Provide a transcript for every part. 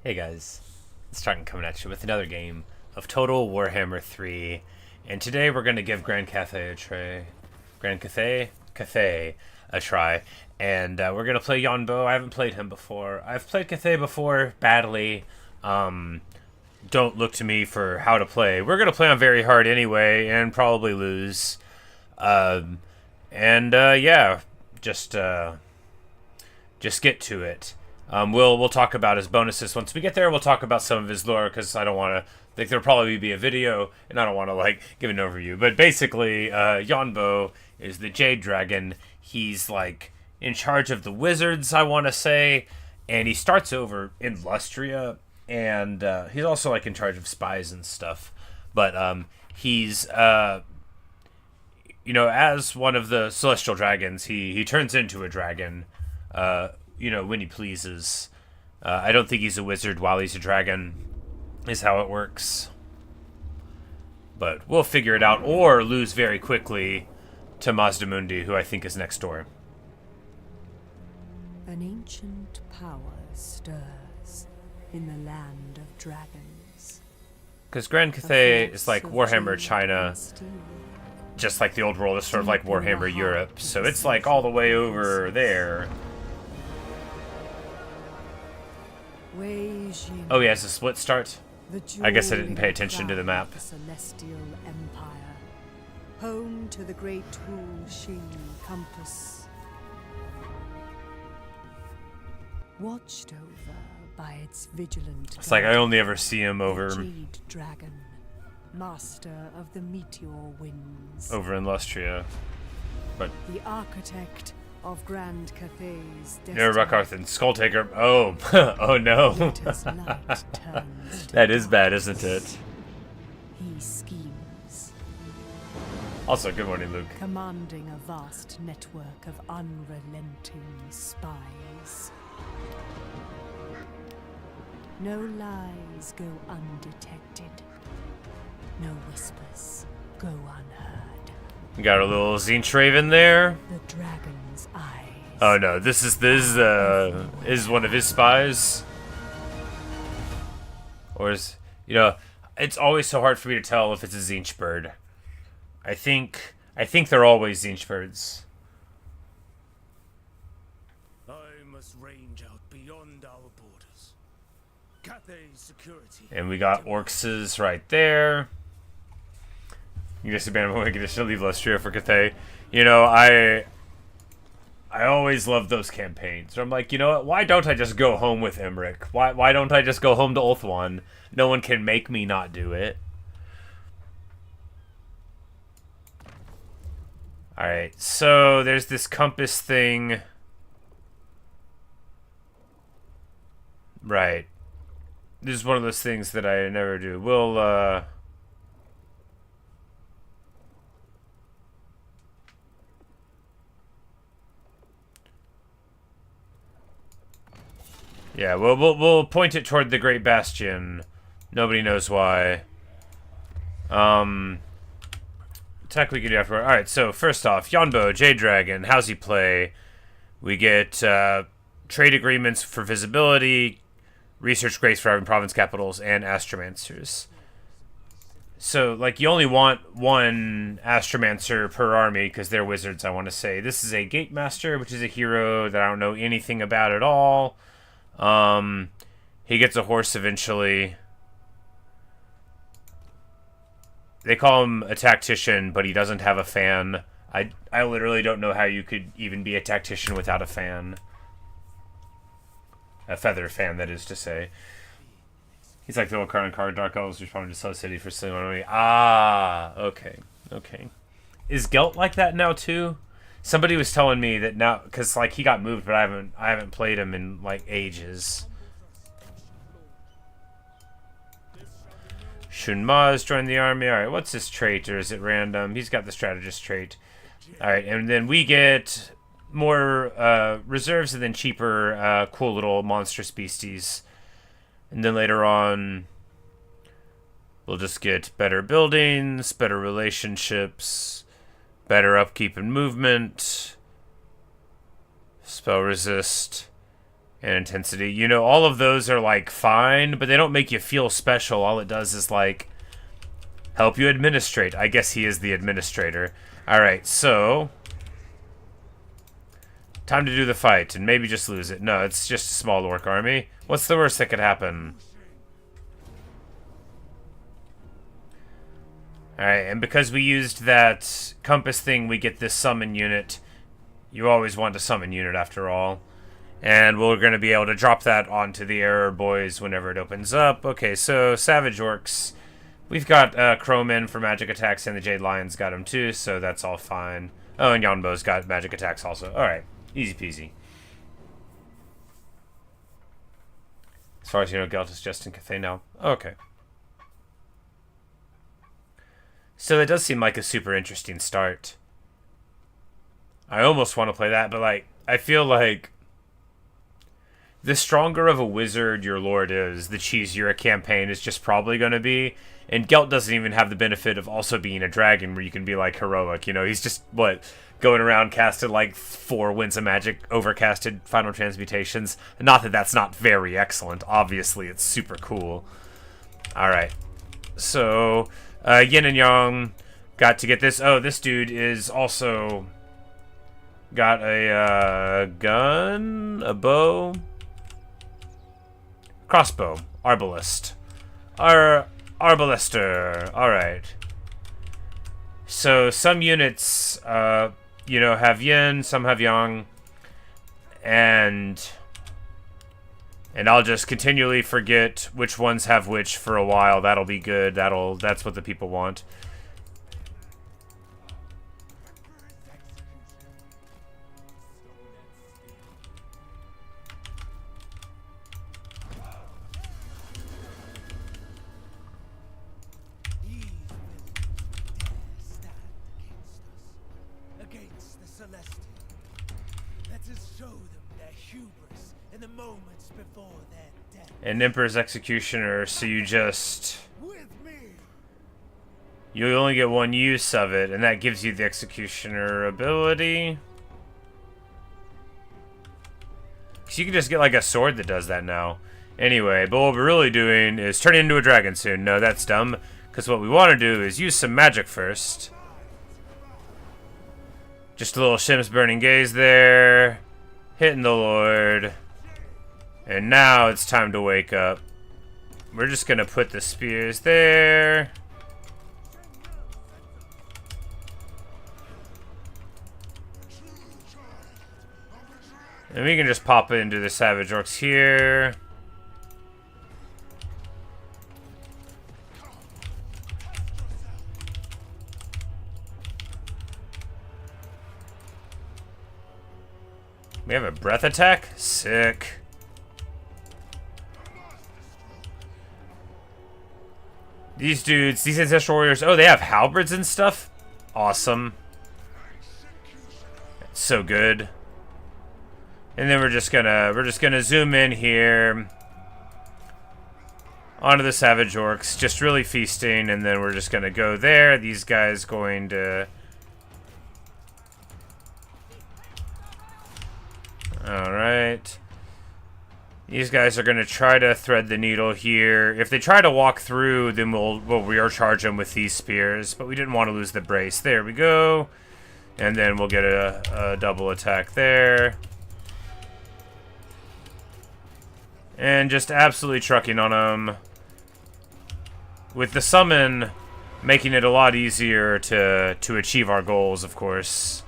Hey guys, it's Tartan coming at you with another game of Total Warhammer 3, and today we're going to give Cathay a try, and we're going to play Yuan Bo. I haven't played him before. I've played Cathay before, badly. Don't look to me for how to play. We're going to play on very hard anyway, and probably lose. Yeah, just get to it. We'll talk about his bonuses once we get there. We'll talk about some of his lore because I don't want to. Like, there'll probably be a video, and I don't want to give an overview. But basically, Yuan Bo is the Jade Dragon. He's in charge of the wizards, I want to say, and he starts over in Lustria, and he's also in charge of spies and stuff. But he's as one of the celestial dragons, he turns into a dragon. When he pleases. I don't think he's a wizard while he's a dragon, is how it works. But we'll figure it out, or lose very quickly to Mazdamundi, who I think is next door. An ancient power stirs in the land of dragons. Because Grand Cathay is like Warhammer China, just like the old world is sort of like Warhammer Europe, so it's all the way over there. Oh, he has a split start? I guess I didn't pay attention to the map. The Celestial Empire, home to the great Wu Xing compass. Watched over by its vigilant It's I only ever see him over Jade Dragon, master of the meteor winds. Over in Lustria. But the architect of Grand Cathay's Rakarthan, Skulltaker. Oh, oh no. That is bad, isn't it? He schemes. Also, good morning, Luke. Commanding a vast network of unrelenting spies. No lies go undetected. No whispers go unheard. We got a little Zinch Raven there. The dragon's eyes. Oh no, this is one of his spies. Or is, it's always so hard for me to tell if it's a Zinch bird. I think they're always Zinch birds. I must range out beyond our borders. Cathay's security. And we got Orcs right there. You just abandon my condition to leave Lustria for Cathay. I always love those campaigns. So I'm like, you know what? Why don't I just go home with Emmerich? Why don't I just go home to Ulthuan? No one can make me not do it. Alright, so there's this compass thing. Right. This is one of those things that I never do. We'll, yeah, we'll point it toward the Great Bastion. Nobody knows why. Attack we can do afterward. Alright, so first off, Yuan Bo, Jade Dragon, how's he play? We get trade agreements for visibility, research grades for having province capitals, and astromancers. So, you only want one astromancer per army, because they're wizards, I want to say. This is a Gate Master, which is a hero that I don't know anything about at all. He gets a horse eventually. They call him a tactician, but he doesn't have a fan. I literally don't know how you could even be a tactician without a fan. A feather fan, that is to say. He's like the old card on card, Dark Elves responding to Slow City for stealing money. Ah, okay. Okay. Is Gelt like that now too? Somebody was telling me that now, because he got moved, but I haven't played him in ages. Shun Ma's joined the army. All right, what's his trait, or is it random? He's got the strategist trait. All right, and then we get more reserves, and then cheaper, cool little monstrous beasties. And then later on, we'll just get better buildings, better relationships, better upkeep and movement, spell resist, and intensity. You know, all of those are, like, fine, but they don't make you feel special. All it does is, like, help you administrate. I guess he is the administrator. Alright, so... time to do the fight, and maybe just lose it. No, it's just a small orc army. What's the worst that could happen? Alright, and because we used that compass thing, we get this summon unit. You always want a summon unit, after all. And we're going to be able to drop that onto the error boys whenever it opens up. Okay, so Savage Orcs. We've got Crowmen for magic attacks, and the Jade Lions got them too, so that's all fine. Oh, and Yuan Bo's got magic attacks also. Alright, easy peasy. As far as you know, Gelt is just in Cathay now. Okay. So it does seem like a super interesting start. I almost want to play that, but, like, I feel like the stronger of a wizard your lord is, the cheesier a campaign is just probably going to be. And Gelt doesn't even have the benefit of also being a dragon where you can be, like, heroic. You know, he's just, what, going around casted, like, 4 Winds of Magic, overcasted Final Transmutations. Not that that's not very excellent. Obviously, it's super cool. Alright. So, Yin and Yang got to get this. Oh, this dude is also got a gun, a bow, crossbow, arbalist. Arbalister. Alright. So some units, you know, have yin, some have yang. And I'll just continually forget which ones have which for a while. That'll be good. That's what the people want. An Emperor's Executioner, so you only get one use of it, and that gives you the Executioner ability. So you can just get like a sword that does that now. Anyway, but what we're really doing is turn into a dragon soon. No, that's dumb, because what we want to do is use some magic first. Just a little Shim's Burning Gaze there, hitting the Lord. And now it's time to wake up. We're just going to put the spears there. And we can just pop into the Savage Orcs here. We have a breath attack? Sick. These dudes, these Ancestral Warriors, oh, they have halberds and stuff? Awesome. So good. And then we're just gonna zoom in here onto the Savage Orcs, just really feasting, and then we're just gonna go there. These guys going to... Alright. These guys are going to try to thread the needle here. If they try to walk through, then we'll recharge them with these spears. But we didn't want to lose the brace. There we go. And then we'll get a double attack there. And just absolutely trucking on them. With the summon, making it a lot easier to achieve our goals, of course.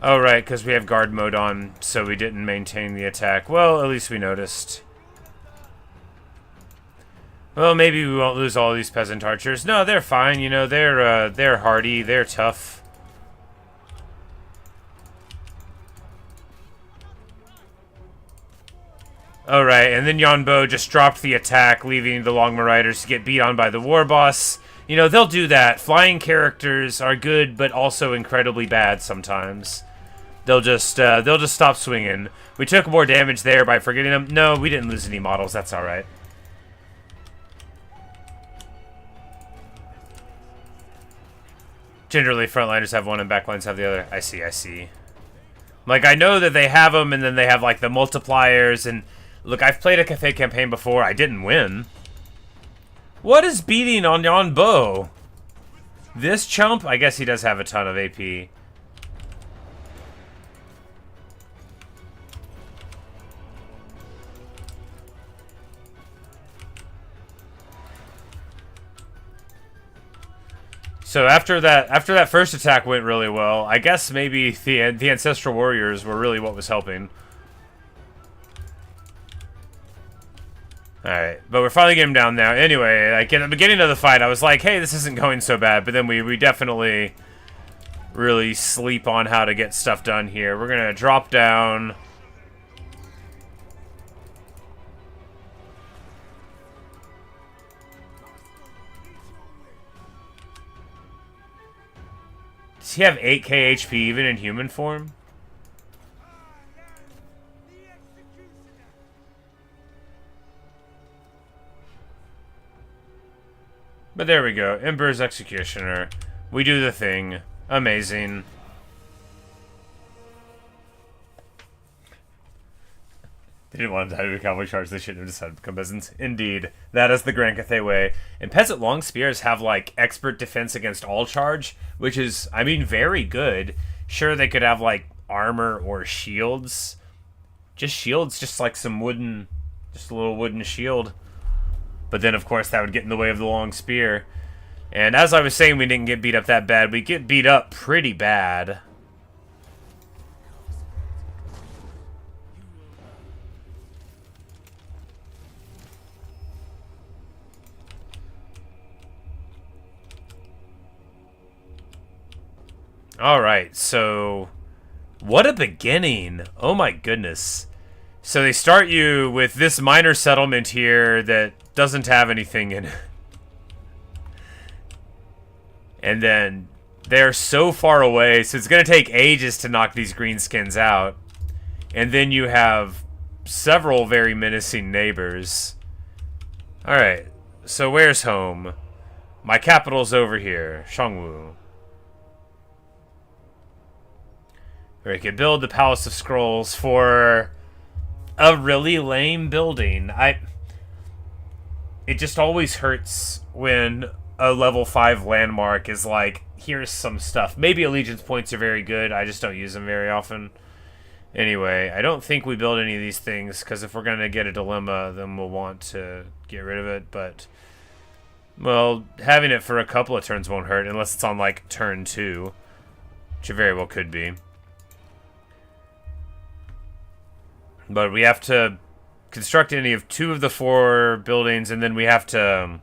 Oh, right, because we have guard mode on, so we didn't maintain the attack. Well, at least we noticed. Well, maybe we won't lose all these peasant archers. No, they're fine, you know, they're hardy, they're tough. Alright, and then Yuan Bo just dropped the attack, leaving the Longma Riders to get beat on by the war boss. You know, they'll do that. Flying characters are good, but also incredibly bad sometimes. They'll just stop swinging. We took more damage there by forgetting them. No, we didn't lose any models. That's all right. Generally, frontliners have one and backlines have the other. I see, I see. Like, I know that they have them, and then they have, like, the multipliers, and... Look, I've played a Cathay campaign before. I didn't win. What is beating on Yuan Bo? This chump? I guess he does have a ton of AP. So after that first attack went really well, I guess maybe the Ancestral Warriors were really what was helping. Alright, but we're finally getting him down now. Anyway, like in the beginning of the fight, I was like, hey, this isn't going so bad. But then we definitely really sleep on how to get stuff done here. We're going to drop down. Does he have 8k HP even in human form? But there we go. Emperor's Executioner. We do the thing. Amazing. They didn't want to die to a cavalry charge. They shouldn't have decided to become peasants. Indeed. That is the Grand Cathay way. And peasant long spears have, like, expert defense against all charge, which is, I mean, very good. Sure, they could have, like, armor or shields. Just shields, just like some wooden, just a little wooden shield. But then, of course, that would get in the way of the long spear. And as I was saying, we didn't get beat up that bad. We get beat up pretty bad. Alright, so... What a beginning. Oh my goodness. So they start you with this minor settlement here that doesn't have anything in it. And then they're so far away, so it's going to take ages to knock these greenskins out. And then you have several very menacing neighbors. Alright, so where's home? My capital's over here, Shangwu. We could build the Palace of Scrolls for a really lame building. It just always hurts when a level 5 landmark is like, here's some stuff. Maybe allegiance points are very good. I just don't use them very often. Anyway, I don't think we build any of these things, because if we're going to get a dilemma, then we'll want to get rid of it. But, well, having it for a couple of turns won't hurt, unless it's on, like, turn 2. Which it very well could be. But we have to construct any of 2 of the 4 buildings, and then we have to...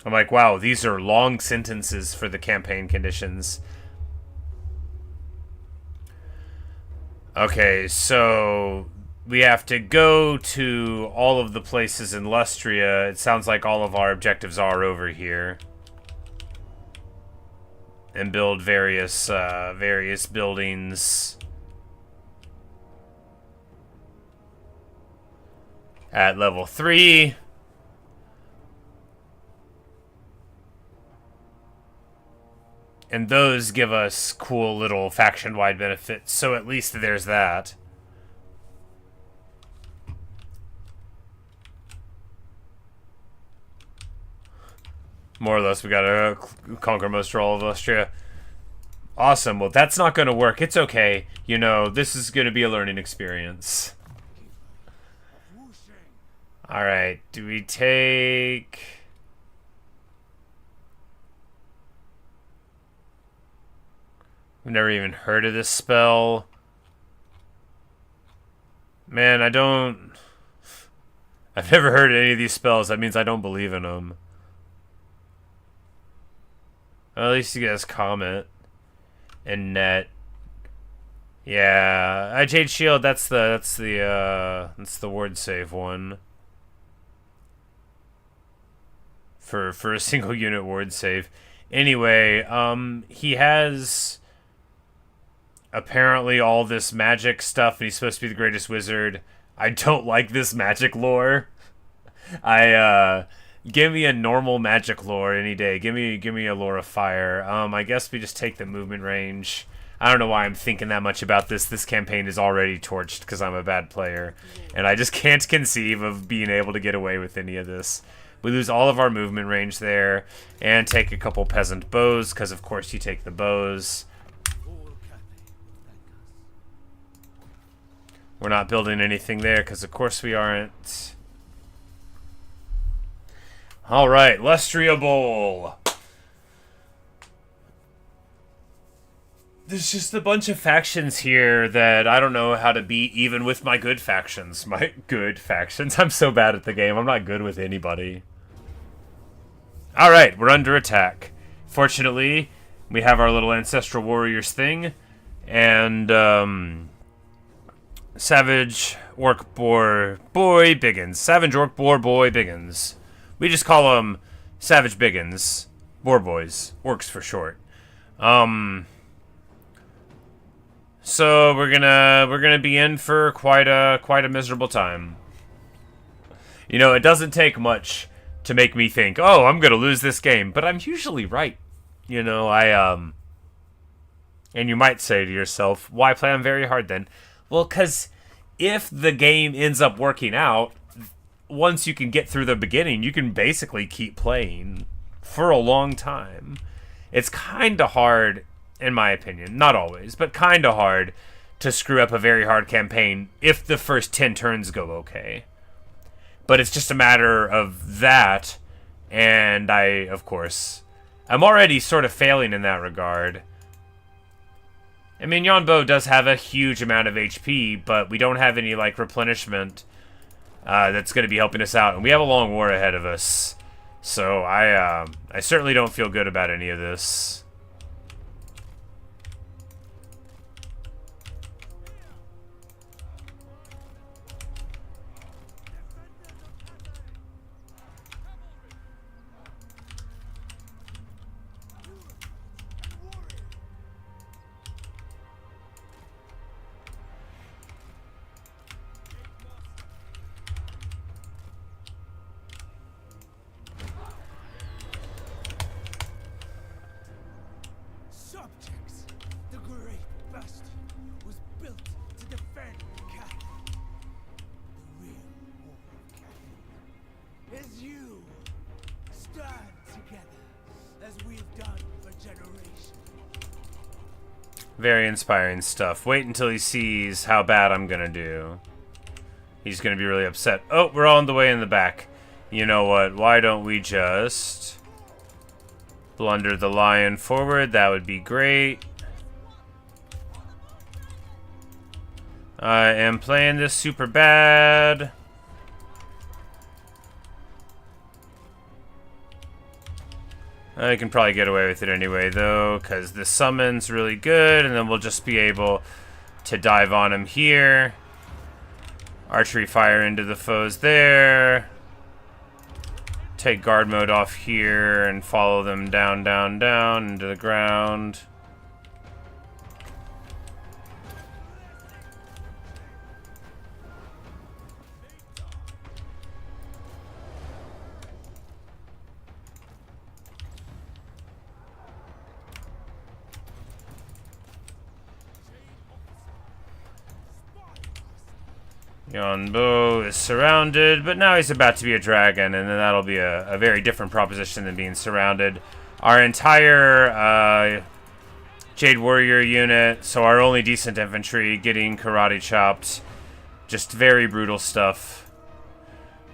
I'm like, wow, these are long sentences for the campaign conditions. Okay, so we have to go to all of the places in Lustria. It sounds like all of our objectives are over here. And build various buildings... at level 3. And those give us cool little faction-wide benefits, so at least there's that. More or less, we gotta conquer most or all of Austria. Awesome. Well, that's not gonna work. It's okay. You know, this is gonna be a learning experience. Alright, do we take... I've never even heard of this spell. Man, I've never heard of any of these spells. That means I don't believe in them. Well, at least you guys comment. And net. Yeah, Jade Shield, that's the ward save one. for a single unit ward save. Anyway, he has apparently all this magic stuff, and he's supposed to be the greatest wizard. I don't like this magic lore. Give me a normal magic lore any day. Give me a lore of fire. I guess we just take the movement range. I don't know why I'm thinking that much about this. This campaign is already torched because I'm a bad player, and I just can't conceive of being able to get away with any of this. We lose all of our movement range there, and take a couple peasant bows, because of course you take the bows. We're not building anything there, because of course we aren't. Alright, Lustria Bowl. There's just a bunch of factions here that I don't know how to beat, even with my good factions. My good factions. I'm so bad at the game. I'm not good with anybody. Alright, we're under attack. Fortunately, we have our little Ancestral Warriors thing. And, Savage Orc Boar Boy Biggins. Savage Orc Boar Boy Biggins. We just call them Savage Biggins. Boar Boys. Orcs for short. So we're gonna be in for quite a miserable time. You know, it doesn't take much to make me think, oh, I'm gonna lose this game, but I'm usually right. You know, and you might say to yourself, why play on very hard then? Well, because if the game ends up working out, once you can get through the beginning, you can basically keep playing for a long time. It's kind of hard, in my opinion, not always, but kind of hard to screw up a very hard campaign if the first 10 turns go okay. But it's just a matter of that, and of course, I'm already sort of failing in that regard. I mean, Yuan Bo does have a huge amount of HP, but we don't have any, like, replenishment that's going to be helping us out, and we have a long war ahead of us. So I certainly don't feel good about any of this. Very inspiring stuff. Wait until he sees how bad I'm gonna do. He's gonna be really upset. Oh, we're all on the way in the back. You know what? Why don't we just blunder the lion forward? That would be great. I am playing this super bad. I can probably get away with it anyway, though, because the summon's really good, and then we'll just be able to dive on him here. Archery fire into the foes there. Take guard mode off here and follow them down, down, down into the ground. Yuan Bo is surrounded, but now he's about to be a dragon, and then that'll be a very different proposition than being surrounded. Our entire Jade Warrior unit, so our only decent infantry, getting karate chopped. Just very brutal stuff.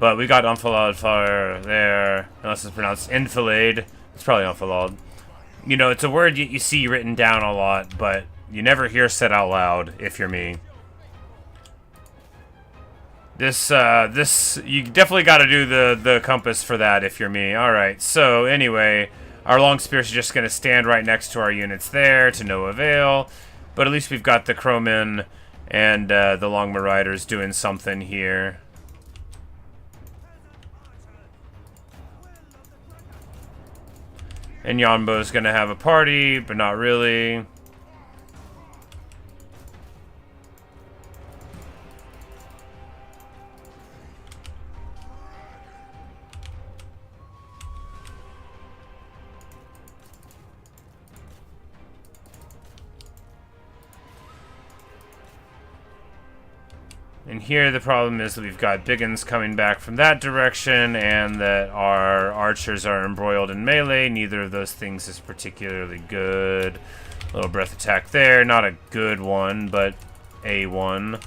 But we got enfilade fire there, unless it's pronounced enfilade. It's probably enfilade. You know, it's a word you see written down a lot, but you never hear said out loud, if you're me. This, you definitely got to do the compass for that if you're me. Alright, so anyway, our long spears are just going to stand right next to our units there to no avail. But at least we've got the crowmen and the long marauders doing something here. And Yuan Bo's gonna have a party, but not really. And here the problem is that we've got Biggins coming back from that direction, and that our archers are embroiled in melee. Neither of those things is particularly good. Little breath attack there, not a good one, but a one.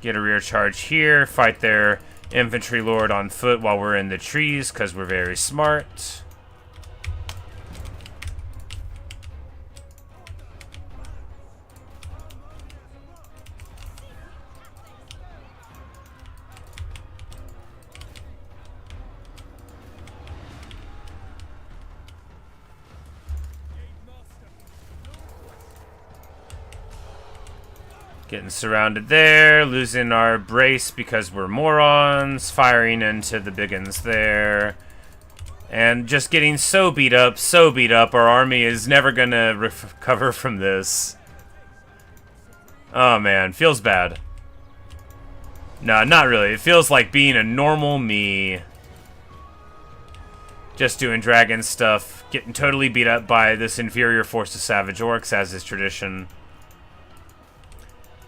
Get a rear charge here, fight their infantry lord on foot while we're in the trees, because we're very smart. Getting surrounded there, losing our brace because we're morons, firing into the biggins there. And just getting so beat up, our army is never gonna recover from this. Oh man, feels bad. No, not really. It feels like being a normal me. Just doing dragon stuff, getting totally beat up by this inferior force of savage orcs, as is tradition.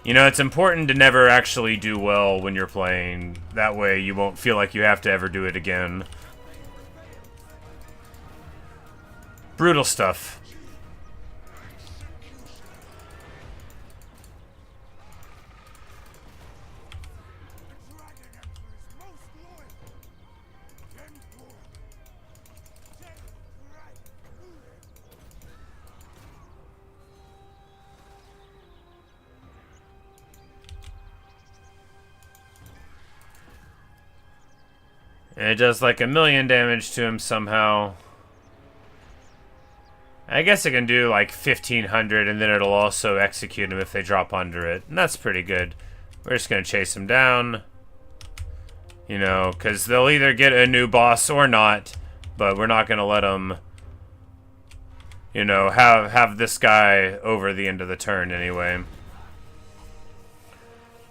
You know, it's important to never actually do well when you're playing. That way you won't feel like you have to ever do it again. Brutal stuff. And it does like 1,000,000 damage to him somehow. I guess it can do like 1,500, and then it'll also execute him if they drop under it. And that's pretty good. We're just going to chase him down. You know, because they'll either get a new boss or not. But we're not going to let them, you know, have this guy over the end of the turn anyway.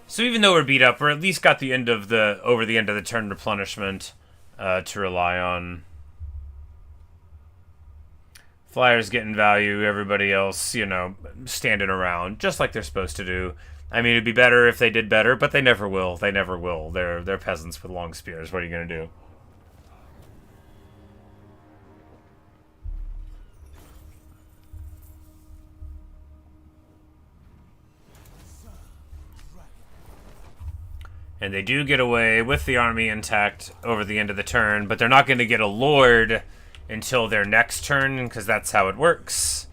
So even though we're beat up, we're at least got the end of the over the end of the turn replenishment to rely on. Flyers getting value, everybody else, you know, standing around, just like they're supposed to do. I mean, it'd be better if they did better, but they never will. They never will. They're peasants with long spears. What are you gonna do? And they do get away with the army intact over the end of the turn, but they're not going to get a lord until their next turn, because that's how it works.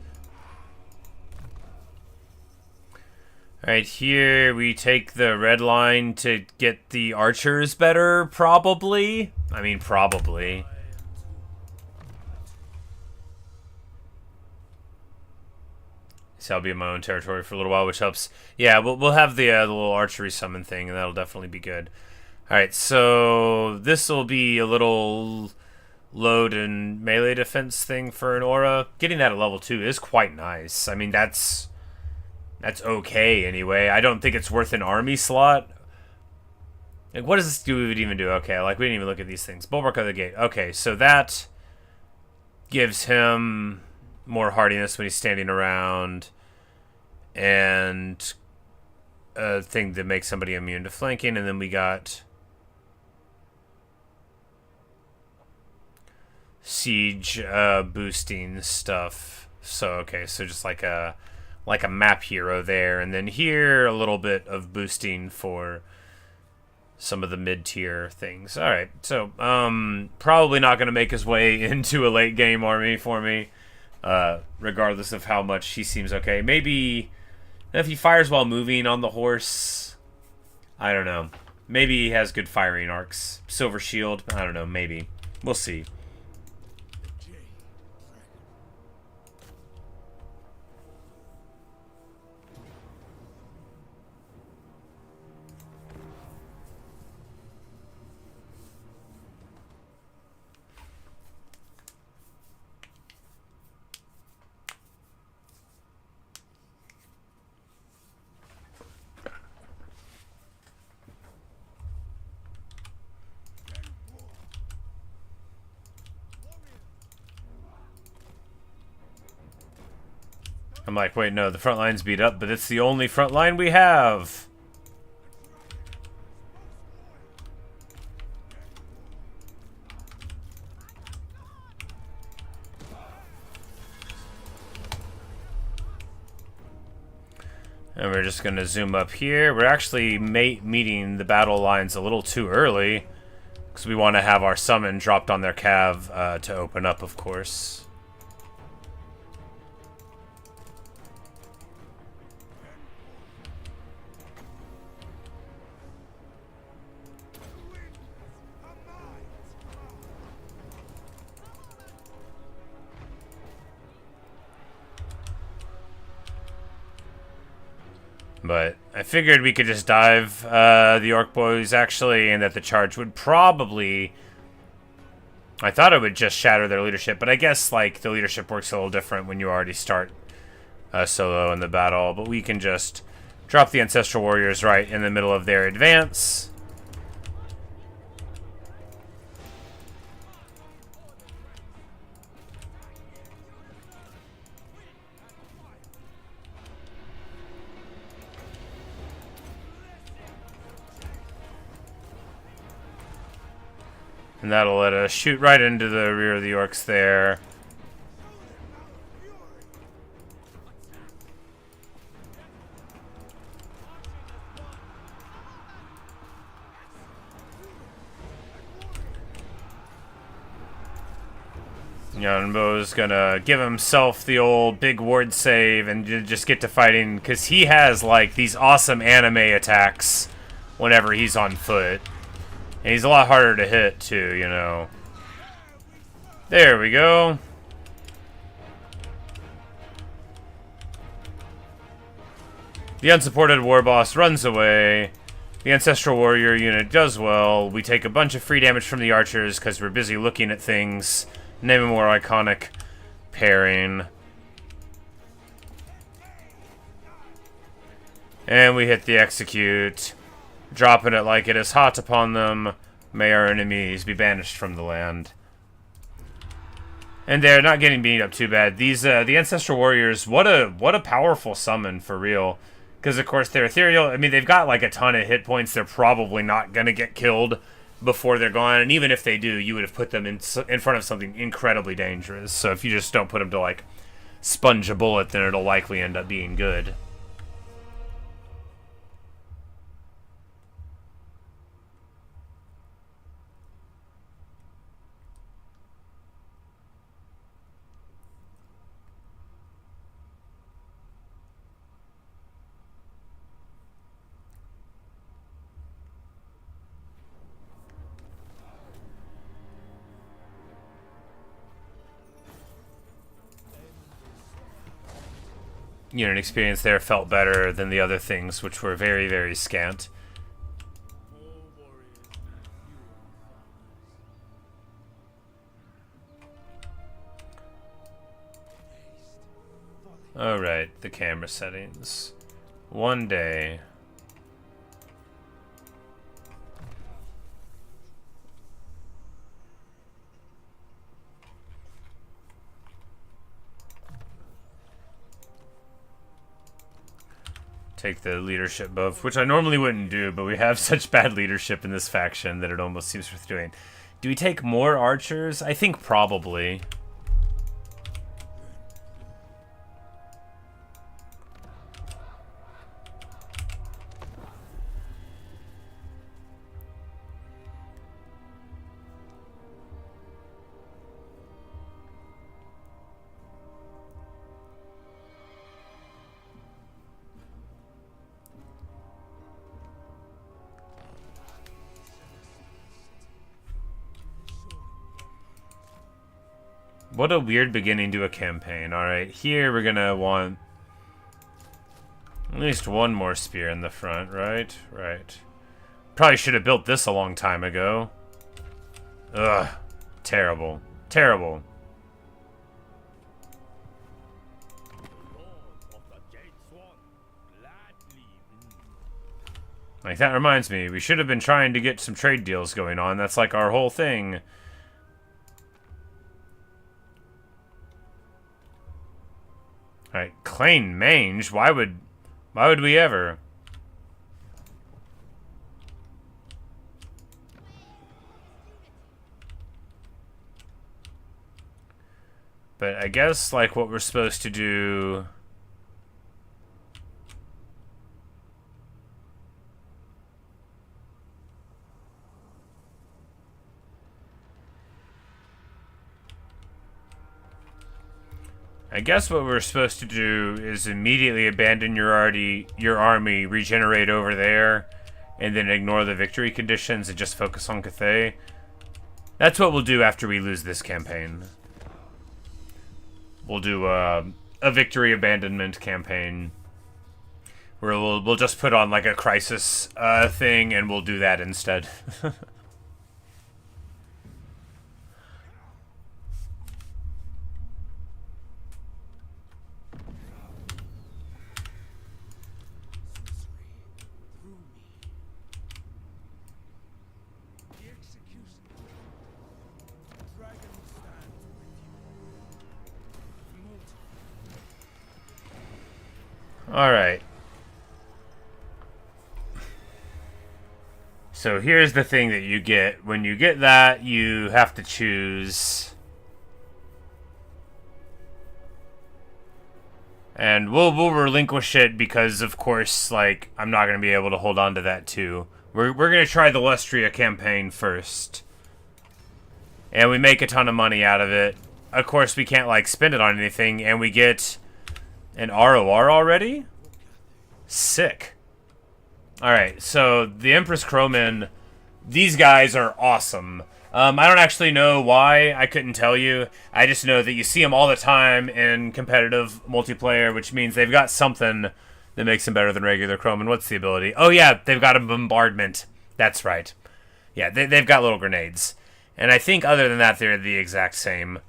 Alright, here we take the red line to get the archers better, probably. I mean, probably. So I'll be in my own territory for a little while, which helps. Yeah, we'll have the little archery summon thing, and that'll definitely be good. Alright, so this will be a little load and melee defense thing for an aura. Getting that at level 2 is quite nice. I mean, that's okay anyway. I don't think it's worth an army slot. Like, what does this do even do? Okay, like, we didn't even look at these things. Bulwark of the Gate. Okay, so that gives him more hardiness when he's standing around, and a thing that makes somebody immune to flanking. And then we got siege boosting stuff. So okay, so just like a map hero there, and then here a little bit of boosting for some of the mid-tier things. All right, so probably not going to make his way into a late game army for me. Regardless of how much he seems okay. Maybe if he fires while moving on the horse, I don't know. Maybe he has good firing arcs. Silver shield, I don't know, maybe. We'll see. I'm like, wait, no, the front line's beat up, but it's the only front line we have. And we're just going to zoom up here. We're actually meeting the battle lines a little too early, because we want to have our summon dropped on their cav to open up, of course. But I figured we could just dive the Orc Boys, actually, and that the charge would probably... I thought it would just shatter their leadership, but I guess, like, the leadership works a little different when you already start solo in the battle. But we can just drop the Ancestral Warriors right in the middle of their advance. And that'll let us shoot right into the rear of the orcs there. Yuan Bo's gonna give himself the old big ward save and just get to fighting, because he has, like, these awesome anime attacks whenever he's on foot. And he's a lot harder to hit, too, you know. There we go. The unsupported war boss runs away. The Ancestral Warrior unit does well. We take a bunch of free damage from the archers because we're busy looking at things. Name a more iconic pairing. And we hit the execute. Dropping it like it is hot upon them. May our enemies be banished from the land. And they're not getting beat up too bad. These the Ancestral Warriors, what a powerful summon for real. Because of course they're ethereal. I mean, they've got like a ton of hit points. They're probably not gonna get killed before they're gone. And even if they do, you would have put them in front of something incredibly dangerous. So if you just don't put them to like sponge a bullet, then it'll likely end up being good. Unit experience there felt better than the other things, which were very, very scant. Alright, the camera settings. One day. Take the leadership buff, which I normally wouldn't do, but we have such bad leadership in this faction that it almost seems worth doing. Do we take more archers? I think probably. What a weird beginning to a campaign. Alright, here we're gonna want at least one more spear in the front, right? Right. Probably should have built this a long time ago. Ugh. Terrible. Terrible. Like, that reminds me, we should have been trying to get some trade deals going on. That's like our whole thing. Alright, Claim Mange? Why would we ever? But I guess, like, what we're supposed to do... I guess what we're supposed to do is immediately abandon your army, regenerate over there, and then ignore the victory conditions and just focus on Cathay. That's what we'll do after we lose this campaign. We'll do a victory abandonment campaign where we'll just put on like a crisis thing, and we'll do that instead. Alright. So here's the thing that you get. When you get that, you have to choose. And we'll relinquish it because, of course, like, I'm not going to be able to hold on to that too. We're going to try the Lustria campaign first. And we make a ton of money out of it. Of course, we can't, like, spend it on anything, and we get... an ROR already? Sick. Alright, so the Empress Crowmen, these guys are awesome. I don't actually know why, I couldn't tell you. I just know that you see them all the time in competitive multiplayer, which means they've got something that makes them better than regular Crowmen. What's the ability? Oh yeah, they've got a bombardment. That's right. Yeah, they've got little grenades. And I think other than that, they're the exact same.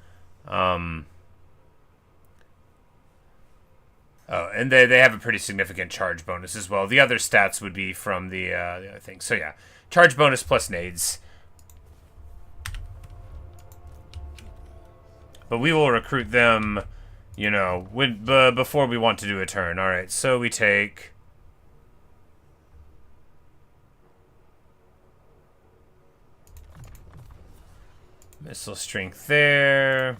Oh, and they have a pretty significant charge bonus as well. The other stats would be from the other thing. So yeah, charge bonus plus nades. But we will recruit them, you know, before we want to do a turn. All right, so we take... missile strength there.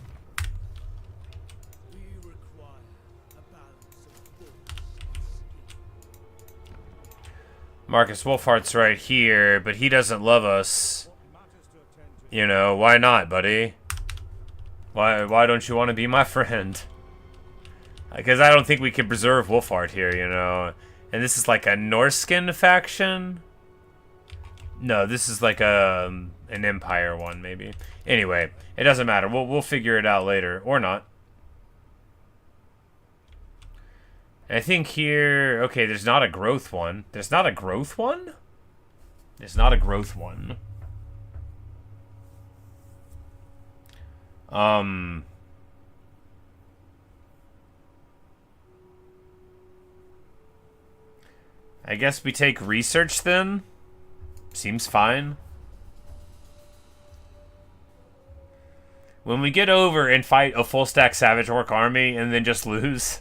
Marcus Wolfhart's right here, but he doesn't love us. You know, why not, buddy? Why don't you want to be my friend? Because I don't think we can preserve Wolfhart here, you know. And this is like a Norskin faction? No, this is like an Empire one, maybe. Anyway, it doesn't matter. We'll figure it out later. Or not. I think here... okay, there's not a growth one. There's not a growth one? There's not a growth one. I guess we take research then? Seems fine. When we get over and fight a full stack Savage Orc army and then just lose...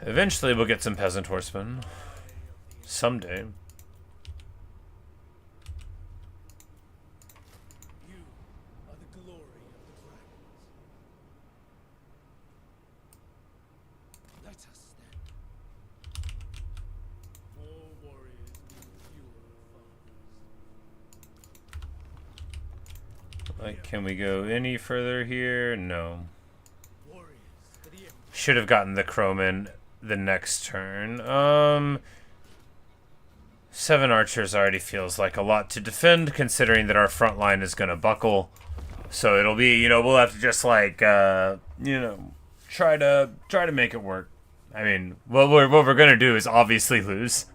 Eventually we'll get some peasant horsemen. Someday. You are the glory of the dragons. Let us stand. More warriors mean fewer foes. Like, can we go any further here? No. Warriors for the Empire. Should have gotten the Crowman the next turn. 7 archers already feels like a lot to defend, considering that our front line is going to buckle. So it'll be, you know, we'll have to just like, you know, try to make it work. I mean, what we're gonna do is obviously lose.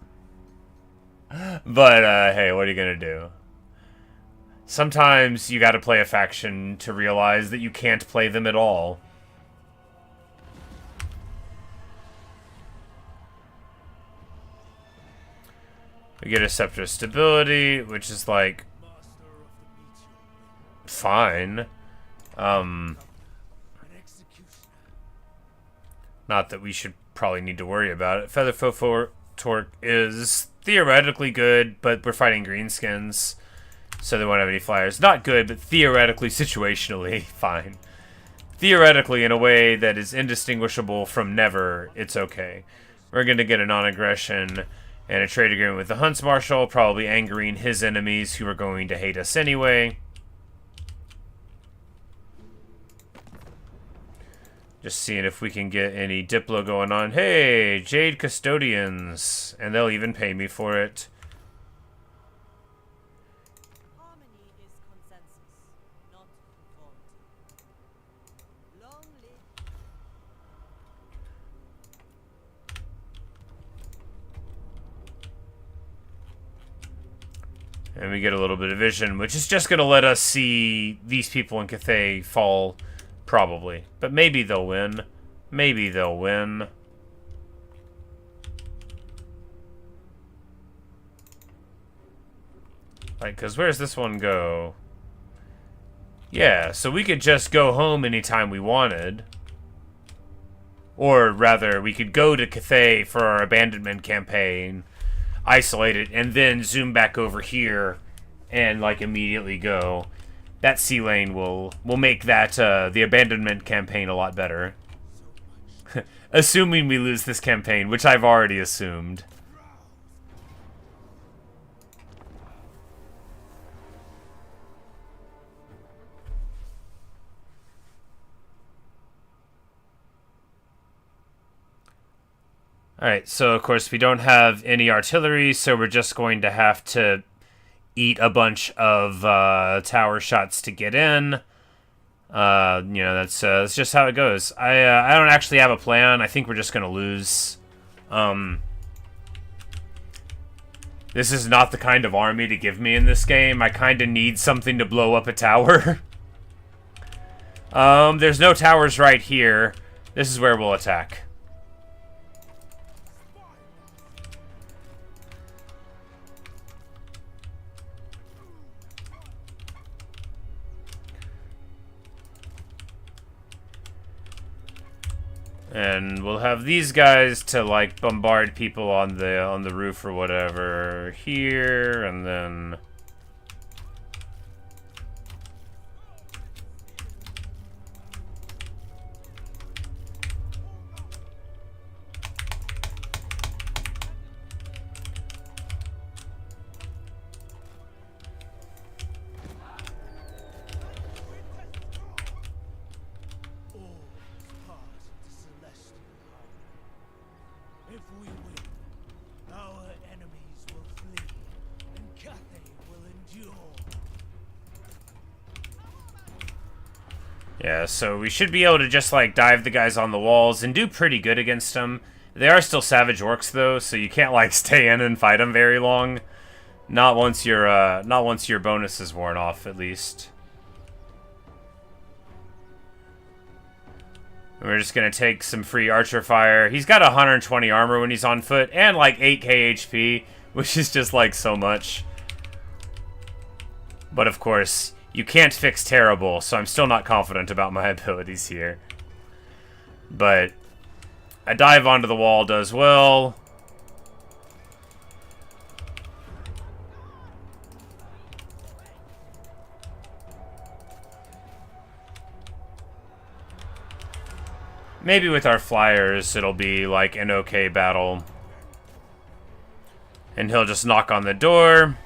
But, hey, what are you gonna do? Sometimes you gotta play a faction to realize that you can't play them at all. We get a Scepter of Stability, which is, like, fine. Not that we should probably need to worry about it. Featherfoot Torque is theoretically good, but we're fighting greenskins, so they won't have any flyers. Not good, but theoretically, situationally, fine. Theoretically, in a way that is indistinguishable from never, it's okay. We're going to get a non-aggression and a trade agreement with the Hunts Marshal, probably angering his enemies who are going to hate us anyway. Just seeing if we can get any Diplo going on. Hey, Jade Custodians. And they'll even pay me for it. Harmony is consensus, not conformity. Long live. And we get a little bit of vision, which is just going to let us see these people in Cathay fall. Probably. But maybe they'll win. Maybe they'll win. Like, because where's this one go? Yeah, so we could just go home anytime we wanted. Or rather, we could go to Cathay for our abandonment campaign, isolate it, and then zoom back over here and, like, immediately go. That sea lane will make that the abandonment campaign a lot better. Assuming we lose this campaign, which I've already assumed. Alright, so of course we don't have any artillery, so we're just going to have to eat a bunch of tower shots to get in. You know, that's just how it goes. I don't actually have a plan. I think we're just gonna lose. This is not the kind of army to give me in this game. I kind of need something to blow up a tower. There's no towers right here. This is where we'll attack. And we'll have these guys to, like, bombard people on the roof or whatever here, and then If we win, our enemies will flee, and Cathay will endure. yeah, so we should be able to just, like, dive the guys on the walls and do pretty good against them. They are still savage orcs, though, so you can't, like, stay in and fight them very long. Not once your bonus is worn off, at least. And we're just gonna take some free archer fire. He's got 120 armor when he's on foot, and, like, 8k HP, which is just, like, so much. But, of course, you can't fix terrible, so I'm still not confident about my abilities here. But a dive onto the wall does well. Maybe with our flyers, it'll be like an okay battle. And he'll just knock on the door.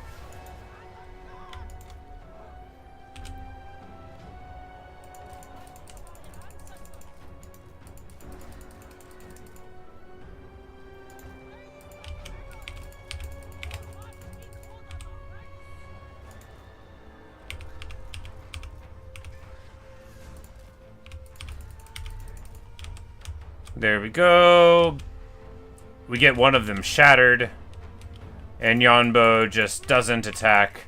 There we go. We get one of them shattered. And Yuan Bo just doesn't attack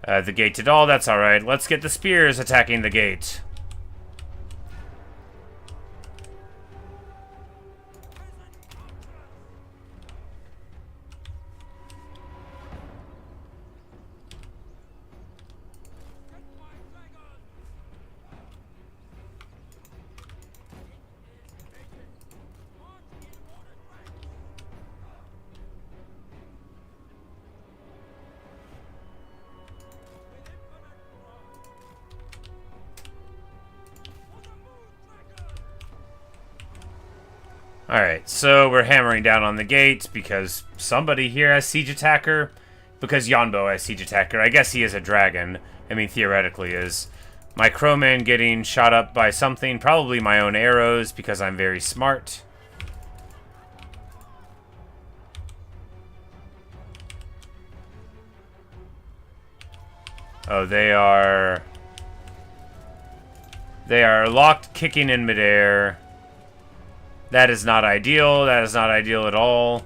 the gate at all. That's alright. Let's get the spears attacking the gate. Alright, so we're hammering down on the gate because somebody here has siege attacker. Because Yuan Bo has siege attacker. I guess he is a dragon. I mean, theoretically is. My crowman getting shot up by something. Probably my own arrows because I'm very smart. Oh, they are locked, kicking in midair. That is not ideal. That is not ideal at all.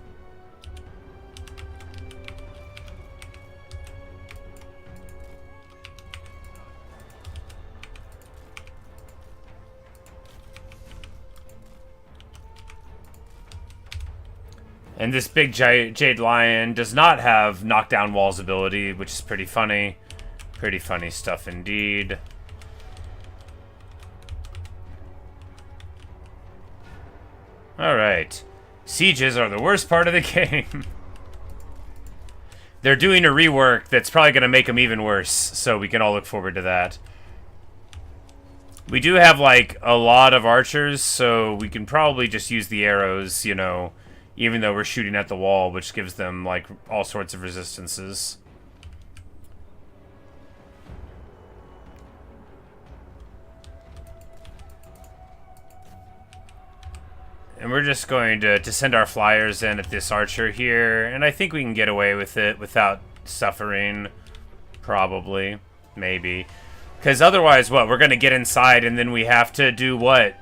And this big Jade Lion does not have knockdown walls ability, which is pretty funny. Pretty funny stuff indeed. Alright. Sieges are the worst part of the game. They're doing a rework that's probably going to make them even worse, so we can all look forward to that. We do have, like, a lot of archers, so we can probably just use the arrows, you know, even though we're shooting at the wall, which gives them, like, all sorts of resistances. And we're just going to send our flyers in at this archer here, and I think we can get away with it without suffering. Probably. Maybe. Because otherwise, what? We're going to get inside, and then we have to do what?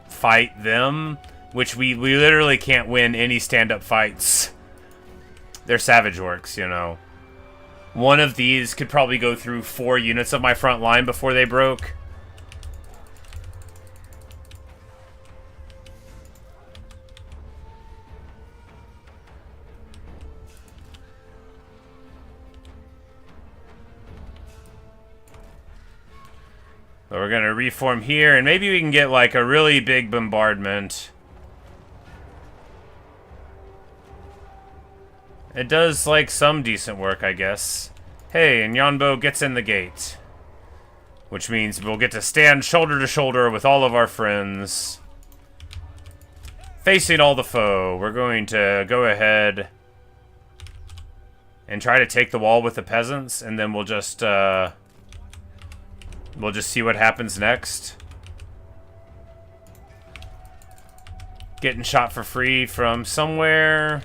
Fight them? Which we literally can't win any stand-up fights. They're savage orcs, you know. One of these could probably go through 4 units of my front line before they broke. So we're going to reform here, and maybe we can get, like, a really big bombardment. It does, like, some decent work, I guess. Hey, and Yuan Bo gets in the gate. Which means we'll get to stand shoulder to shoulder with all of our friends. Facing all the foe. We're going to go ahead and try to take the wall with the peasants, and then we'll just see what happens next. Getting shot for free from somewhere.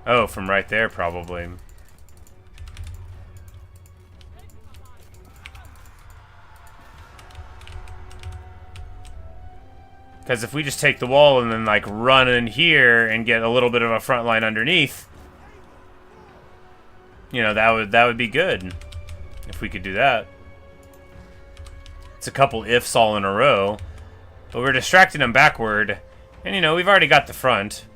Oh, from right there, probably. Because if we just take the wall and then, like, run in here and get a little bit of a front line underneath, you know, that would be good. If we could do that. It's a couple ifs all in a row. But we're distracting them backward. And, you know, we've already got the front.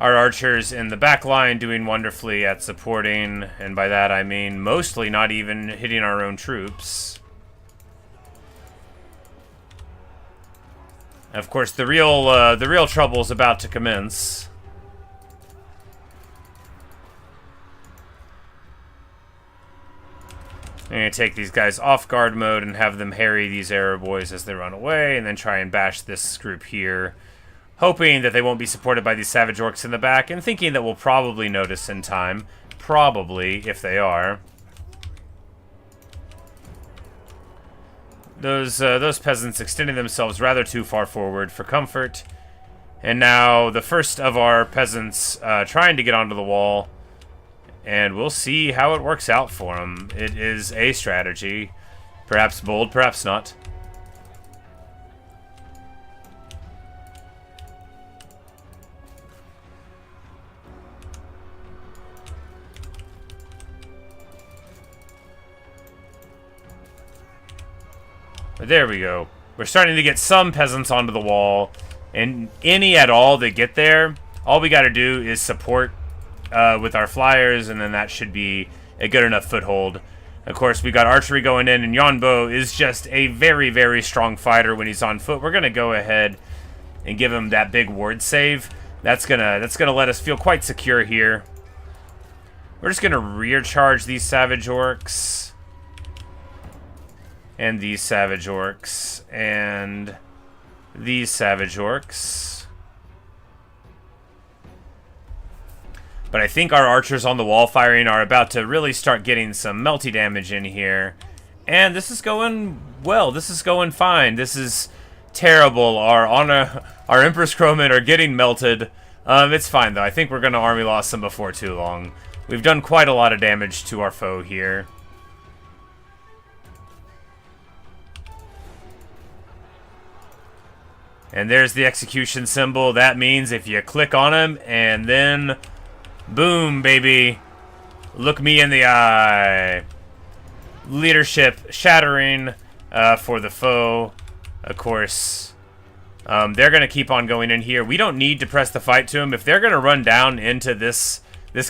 Our archers in the back line doing wonderfully at supporting. And by that I mean mostly not even hitting our own troops. Of course, the real trouble is about to commence. I'm going to take these guys off guard mode and have them harry these arrow boys as they run away, and then try and bash this group here, hoping that they won't be supported by these savage orcs in the back, and thinking that we'll probably notice in time. Probably, if they are. Those peasants extending themselves rather too far forward for comfort. And now the first of our peasants trying to get onto the wall. And we'll see how it works out for them. It is a strategy. Perhaps bold, perhaps not. There we go. We're starting to get some peasants onto the wall. And any at all that get there, all we got to do is support with our flyers, and then that should be a good enough foothold. Of course, we got archery going in, and Yuan Bo is just a very, very strong fighter when he's on foot. We're going to go ahead and give him that big ward save. That's gonna let us feel quite secure here. We're just going to rear charge these savage orcs. And these savage orcs. And these savage orcs. But I think our archers on the wall firing are about to really start getting some melty damage in here. And this is going well. This is going fine. This is terrible. Our Empress Crowmen are getting melted. It's fine, though. I think we're going to army loss them before too long. We've done quite a lot of damage to our foe here. And there's the execution symbol. That means if you click on him and then... boom, baby. Look me in the eye. Leadership shattering for the foe. Of course, they're going to keep on going in here. We don't need to press the fight to them. If they're going to run down into this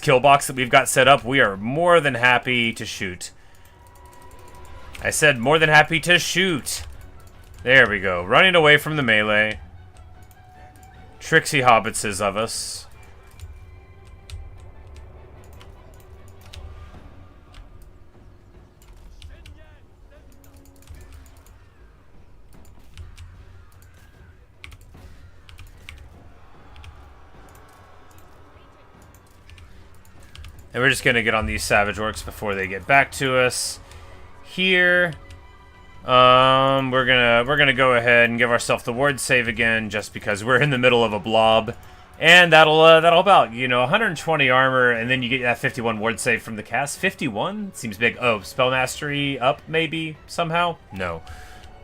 kill box that we've got set up, we are more than happy to shoot. I said more than happy to shoot. There we go. Running away from the melee. Tricksy hobbitses of us. And we're just gonna get on these savage orcs before they get back to us. Here, we're gonna go ahead and give ourselves the ward save again, just because we're in the middle of a blob, and that'll about 120 armor, and then you get that 51 ward save from the cast. 51 seems big. Oh, spell mastery up maybe somehow. No.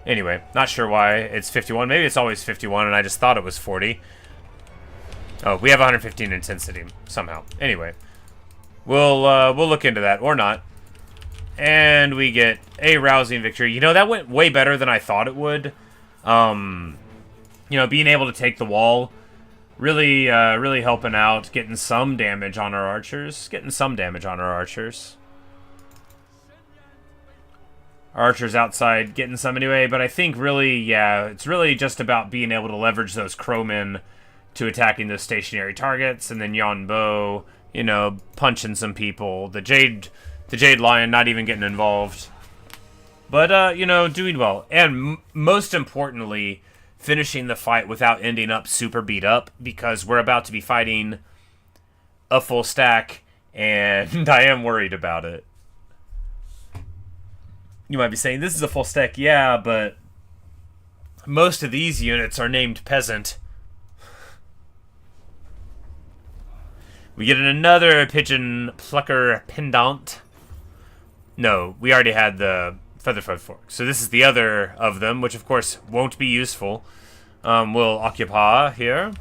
Anyway, not sure why it's 51. Maybe it's always 51, and I just thought it was 40. Oh, we have 115 intensity somehow. Anyway. We'll look into that, or not. And we get a rousing victory. You know, that went way better than I thought it would. Being able to take the wall, really helping out, getting some damage on our archers. Our archers outside getting some anyway, but I think really, yeah, it's really just about being able to leverage those crowmen to attacking those stationary targets, and then Yuan Bo, punching some people. The Jade Lion not even getting involved. But, doing well. And most importantly, finishing the fight without ending up super beat up, because we're about to be fighting a full stack, and I am worried about it. You might be saying, this is a full stack. Yeah, but most of these units are named Peasant. We get another Pigeon Plucker Pendant. No, we already had the Featherfoot Fork. So this is the other of them, which of course won't be useful. We'll occupy here.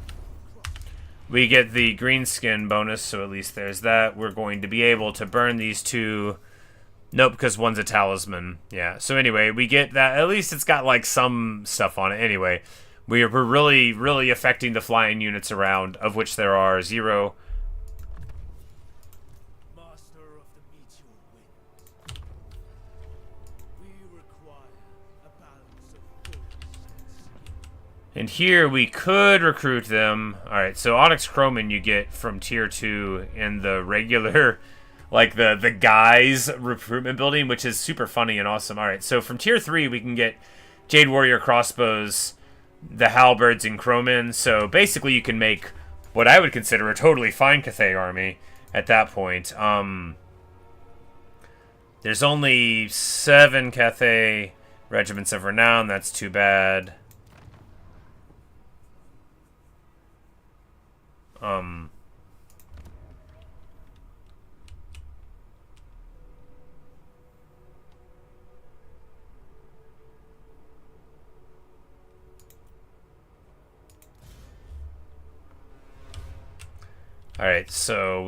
We get the green skin bonus, so at least there's that. We're going to be able to burn these two. Nope, because one's a talisman. Yeah, so anyway, we get that. At least it's got like some stuff on it. Anyway, we're really affecting the flying units around, of which there are 0. And here we could recruit them. Alright, so Onyx Crowman you get from tier 2 in the regular, like the guys recruitment building, which is super funny and awesome. Alright, so from tier 3 we can get Jade Warrior crossbows, the halberds, and Crowmen. So basically you can make what I would consider a totally fine Cathay army at that point. There's only 7 Cathay regiments of renown. That's too bad. Alright, so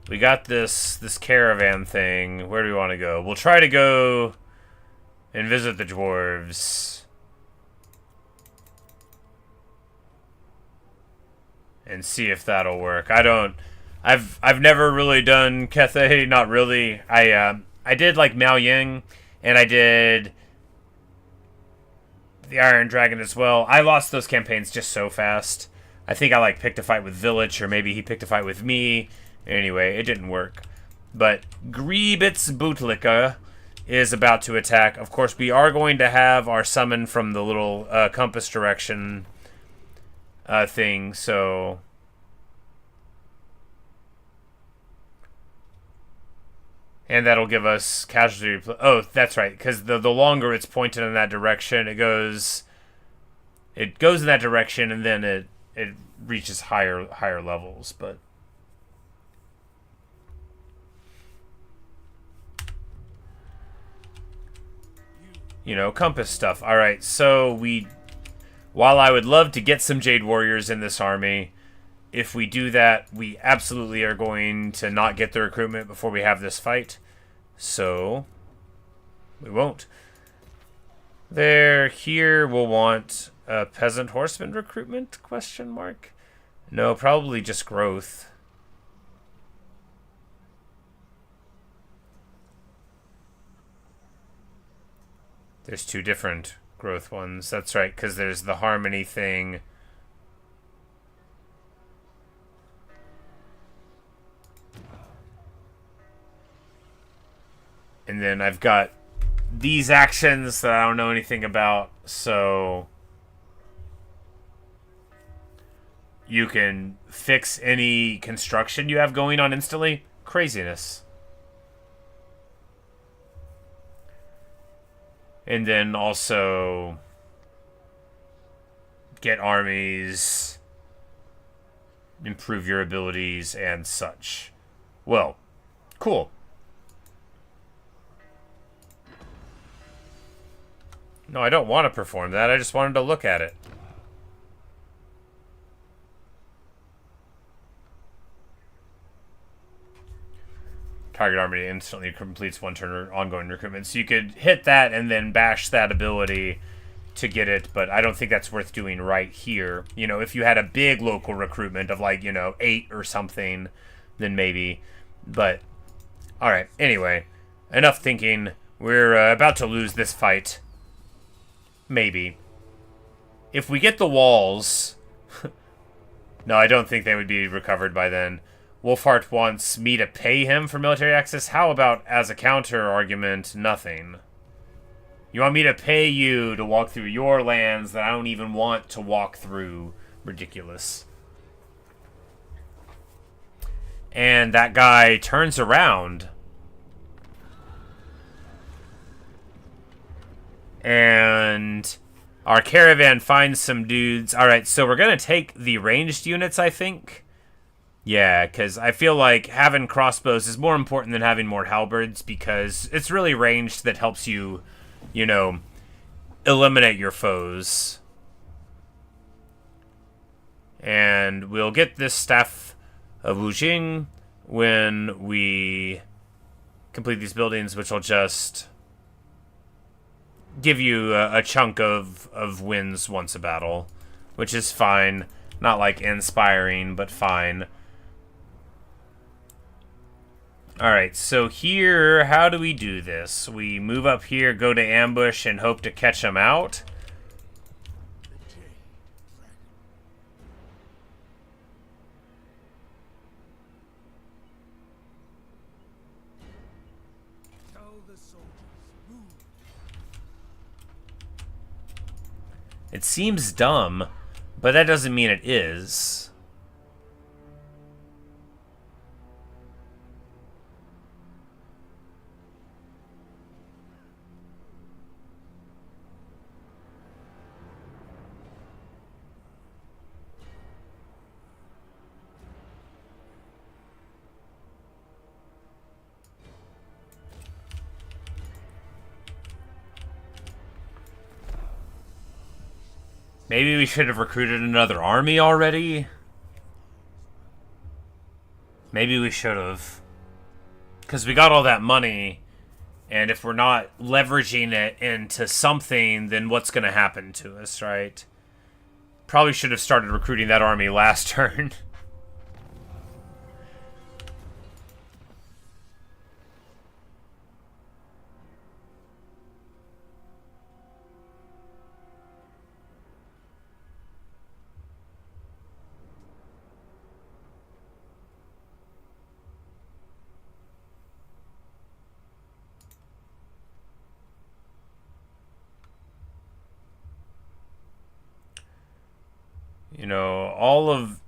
we got this caravan thing. Where do we want to go? We'll try to go and visit the dwarves. And see if that'll work. I've never really done Cathay, not really. I did like Miao Ying, and I did the Iron Dragon as well. I lost those campaigns just so fast. I think I like picked a fight with Village, or maybe he picked a fight with me. Anyway, it didn't work. But Griebitz Bootlika is about to attack. Of course, we are going to have our summon from the little compass direction thing, so and that'll give us casualty. Oh, that's right, because the longer it's pointed in that direction, it goes in that direction, and then it reaches higher levels. But you know, compass stuff. All right, so while I would love to get some Jade Warriors in this army, if we do that, we absolutely are going to not get the recruitment before we have this fight. So, we won't. Here we'll want a Peasant Horseman recruitment, ? No, probably just growth. There's two different growth ones. That's right, because there's the harmony thing. And then I've got these actions that I don't know anything about, so you can fix any construction you have going on instantly. Craziness. And then also get armies, improve your abilities, and such. Well, cool. No, I don't want to perform that. I just wanted to look at it. Target army instantly completes one turn ongoing recruitment. So you could hit that and then bash that ability to get it, but I don't think that's worth doing right here. You know, if you had a big local recruitment of like, 8 or something, then maybe. But, alright, anyway. Enough thinking. We're about to lose this fight. Maybe. If we get the walls... No, I don't think they would be recovered by then. Wolfhart wants me to pay him for military access. How about, as a counter-argument, nothing? You want me to pay you to walk through your lands that I don't even want to walk through? Ridiculous. And that guy turns around. And our caravan finds some dudes. Alright, so we're going to take the ranged units, I think. Yeah, because I feel like having crossbows is more important than having more halberds, because it's really ranged that helps you, eliminate your foes. And we'll get this Staff of Wujing when we complete these buildings, which will just give you a chunk of wins once a battle, which is fine. Not like inspiring, but fine. Alright, so here, how do we do this? We move up here, go to ambush, and hope to catch them out. It seems dumb, but that doesn't mean it is. Maybe we should have recruited another army already? Maybe we should have. Because we got all that money, And if we're not leveraging it into something, then what's going to happen to us, right? Probably should have started recruiting that army last turn. You know, all of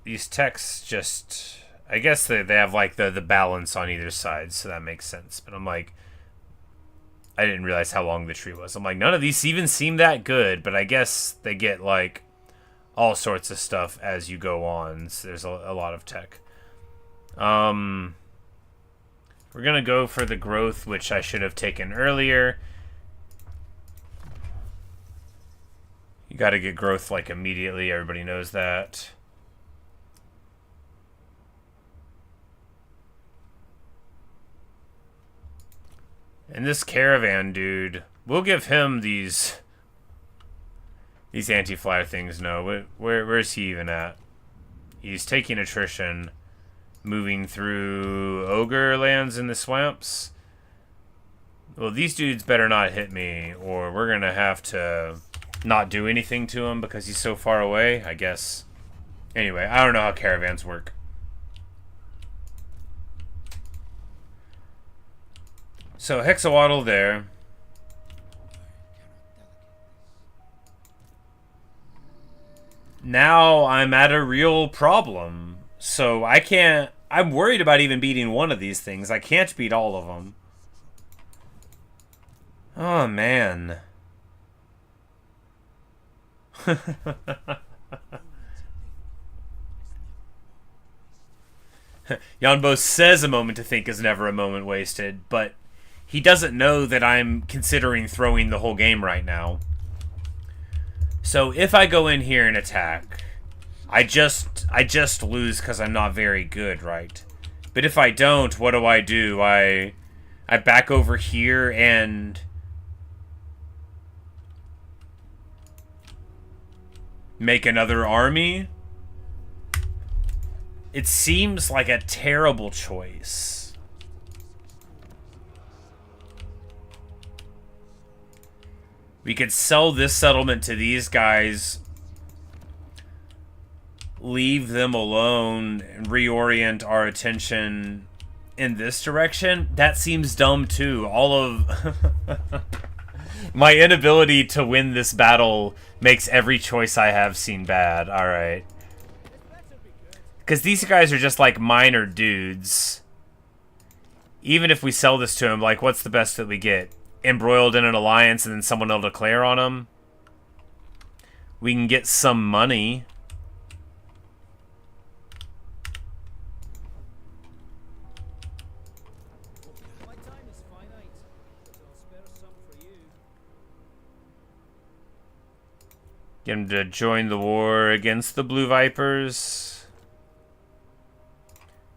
these texts just, I guess they have like the balance on either side, so that makes sense. But I'm like, I didn't realize how long the tree was. I'm like, none of these even seem that good, but I guess they get like all sorts of stuff as you go on. So there's a lot of tech. We're gonna go for the growth, which I should have taken earlier. You gotta get growth like immediately, everybody knows that. And this caravan dude, we'll give him these anti-flyer things. No, where's he even at? He's taking attrition, moving through ogre lands in the swamps. Well, these dudes better not hit me, or we're gonna have to not do anything to him because he's so far away, I guess. Anyway, I don't know how caravans work. So, Hexawaddle there. Now I'm at a real problem. So, I can't... I'm worried about even beating one of these things. I can't beat all of them. Oh, man. Yuan Bo says a moment to think is never a moment wasted, but he doesn't know that I'm considering throwing the whole game right now. So if I go in here and attack, I just lose because I'm not very good, right? But if I don't, what do? I back over here and make another army? It seems like a terrible choice. We could sell this settlement to these guys, leave them alone, and reorient our attention in this direction. That seems dumb too. All of my inability to win this battle makes every choice I have seem bad. Alright. Because these guys are just like minor dudes. Even if we sell this to him, like, what's the best that we get? Embroiled in an alliance and then someone will declare on them? We can get some money. My time is finite, but I'll spare some for you. Get him to join the war against the Blue Vipers.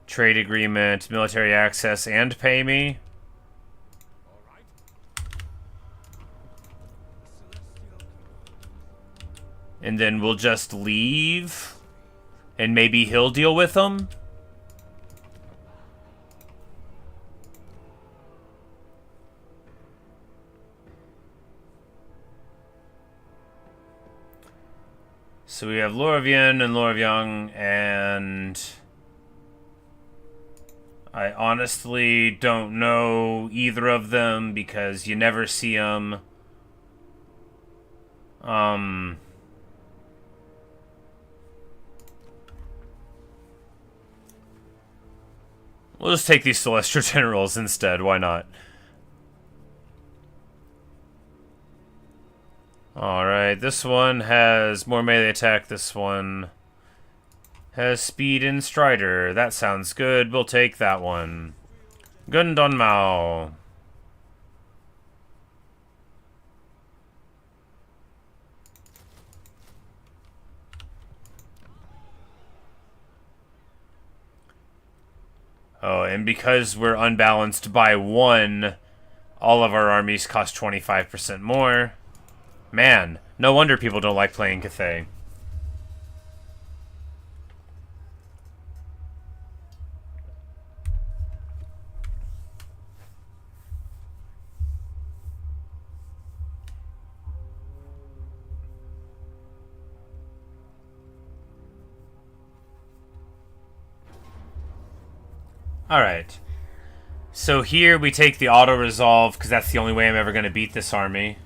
Trade agreement, military access, and pay me. And then we'll just leave. And maybe he'll deal with them. So we have Lorvian and Lorvyang, and I honestly don't know either of them because you never see them. We'll just take these Celestial Generals instead. Why not? Alright, this one has more melee attack. This one has speed and Strider. That sounds good. We'll take that one. Gundon Mao. Oh, and because we're unbalanced by 1, all of our armies cost 25% more. Man, no wonder people don't like playing Cathay. Alright. So here we take the auto-resolve, because that's the only way I'm ever going to beat this army.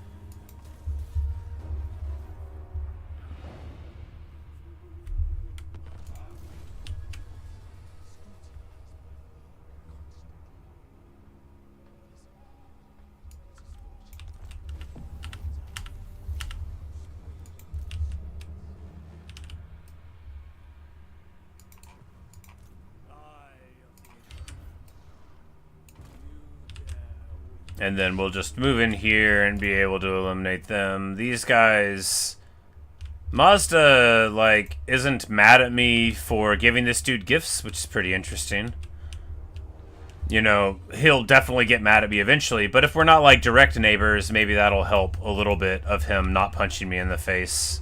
And then we'll just move in here and be able to eliminate them. These guys... Mazda, like, isn't mad at me for giving this dude gifts, which is pretty interesting. You know, he'll definitely get mad at me eventually, but if we're not, like, direct neighbors, maybe that'll help a little bit of him not punching me in the face.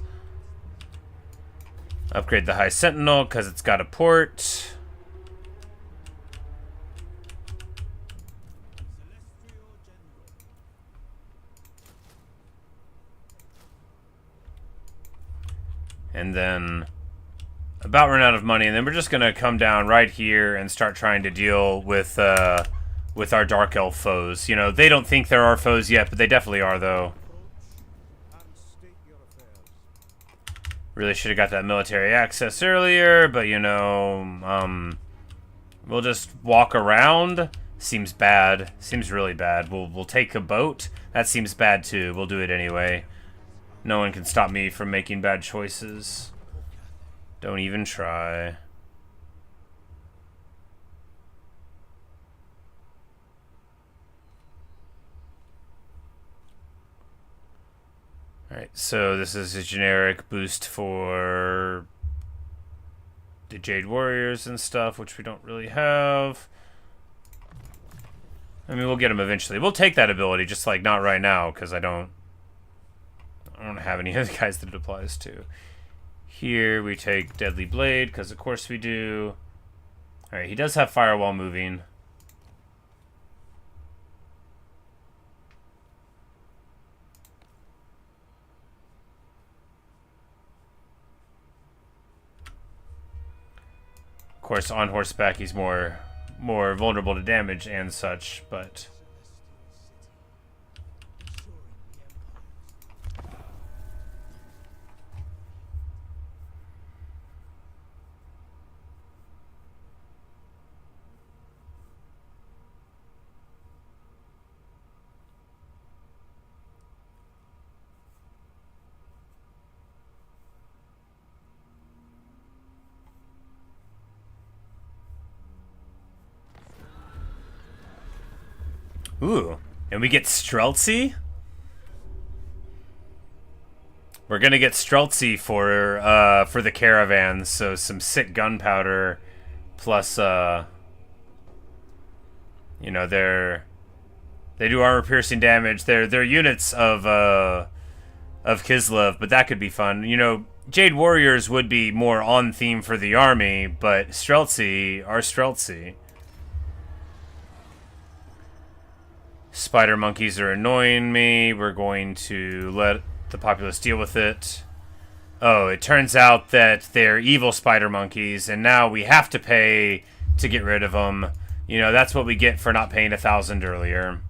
Upgrade the High Sentinel, because it's got a port. And then about run out of money, and then we're just gonna come down right here and start trying to deal with our Dark Elf foes. You know, they don't think they're our foes yet, but they definitely are, though. Really should have got that military access earlier, but you know, we'll just walk around. Seems bad. Seems really bad. We'll take a boat. That seems bad too. We'll do it anyway. No one can stop me from making bad choices. Don't even try. Alright, so this is a generic boost for the Jade Warriors and stuff, which we don't really have. I mean, we'll get them eventually. We'll take that ability, just like not right now, because I don't have any other guys that it applies to. Here we take Deadly Blade, because of course we do. Alright, he does have Firewall moving. Of course, on horseback he's more vulnerable to damage and such, but... Ooh, and we get Streltsy? We're gonna get Streltsy for the caravans, so some sick gunpowder, plus you know, they do armor piercing damage. They're units of Kislev, but that could be fun. You know, Jade Warriors would be more on theme for the army, but Streltsy are Streltsy. Spider monkeys are annoying me. We're going to let the populace deal with it. Oh, it turns out that they're evil spider monkeys, and now we have to pay to get rid of them. You know, that's what we get for not paying 1,000 earlier.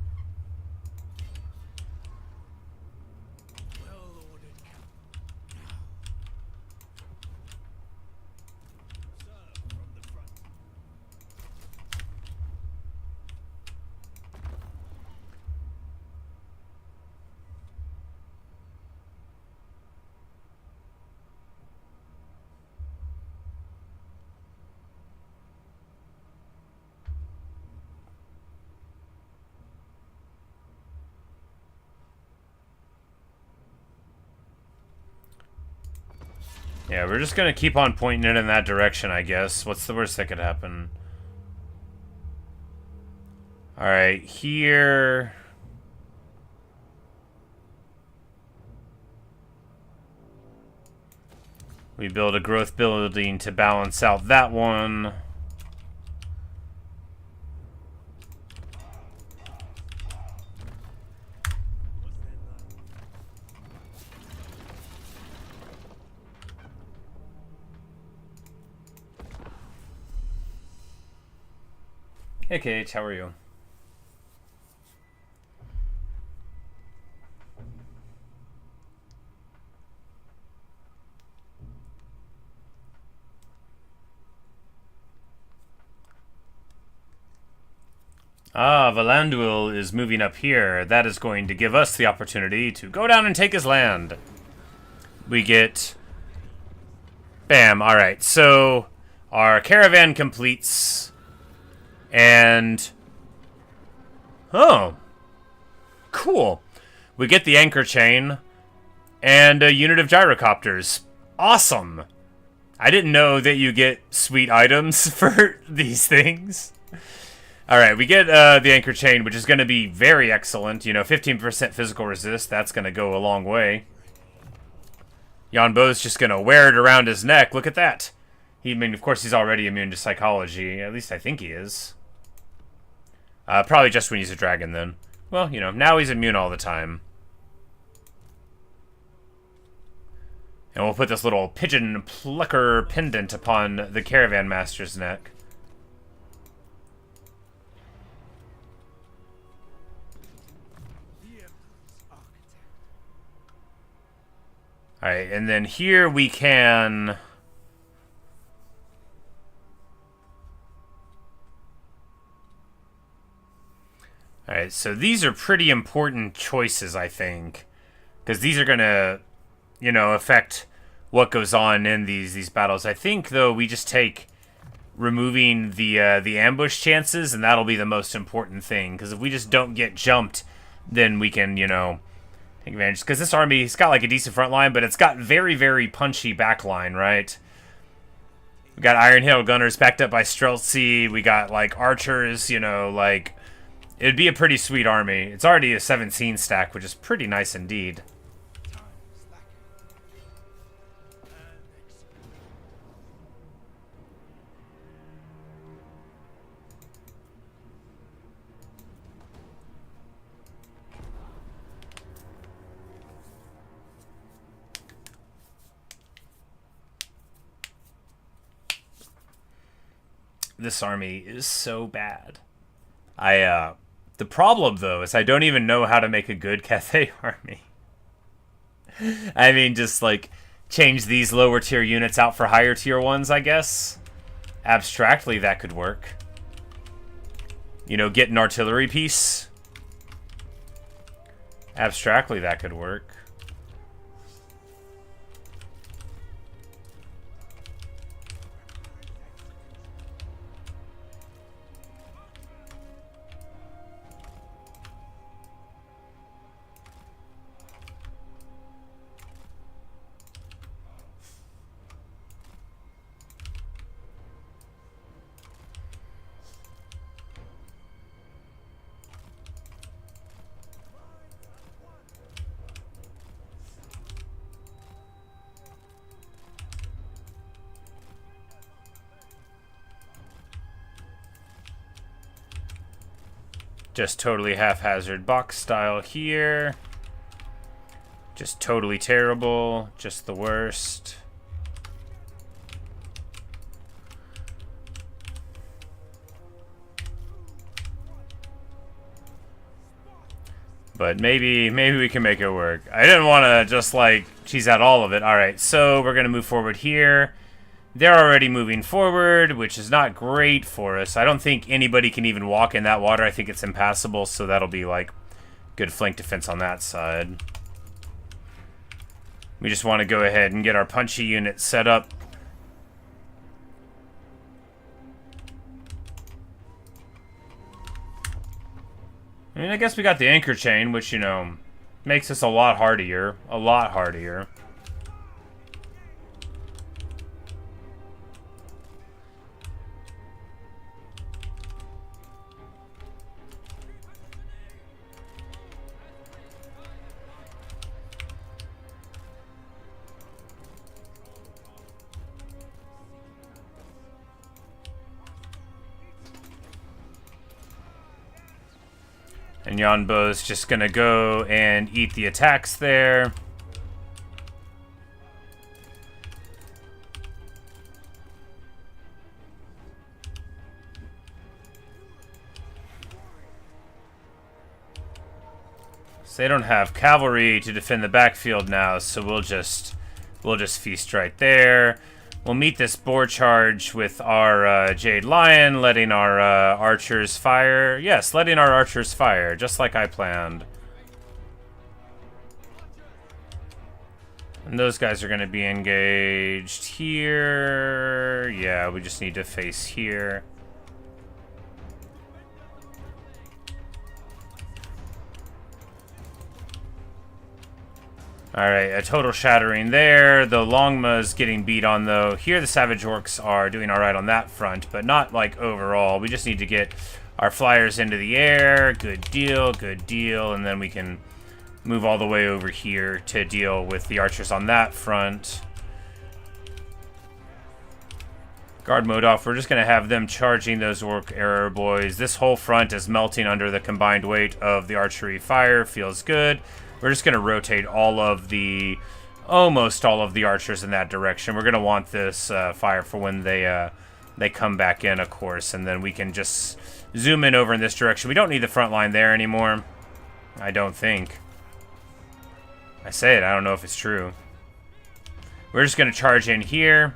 Yeah, we're just gonna keep on pointing it in that direction, I guess. What's the worst that could happen? Alright, here... we build a growth building to balance out that one. Hey Kate, how are you? Ah, Valanduil is moving up here. That is going to give us the opportunity to go down and take his land. We get... bam, alright. So, our caravan completes. And... oh. Cool. We get the anchor chain. And a unit of gyrocopters. Awesome. I didn't know that you get sweet items for these things. Alright, we get the anchor chain, which is going to be very excellent. You know, 15% physical resist, that's going to go a long way. Yuan Bo's just going to wear it around his neck. Look at that. I mean, of course, he's already immune to psychology. At least I think he is. Probably just when he's a dragon, then. Well, you know, now he's immune all the time. And we'll put this little pigeon plucker pendant upon the caravan master's neck. Alright, and then here we can... alright, so these are pretty important choices, I think. Because these are going to, you know, affect what goes on in these battles. I think, though, we just take removing the ambush chances, and that'll be the most important thing. Because if we just don't get jumped, then we can, you know... take advantage, because this army, it's got like a decent front line, but it's got very, very punchy back line, right? We got Iron Hail Gunners backed up by Streltsy. We got like archers, you know, like it'd be a pretty sweet army. It's already a 17 stack, which is pretty nice indeed. This army is so bad. The problem, though, is I don't even know how to make a good Cathay army. I mean, just, like, change these lower tier units out for higher tier ones, I guess. Abstractly, that could work. You know, get an artillery piece. Abstractly, that could work. Just totally haphazard box style here. Just totally terrible. Just the worst. But maybe we can make it work. I didn't want to just like cheese out all of it. Alright, so we're going to move forward here. They're already moving forward, which is not great for us. I don't think anybody can even walk in that water. I think it's impassable, so that'll be, like, good flank defense on that side. We just want to go ahead and get our punchy unit set up. I mean, I guess we got the anchor chain, which, you know, makes us a lot hardier. A lot hardier. And Yuan Bo's just going to go and eat the attacks there. So they don't have cavalry to defend the backfield now, so we'll just feast right there. We'll meet this boar charge with our Jade Lion, letting our archers fire. Yes, letting our archers fire, just like I planned. And those guys are going to be engaged here. Yeah, we just need to face here. Alright, a total shattering there. The Longma's getting beat on, though. Here, the Savage Orcs are doing alright on that front, but not, like, overall. We just need to get our flyers into the air. Good deal, and then we can move all the way over here to deal with the archers on that front. Guard mode off. We're just going to have them charging those Orc Arrow Boys. This whole front is melting under the combined weight of the archery fire. Feels good. We're just going to rotate almost all of the archers in that direction. We're going to want this fire for when they come back in, of course, and then we can just zoom in over in this direction. We don't need the front line there anymore. I don't think. I say it, I don't know if it's true. We're just going to charge in here.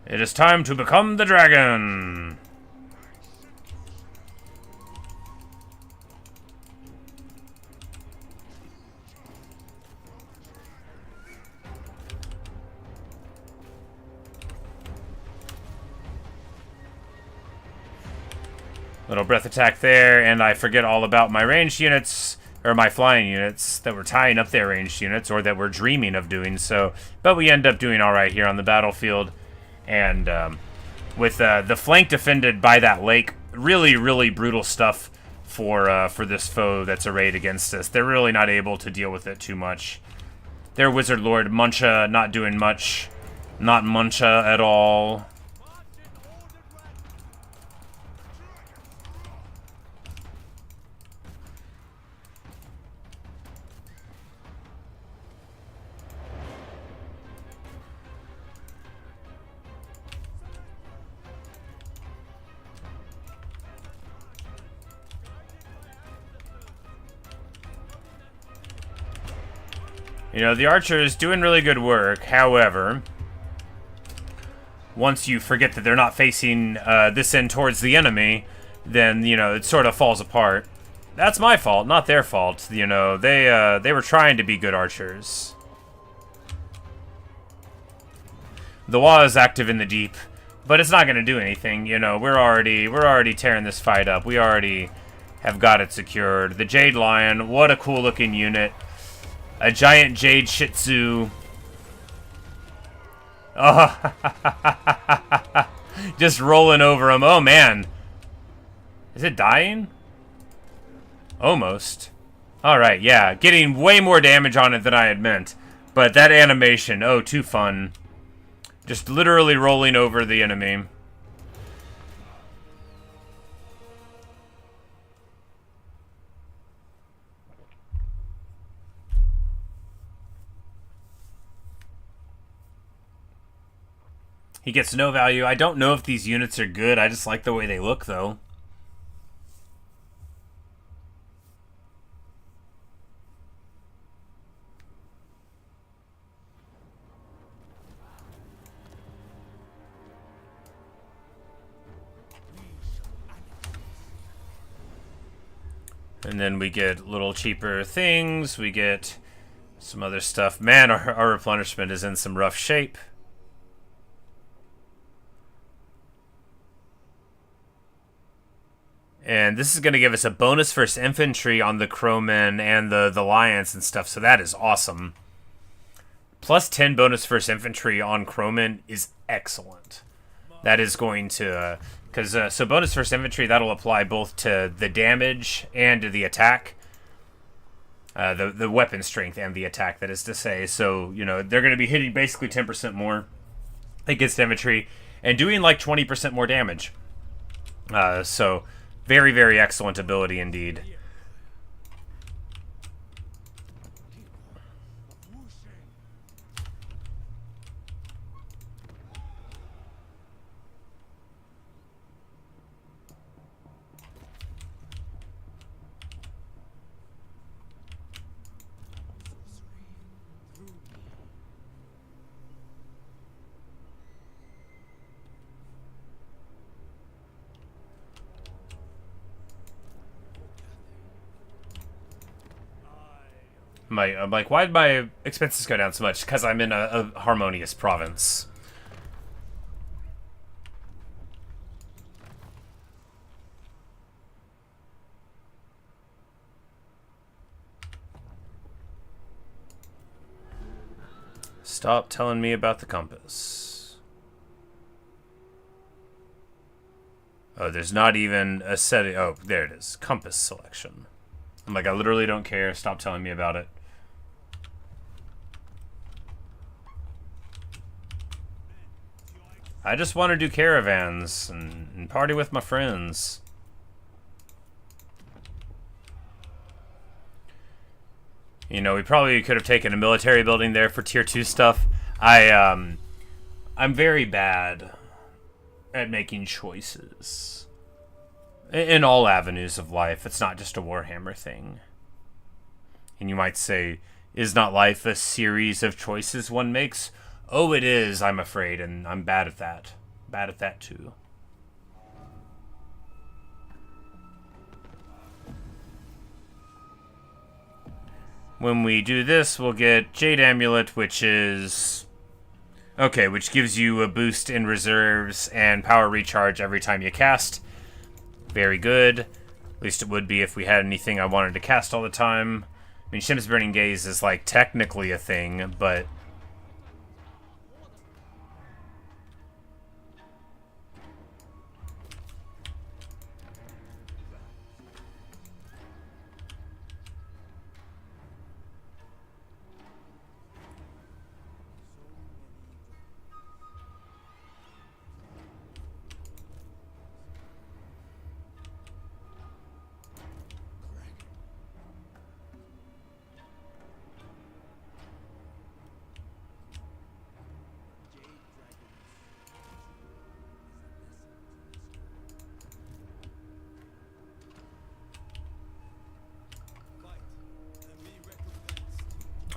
It is time to become the dragon. Little breath attack there, and I forget all about my ranged units, or my flying units, that were tying up their ranged units, or that were dreaming of doing so. But we end up doing alright here on the battlefield. And with the flank defended by that lake, really, really brutal stuff for this foe that's arrayed against us. They're really not able to deal with it too much. Their Wizard Lord, Muncha, not doing much. Not Muncha at all. You know, the archer is doing really good work. However, once you forget that they're not facing this end towards the enemy, then, you know, it sort of falls apart. That's my fault, not their fault. You know, they were trying to be good archers. The Wa is active in the deep, but it's not going to do anything. You know, we're already tearing this fight up. We already have got it secured. The Jade Lion, what a cool looking unit. A giant Jade Shih Tzu. Oh, just rolling over him. Oh, man. Is it dying? Almost. Alright, yeah. Getting way more damage on it than I had meant. But that animation, oh, too fun. Just literally rolling over the enemy. He gets no value. I don't know if these units are good. I just like the way they look, though. And then we get little cheaper things. We get some other stuff. Man, our replenishment is in some rough shape. And this is going to give us a bonus versus infantry on the crowmen and the lions and stuff, so that is awesome. Plus 10 bonus versus infantry on crowmen is excellent. That is going to... so bonus versus infantry, that'll apply both to the damage and to the attack. The weapon strength and the attack, that is to say. So, you know, they're going to be hitting basically 10% more against infantry. and doing like 20% more damage. So very, very excellent ability indeed. I'm like, why did my expenses go down so much? Because I'm in a harmonious province. Stop telling me about the compass. Oh, there's not even a setting. Oh, there it is. Compass selection. I'm like, I literally don't care. Stop telling me about it. I just want to do caravans and party with my friends. You know, we probably could have taken a military building there for tier 2 stuff. I'm very bad at making choices. In all avenues of life. It's not just a Warhammer thing. And you might say, is not life a series of choices one makes? Oh, it is, I'm afraid, and I'm bad at that. Bad at that, too. When we do this, we'll get Jade Amulet, which is... okay, which gives you a boost in reserves and power recharge every time you cast. Very good. At least it would be if we had anything I wanted to cast all the time. I mean, Shim's Burning Gaze is, like, technically a thing, but...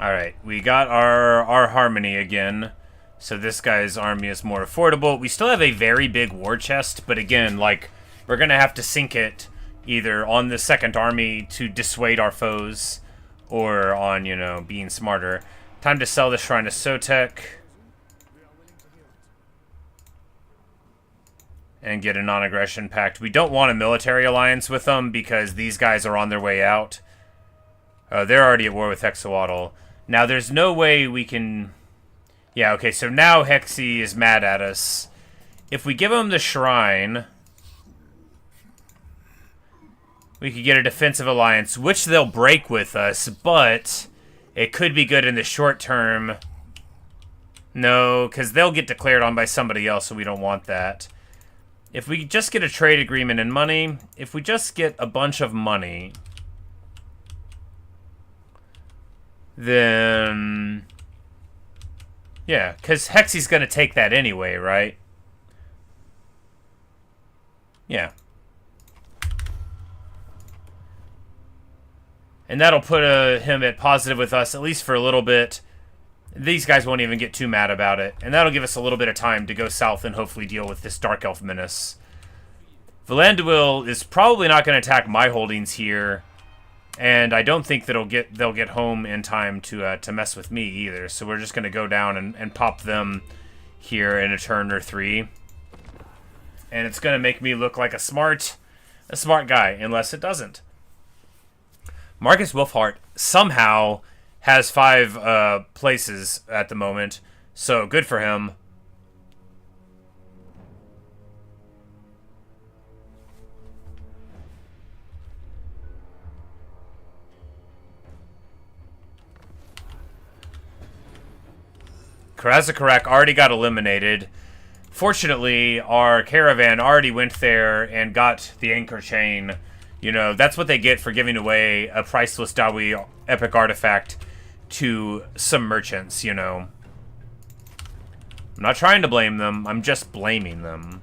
Alright, we got our harmony again. So this guy's army is more affordable. We still have a very big war chest, but again, like, we're gonna have to sink it either on the second army to dissuade our foes, or on, you know, being smarter. Time to sell the Shrine of Sotek. And get a non-aggression pact. We don't want a military alliance with them, because these guys are on their way out. They're already at war with Hexawatl. Now, there's no way we can... yeah, okay, so now Hexy is mad at us. If we give him the Shrine, we could get a defensive alliance, which they'll break with us, but it could be good in the short term. No, because they'll get declared on by somebody else, so we don't want that. If we just get a trade agreement and money, if we just get a bunch of money... then... yeah, because Hexy's going to take that anyway, right? Yeah. And that'll put him at positive with us, at least for a little bit. These guys won't even get too mad about it. And that'll give us a little bit of time to go south and hopefully deal with this Dark Elf menace. Valandewil is probably not going to attack my holdings here. And I don't think that they'll get home in time to mess with me either. So we're just going to go down and pop them here in a turn or 3. And it's going to make me look like a smart guy, unless it doesn't. Marcus Wolfhart somehow has 5 places at the moment, so good for him. Karazakarak already got eliminated. Fortunately, our caravan already went there and got the anchor chain. You know, that's what they get for giving away a priceless Dawi epic artifact to some merchants, you know. I'm not trying to blame them, I'm just blaming them.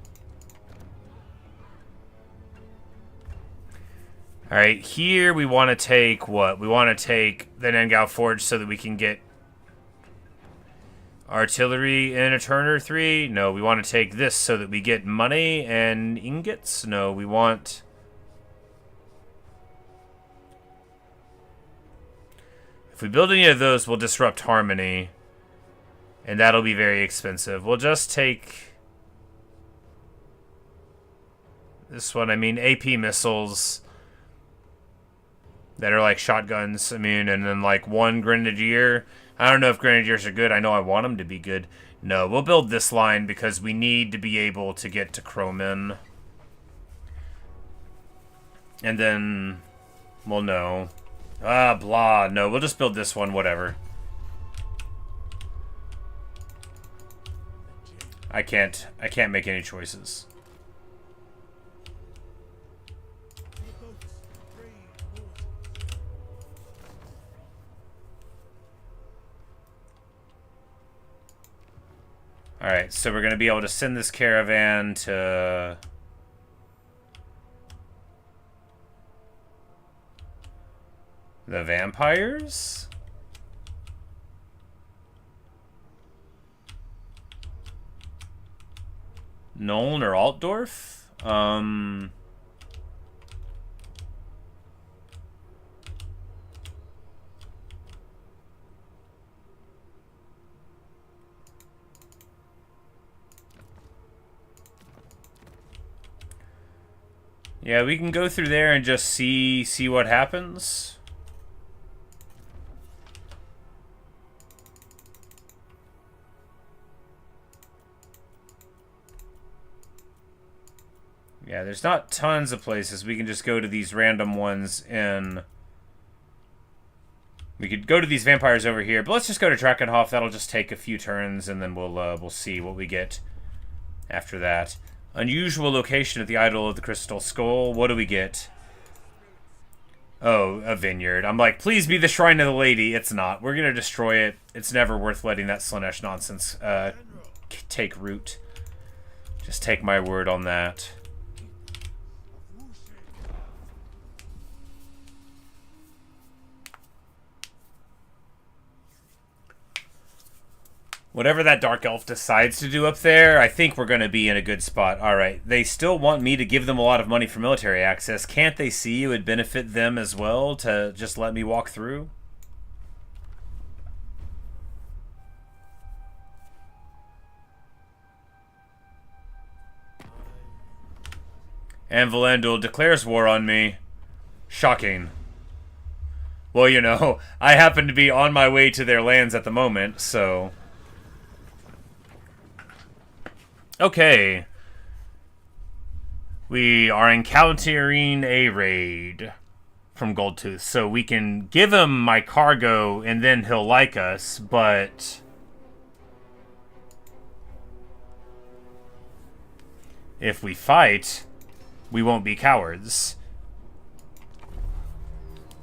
Alright, here we want to take what? We want to take the Nengao Forge so that we can get artillery in a Turner 3? No, we want to take this so that we get money and ingots? No, we want... If we build any of those, we'll disrupt Harmony. And that'll be very expensive. We'll just take... this one, I mean, AP missiles... that are like shotguns, I mean, and then like one Grenadier. I don't know if Grenadiers are good. I know I want them to be good. No, we'll build this line because we need to be able to get to Croman. And then, well, no. Blah. No, we'll just build this one, whatever. I can't make any choices. Alright, so we're going to be able to send this caravan to... the vampires? Nuln or Altdorf? Yeah, we can go through there and just see what happens. Yeah, there's not tons of places. We can just go to these random ones in... we could go to these vampires over here, but let's just go to Drakenhof. That'll just take a few turns, and then we'll see what we get after that. Unusual location at the Idol of the Crystal Skull. What do we get? Oh, a vineyard. I'm like, please be the Shrine of the Lady. It's not. We're going to destroy it. It's never worth letting that Slanesh nonsense take root. Just take my word on that. Whatever that Dark Elf decides to do up there, I think we're going to be in a good spot. Alright, they still want me to give them a lot of money for military access. Can't they see it would benefit them as well to just let me walk through? And Valendul declares war on me. Shocking. Well, you know, I happen to be on my way to their lands at the moment, so... okay. We are encountering a raid from Goldtooth, so we can give him my cargo and then he'll like us, but... if we fight, we won't be cowards.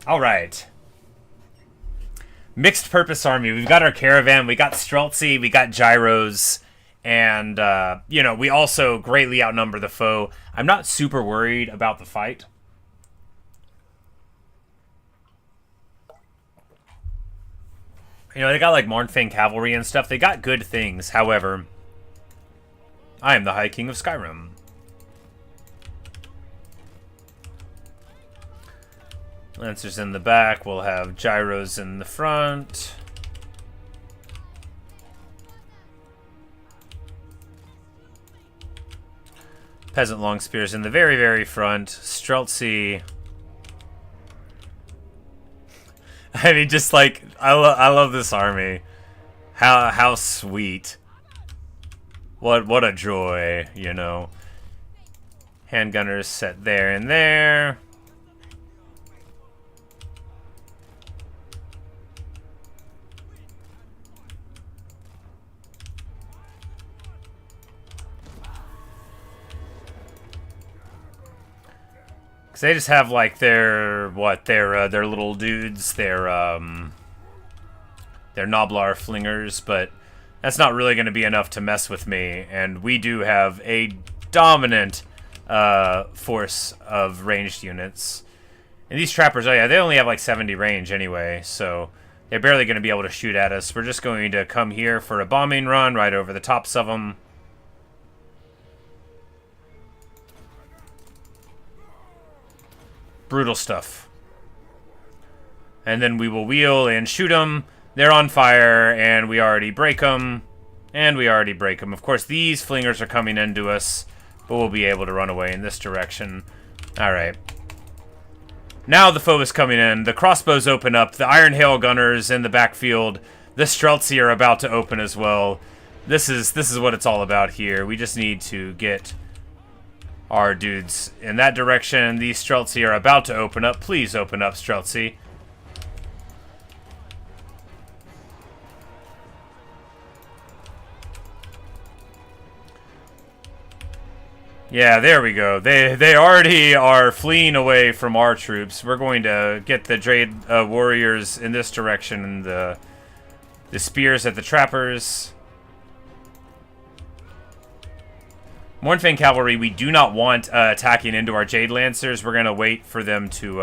Alright. Mixed purpose army. We've got our caravan, we got Streltsy, we got Gyros... and, you know, we also greatly outnumber the foe. I'm not super worried about the fight. You know, they got, like, Mournfang Cavalry and stuff. They got good things. However, I am the High King of Skyrim. Lancers in the back. We'll have Gyros in the front. Peasant long spears in the very, very front. Streltsy. I mean, just like I love this army. How sweet. What a joy, you know. Handgunners set there and there. Because they just have, like, their little dudes, their Noblar flingers, but that's not really going to be enough to mess with me. And we do have a dominant force of ranged units. And these trappers, oh yeah, they only have like 70 range anyway, so they're barely going to be able to shoot at us. We're just going to come here for a bombing run right over the tops of them. Brutal stuff. And then we will wheel and shoot them. They're on fire, and we already break them. And we already break them. Of course, these flingers are coming into us, but we'll be able to run away in this direction. Alright. Now the foe is coming in. The crossbows open up. The Iron Hail Gunners in the backfield. The Streltsy are about to open as well. This is what it's all about here. We just need to get our dudes in that direction. These Streltsy are about to open up. Please open up, Streltsy. Yeah, there we go. They already are fleeing away from our troops. We're going to get the Jade warriors in this direction, and the spears at the trappers. Mornfang cavalry, we do not want attacking into our Jade lancers. We're going to wait for them to...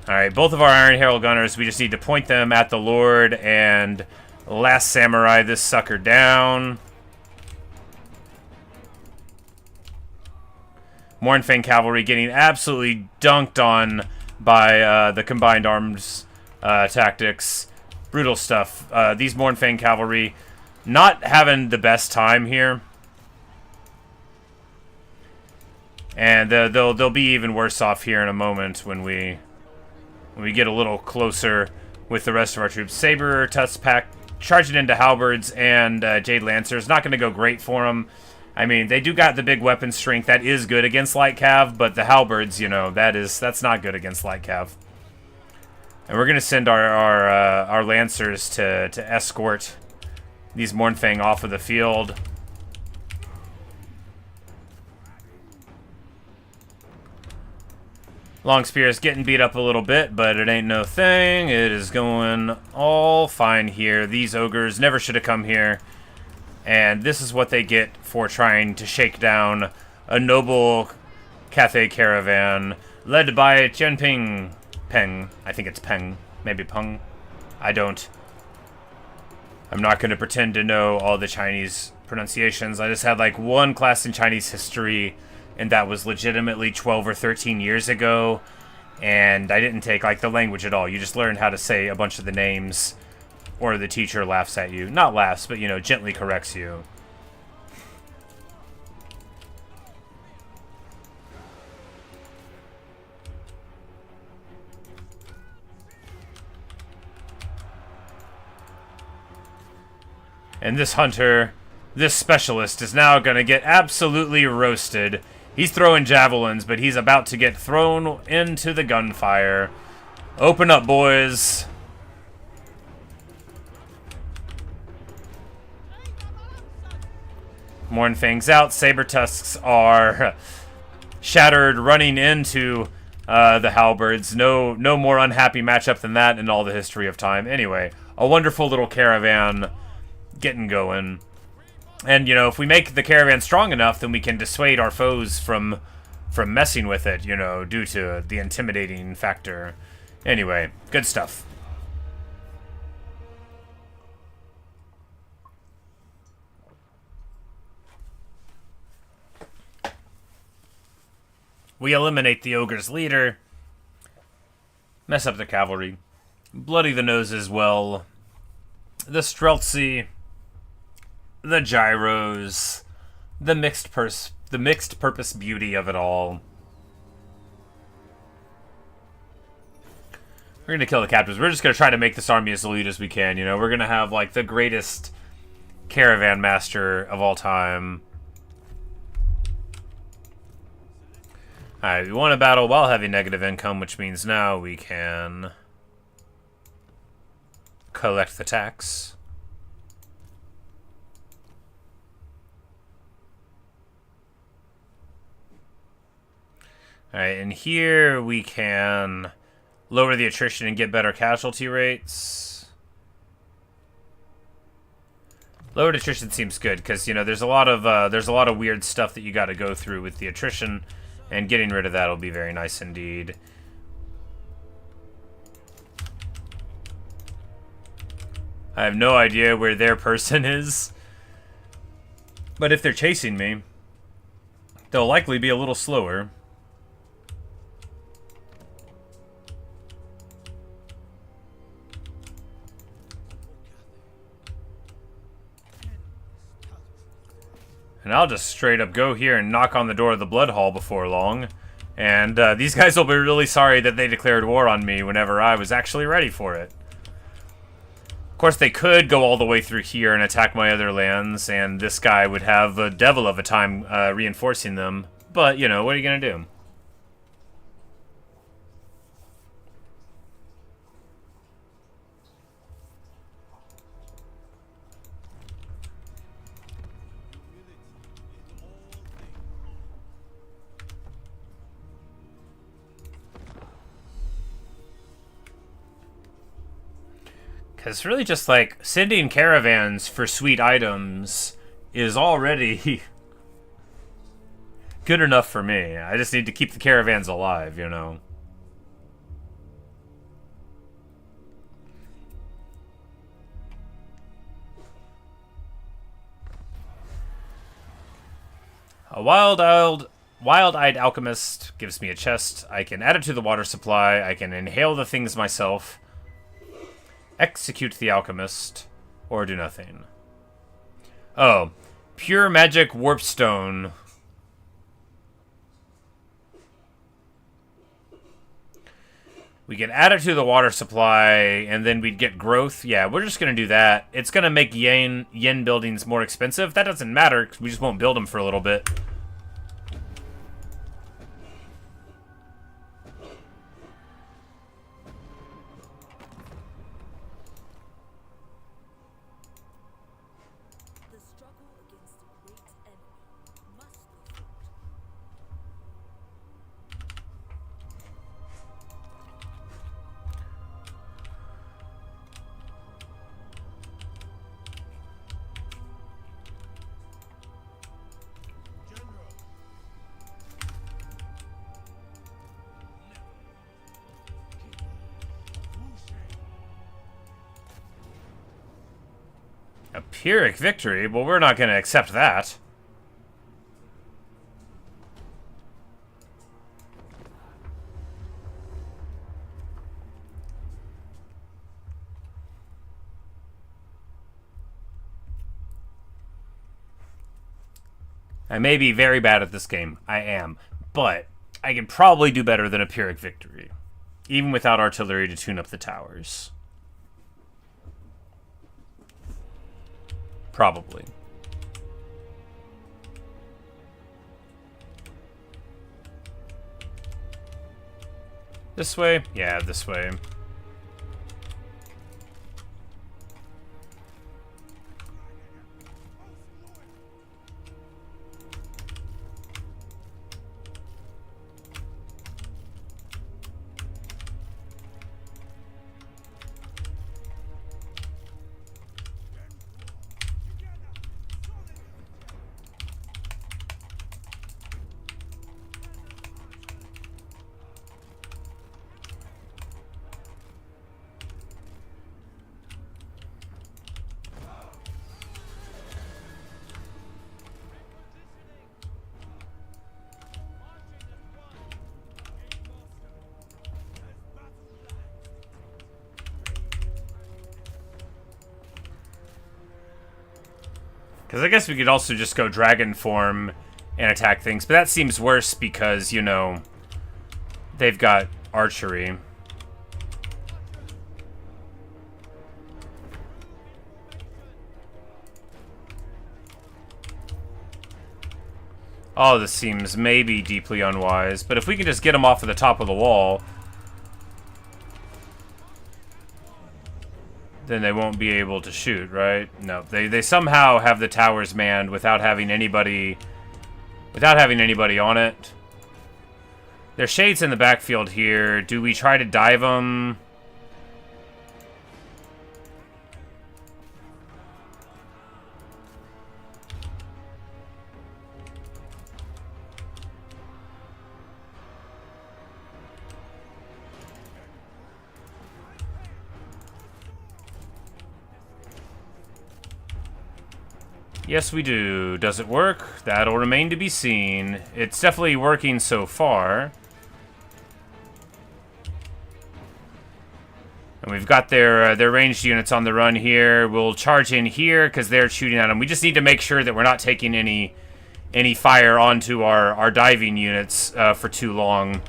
Alright, both of our Iron Herald gunners, we just need to point them at the Lord and Last Samurai this sucker down. Mornfang cavalry getting absolutely dunked on by the combined arms tactics. Brutal stuff. These Mornfang cavalry not having the best time here. And they'll be even worse off here in a moment when we get a little closer with the rest of our troops. Saber, Tusk Pack, charging into halberds and Jade Lancers. Not going to go great for them. I mean, they do got the big weapon strength. That is good against light cav, but the halberds, you know, that's not good against light cav. And we're going to send our Lancers to escort these Mornfang off of the field. Long Spear is getting beat up a little bit, but it ain't no thing. It is going all fine here. These ogres never should have come here. And this is what they get for trying to shake down a noble Cathay caravan led by Jianping Peng. I think it's Peng. Maybe Peng. I'm not going to pretend to know all the Chinese pronunciations. I just had like one class in Chinese history, and that was legitimately 12 or 13 years ago. And I didn't take like the language at all. You just learn how to say a bunch of the names. Or the teacher laughs at you. Not laughs, but, you know, gently corrects you. And this hunter, this specialist, is now going to get absolutely roasted. He's throwing javelins, but he's about to get thrown into the gunfire. Open up, boys. Mornfang's out. Saber Tusks are shattered, running into the halberds. No more unhappy matchup than that in all the history of time. Anyway, a wonderful little caravan getting going. And, you know, if we make the caravan strong enough, then we can dissuade our foes from messing with it, you know, due to the intimidating factor. Anyway, good stuff. We eliminate the ogre's leader. Mess up the cavalry. Bloody the nose as well. The Streltsy. The gyros. The mixed purpose beauty of it all. We're going to kill the captives. We're just going to try to make this army as elite as we can. You know, we're going to have, like, the greatest caravan master of all time. Alright, we won a battle while having negative income, which means now we can collect the tax. Alright, and here we can lower the attrition and get better casualty rates. Lowered attrition seems good because, you know, there's a lot of weird stuff that you got to go through with the attrition, and getting rid of that will be very nice indeed. I have no idea where their person is, but if they're chasing me, they'll likely be a little slower. And I'll just straight up go here and knock on the door of the Blood Hall before long. And these guys will be really sorry that they declared war on me whenever I was actually ready for it. Of course, they could go all the way through here and attack my other lands, and this guy would have a devil of a time reinforcing them. But, you know, what are you going to do? Because it's really just like sending caravans for sweet items is already good enough for me. I just need to keep the caravans alive, you know. A wild-eyed alchemist gives me a chest. I can add it to the water supply. I can inhale the things myself. Execute the alchemist, or do nothing. Oh, pure magic warpstone. We can add it to the water supply, and then we'd get growth. Yeah, we're just going to do that. It's going to make yen buildings more expensive. That doesn't matter, because we just won't build them for a little bit. A Pyrrhic victory? Well, we're not going to accept that. I may be very bad at this game. I am. But I can probably do better than a Pyrrhic victory. Even without artillery to tune up the towers. Probably. This way? Yeah, this way. Because I guess we could also just go dragon form and attack things. But that seems worse because, you know, they've got archery. Oh, this seems maybe deeply unwise. But if we can just get them off of the top of the wall, then they won't be able to shoot, right? No, they somehow have the towers manned without having anybody on it. There's shades in the backfield here. Do we try to dive them? Yes, we do. Does it work? That'll remain to be seen. It's definitely working so far. And we've got their ranged units on the run here. We'll charge in here because they're shooting at them. We just need to make sure that we're not taking any fire onto our diving units for too long.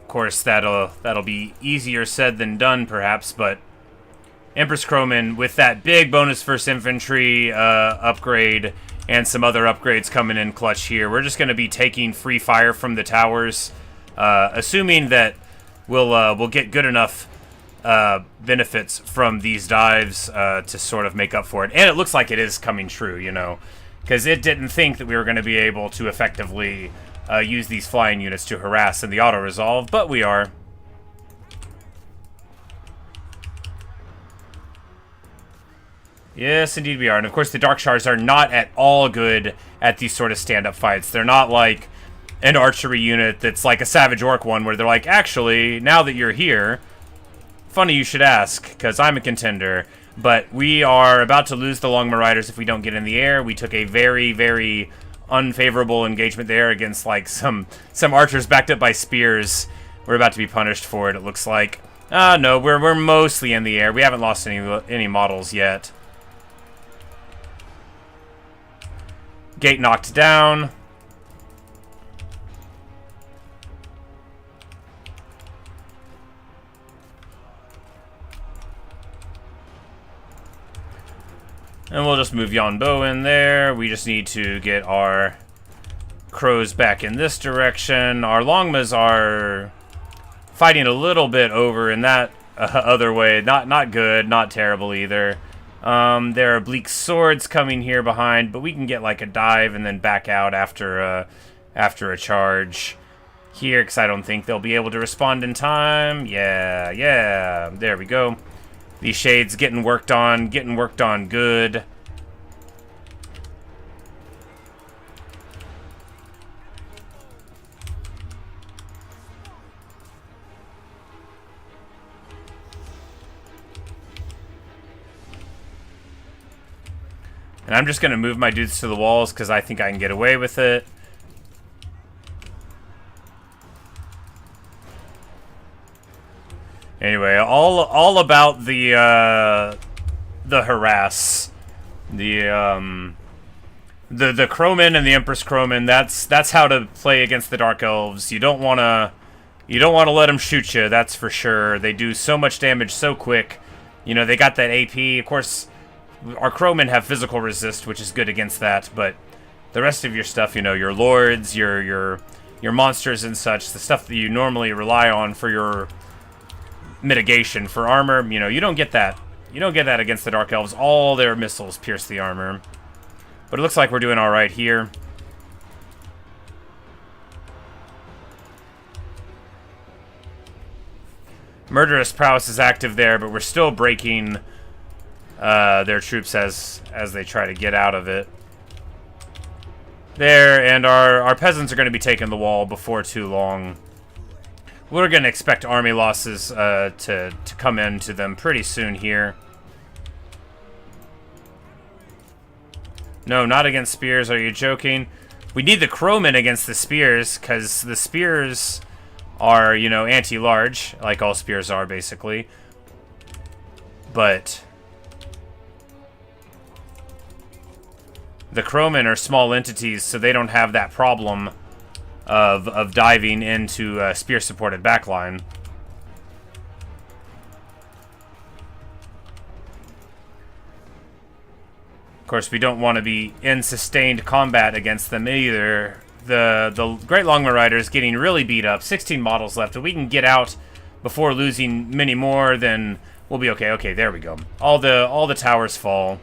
Of course, that'll be easier said than done, perhaps, but Empress Croman, with that big bonus first infantry upgrade and some other upgrades coming in clutch here, we're just going to be taking free fire from the towers, assuming that we'll get good enough benefits from these dives to sort of make up for it. And it looks like it is coming true, you know, because it didn't think that we were going to be able to effectively use these flying units to harass in the auto-resolve, but we are. Yes, indeed we are. And of course, the Dark Shards are not at all good at these sort of stand-up fights. They're not like an archery unit that's like a Savage Orc one, where they're like, actually, now that you're here, funny you should ask, because I'm a contender. But we are about to lose the Long Marauders if we don't get in the air. We took a very, very unfavorable engagement there against like some archers backed up by spears. We're about to be punished for it, it looks like. No, we're mostly in the air. We haven't lost any models yet. Gate knocked down. And we'll just move Yuan Bo in there. We just need to get our crows back in this direction. Our Longmas are fighting a little bit over in that other way. Not good, not terrible either. There are bleak swords coming here behind, but we can get like a dive and then back out after a charge here, because I don't think they'll be able to respond in time. Yeah, there we go. These shades getting worked on good. And I'm just going to move my dudes to the walls because I think I can get away with it. Anyway, all about the harass. The Croman and the Empress Croman, that's how to play against the Dark Elves. You don't want to let them shoot you, that's for sure. They do so much damage so quick. You know, they got that AP. Of course, our Croman have physical resist, which is good against that, but the rest of your stuff, you know, your lords, your monsters and such, the stuff that you normally rely on for your mitigation for armor, you know, you don't get that. You don't get that against the Dark Elves. All their missiles pierce the armor. But it looks like we're doing all right here. Murderous Prowess is active there, but we're still breaking their troops as they try to get out of it. There, and our peasants are going to be taking the wall before too long. We're going to expect army losses to come into them pretty soon here. No, not against spears. Are you joking? We need the Croman against the spears, because the spears are, you know, anti-large, like all spears are, basically. But the Croman are small entities, so they don't have that problem of diving into a spear-supported backline. Of course, we don't want to be in sustained combat against them either. The Great Long Marauders getting really beat up. 16 models left. If we can get out before losing many more, then we'll be okay. Okay, there we go. All the towers fall,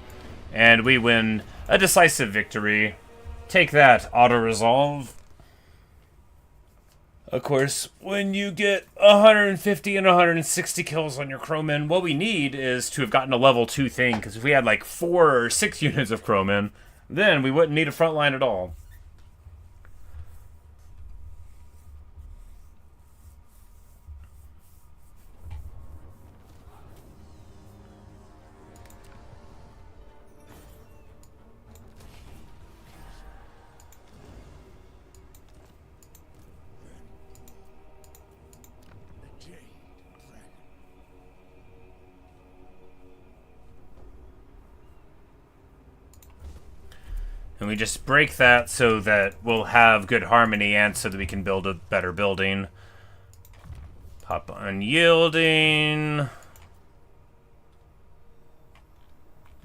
and we win a decisive victory. Take that, auto-resolve. Of course, when you get 150 and 160 kills on your crowmen, what we need is to have gotten a level 2 thing, because if we had like 4 or 6 units of crowmen, then we wouldn't need a front line at all. The Jade Dragon. And we just break that so that we'll have good harmony and so that we can build a better building. Pop unyielding.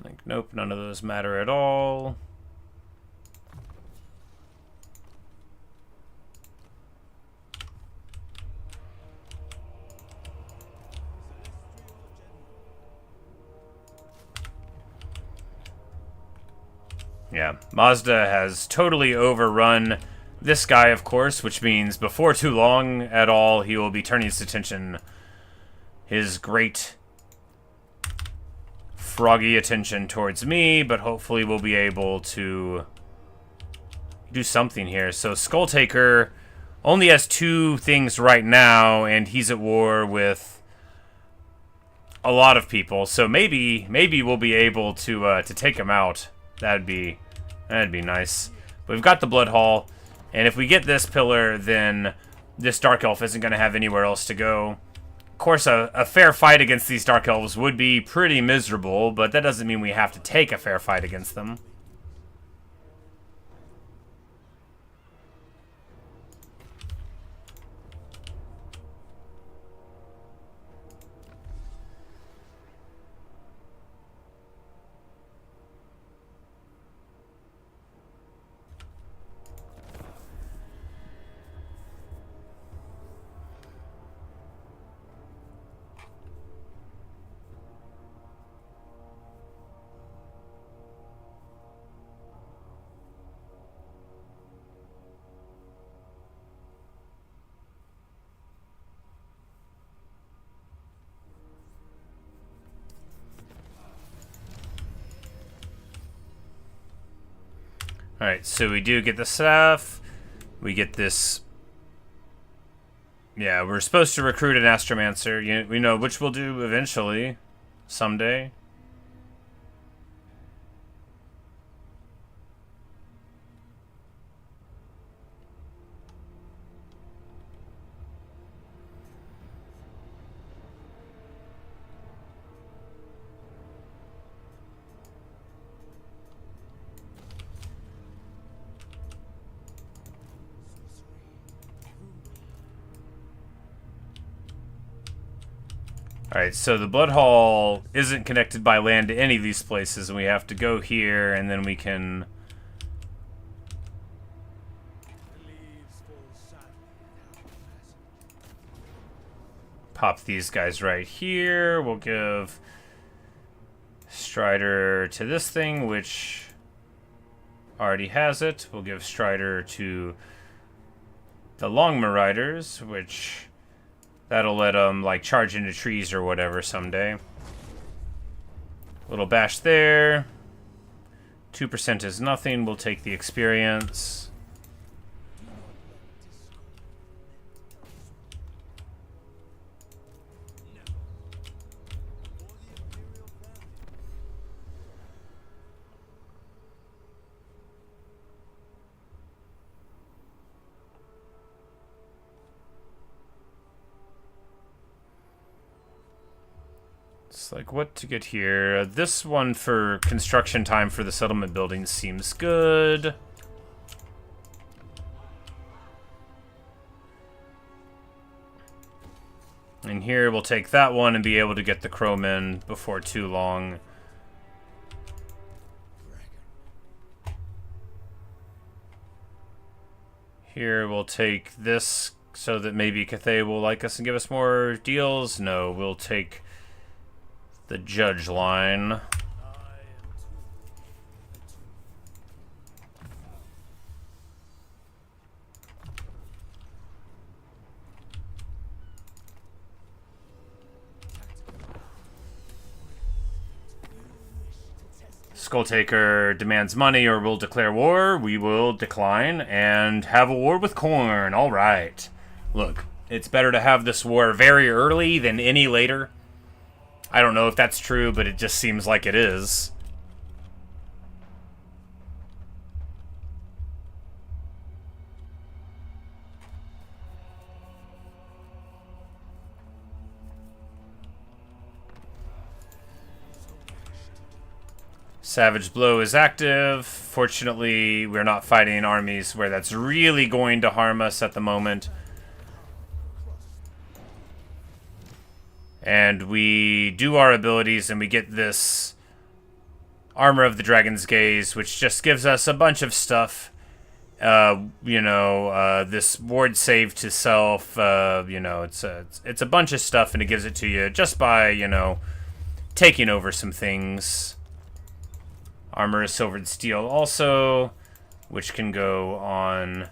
Like, nope, none of those matter at all. Yeah, Mazda has totally overrun this guy, of course, which means before too long at all, he will be turning his attention, his great froggy attention towards me, but hopefully we'll be able to do something here. So Skulltaker only has 2 things right now, and he's at war with a lot of people. So maybe we'll be able to take him out. That'd be nice. But we've got the Blood Hall, and if we get this pillar, then this Dark Elf isn't going to have anywhere else to go. Of course, a fair fight against these Dark Elves would be pretty miserable, but that doesn't mean we have to take a fair fight against them. Alright, so we do get the staff. We get this... Yeah, we're supposed to recruit an Astromancer. We know which we'll do eventually. Someday. Alright, so the Blood Hall isn't connected by land to any of these places, and we have to go here, and then we can... pop these guys right here. We'll give Strider to this thing, which already has it. We'll give Strider to the Longma Riders, which... that'll let them, like, charge into trees or whatever someday. Little bash there. 2% is nothing. We'll take the experience. It's like, what to get here? This one for construction time for the settlement building seems good. And here we'll take that one and be able to get the crowmen before too long. Here we'll take this so that maybe Cathay will like us and give us more deals. No, we'll take the judge line. Skulltaker demands money or will declare war. We will decline and have a war with Khorne. All right. Look, it's better to have this war very early than any later. I don't know if that's true, but it just seems like it is. Savage Blow is active. Fortunately, we're not fighting armies where that's really going to harm us at the moment. And we do our abilities and we get this Armor of the Dragon's Gaze, which just gives us a bunch of stuff. This ward save to self, it's a bunch of stuff and it gives it to you just by, taking over some things. Armor is Silvered Steel also, which can go on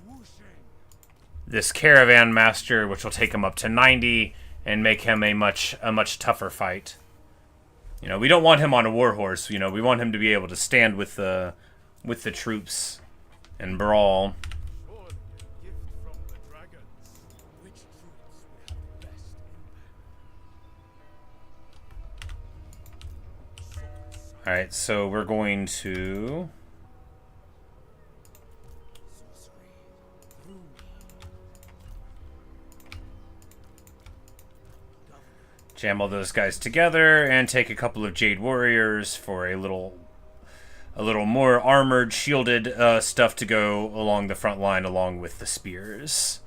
this Caravan Master, which will take him up to 90 and make him a much tougher fight. We don't want him on a warhorse. We want him to be able to stand with the troops and brawl. Alright, so we're going to jam all those guys together and take a couple of Jade Warriors for a little more armored, shielded stuff to go along the front line along with the spears.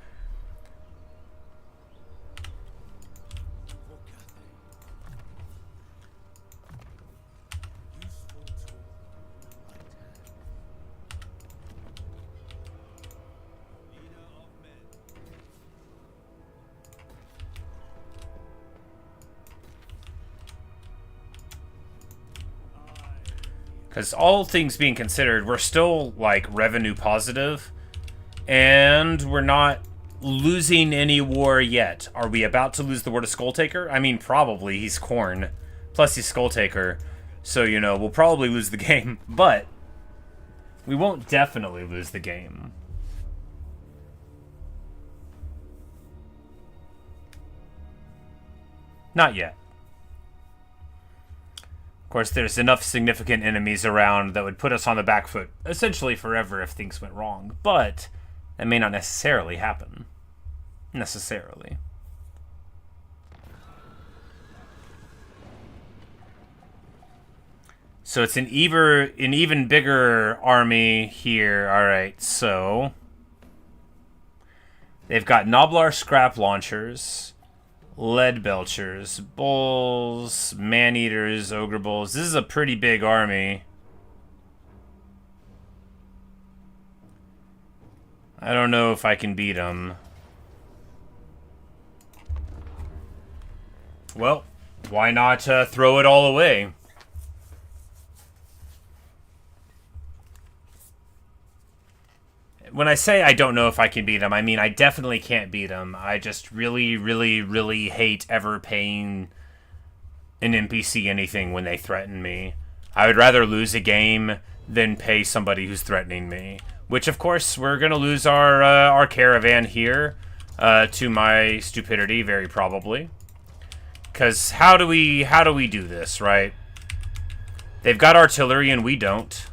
Because all things being considered, we're still, revenue positive. And we're not losing any war yet. Are we about to lose the war to Skulltaker? I mean, probably. He's Khorne. Plus, he's Skulltaker. So, we'll probably lose the game. But we won't definitely lose the game. Not yet. Of course, there's enough significant enemies around that would put us on the back foot essentially forever if things went wrong. But that may not necessarily happen. Necessarily. So it's an even bigger army here. Alright, so they've got Noblar scrap launchers, lead belchers, bulls, man-eaters, ogre bulls. This is a pretty big army. I don't know if I can beat them. Well, why not throw it all away? When I say I don't know if I can beat him, I mean I definitely can't beat him. I just really, really, really hate ever paying an NPC anything when they threaten me. I would rather lose a game than pay somebody who's threatening me. Which, of course, we're going to lose our caravan here to my stupidity, very probably. Because how do we do this, right? They've got artillery and we don't.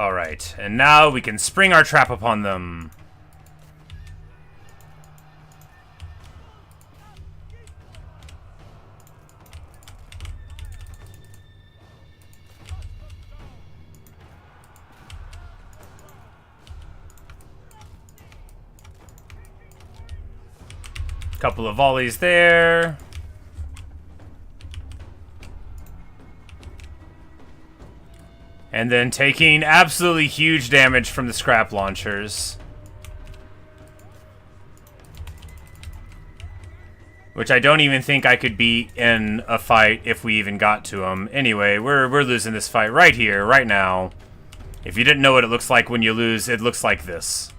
Alright, and now we can spring our trap upon them. Couple of volleys there. And then taking absolutely huge damage from the scrap launchers. Which I don't even think I could beat in a fight if we even got to them. Anyway, we're losing this fight right here, right now. If you didn't know what it looks like when you lose, it looks like this.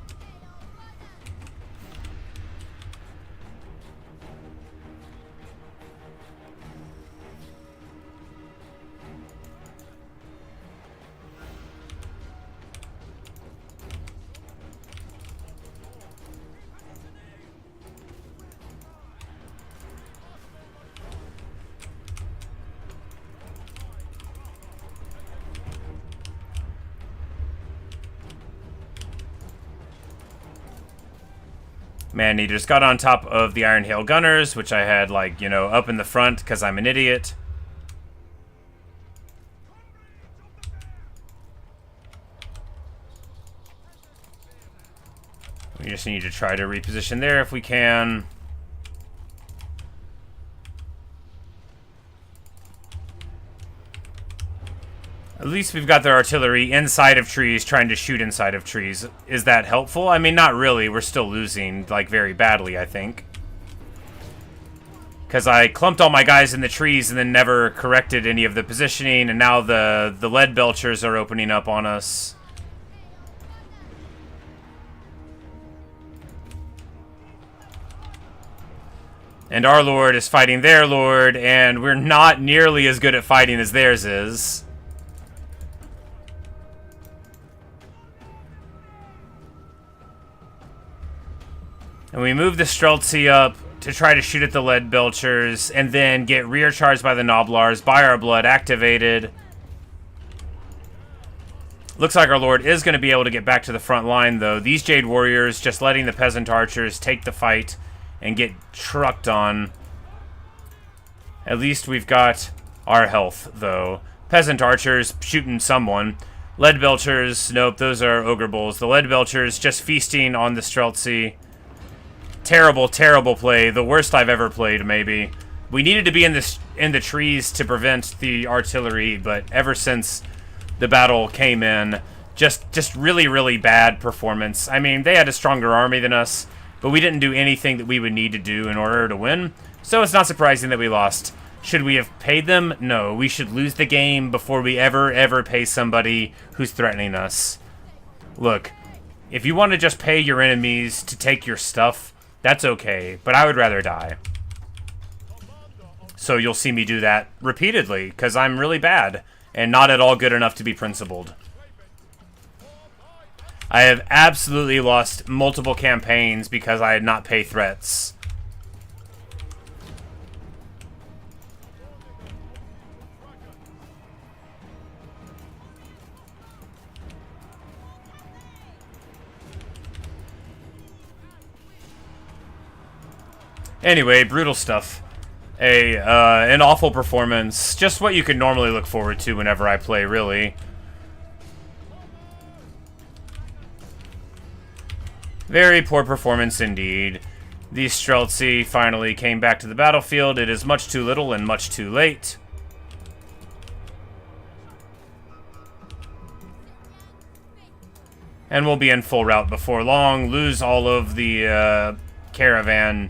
Man-Eaters got on top of the Iron Hail Gunners, which I had, like, you know, up in the front because I'm an idiot. We just need to try to reposition there if we can. At least we've got their artillery inside of trees trying to shoot inside of trees. Is that helpful? I mean, not really. We're still losing, like, very badly, I think. Because I clumped all my guys in the trees and then never corrected any of the positioning, and now the lead belchers are opening up on us. And our lord is fighting their lord, and we're not nearly as good at fighting as theirs is. And we move the Streltsy up to try to shoot at the lead belchers, and then get rear charged by the Noblars, by our blood activated. Looks like our lord is going to be able to get back to the front line, though. These Jade warriors just letting the peasant archers take the fight and get trucked on. At least we've got our health, though. Peasant archers shooting someone. Lead belchers, nope, those are ogre bulls. The lead belchers just feasting on the Streltsy. Terrible, terrible play. The worst I've ever played, maybe. We needed to be in the trees to prevent the artillery, but ever since the battle came in, just really, really bad performance. I mean, they had a stronger army than us, but we didn't do anything that we would need to do in order to win, so it's not surprising that we lost. Should we have paid them? No, we should lose the game before we ever pay somebody who's threatening us. Look, if you want to just pay your enemies to take your stuff, that's okay, but I would rather die. So you'll see me do that repeatedly, because I'm really bad, and not at all good enough to be principled. I have absolutely lost multiple campaigns because I did not pay threats. Anyway, brutal stuff. An awful performance. Just what you could normally look forward to whenever I play, really. Very poor performance indeed. These Streltsy finally came back to the battlefield. It is much too little and much too late. And we'll be in full rout before long. Lose all of the caravan.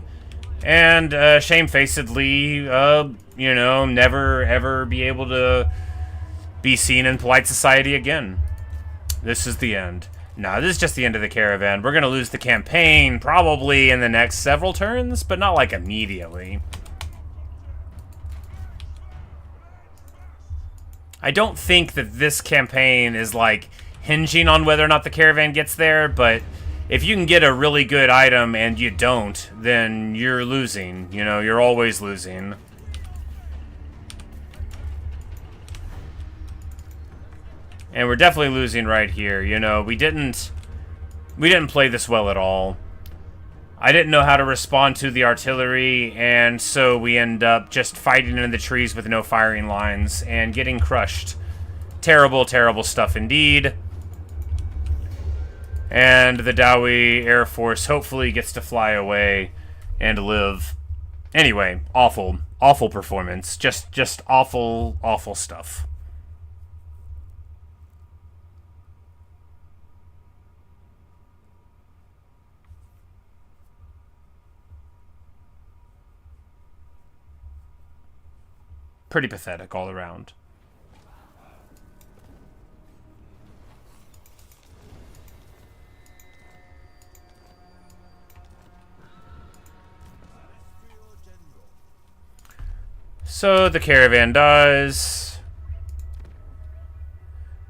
And shamefacedly, you know, never ever be able to be seen in polite society again. This is the end. No, this is just the end of the caravan. We're going to lose the campaign probably in the next several turns, but not like immediately. I don't think that this campaign is like hinging on whether or not the caravan gets there, but if you can get a really good item and you don't, then you're losing. You know, you're always losing. And we're definitely losing right here. You know, we didn't play this well at all. I didn't know how to respond to the artillery, and so we end up just fighting in the trees with no firing lines and getting crushed. Terrible, terrible stuff indeed. And the Dawi Air Force hopefully gets to fly away and live. Anyway, awful, awful performance. Just awful, awful stuff. Pretty pathetic all around. So the caravan dies.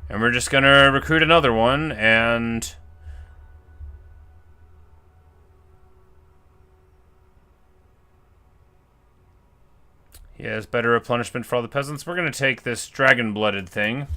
And we're just gonna recruit another one, and he has better replenishment for all the peasants. We're gonna take this dragon-blooded thing.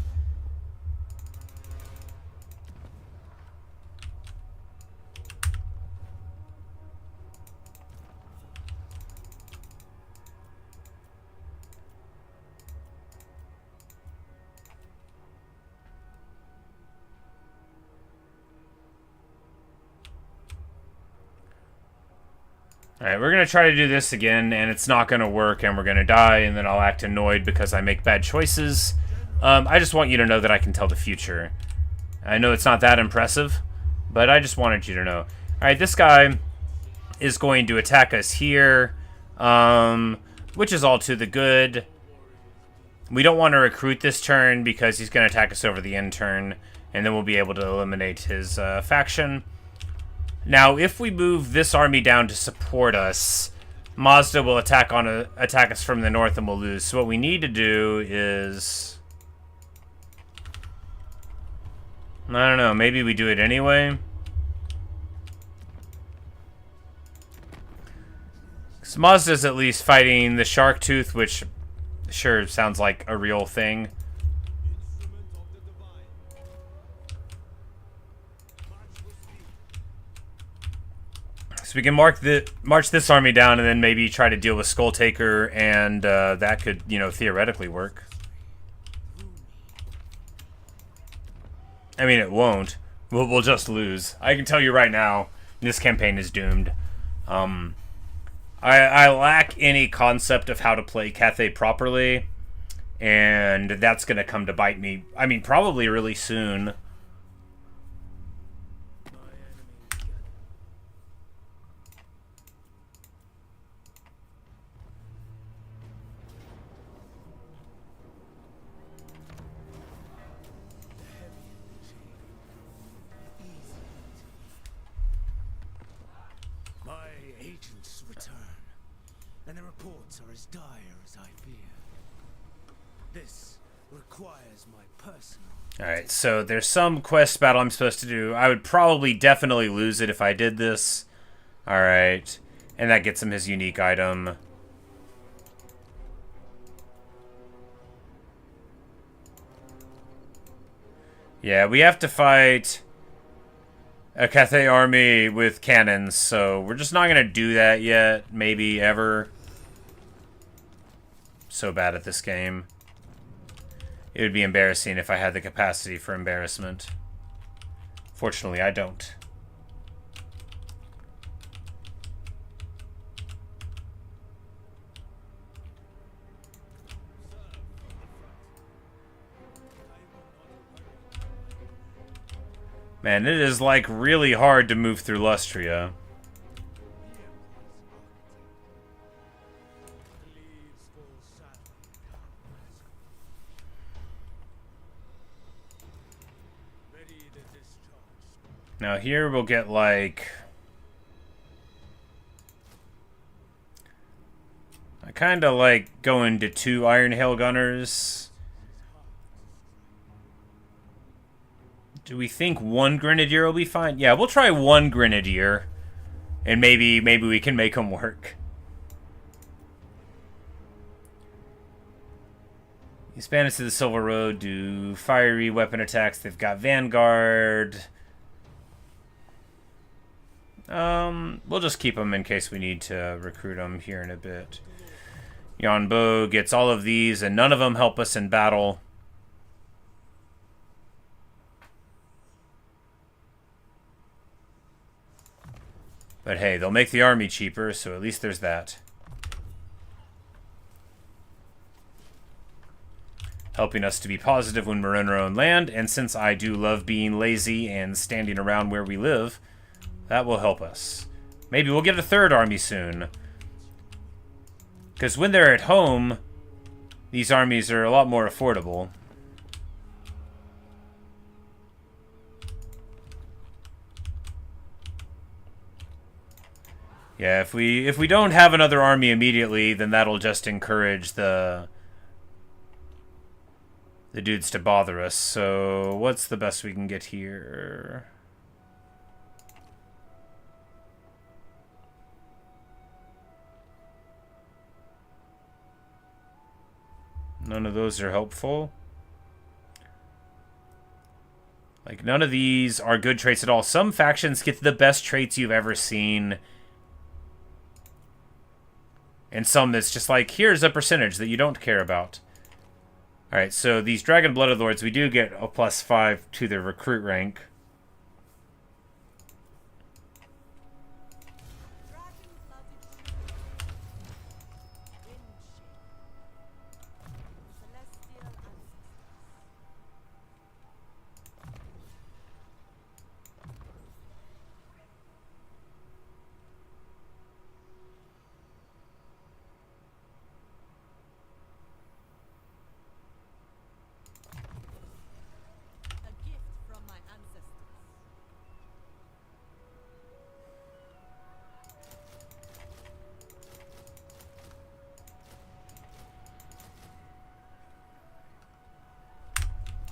Alright, we're going to try to do this again, and it's not going to work, and we're going to die, and then I'll act annoyed because I make bad choices. I just want you to know that I can tell the future. I know it's not that impressive, but I just wanted you to know. Alright, this guy is going to attack us here, which is all to the good. We don't want to recruit this turn because he's going to attack us over the end turn, and then we'll be able to eliminate his faction. Now, if we move this army down to support us, Mazda will attack us from the north and we'll lose. So what we need to do is, I don't know, maybe we do it anyway. So Mazda's at least fighting the Shark Tooth, which sure sounds like a real thing. We can march this army down and then maybe try to deal with Skull Taker, and that could, you know, theoretically work. I mean, it won't. We'll just lose. I can tell you right now, this campaign is doomed. I lack any concept of how to play Cathay properly, and that's going to come to bite me. I mean, probably really soon. And the reports are as dire as I fear. This requires my personal... Alright, so there's some quest battle I'm supposed to do. I would probably definitely lose it if I did this. Alright. And that gets him his unique item. Yeah, we have to fight a Cathay army with cannons, so we're just not going to do that yet. Maybe ever. So bad at this game. It would be embarrassing if I had the capacity for embarrassment. Fortunately, I don't. Man, it is like really hard to move through Lustria. Now here we'll get like... I kind of like going to 2 Iron Hail Gunners. Do we think 1 Grenadier will be fine? Yeah, we'll try 1 Grenadier. And maybe we can make them work. These bandits of the Silver Road do fiery weapon attacks. They've got Vanguard. We'll just keep them in case we need to recruit them here in a bit. Yuan Bo gets all of these, and none of them help us in battle. But hey, they'll make the army cheaper, so at least there's that. Helping us to be positive when we're in our own land, and since I do love being lazy and standing around where we live, that will help us. Maybe we'll get a third army soon. Because when they're at home, these armies are a lot more affordable. Yeah, if we don't have another army immediately, then that'll just encourage the dudes to bother us. So what's the best we can get here? None of those are helpful. Like, none of these are good traits at all. Some factions get the best traits you've ever seen. And some that's just like, here's a percentage that you don't care about. Alright, so these Dragon Blooded Lords, we do get a +5 to their recruit rank.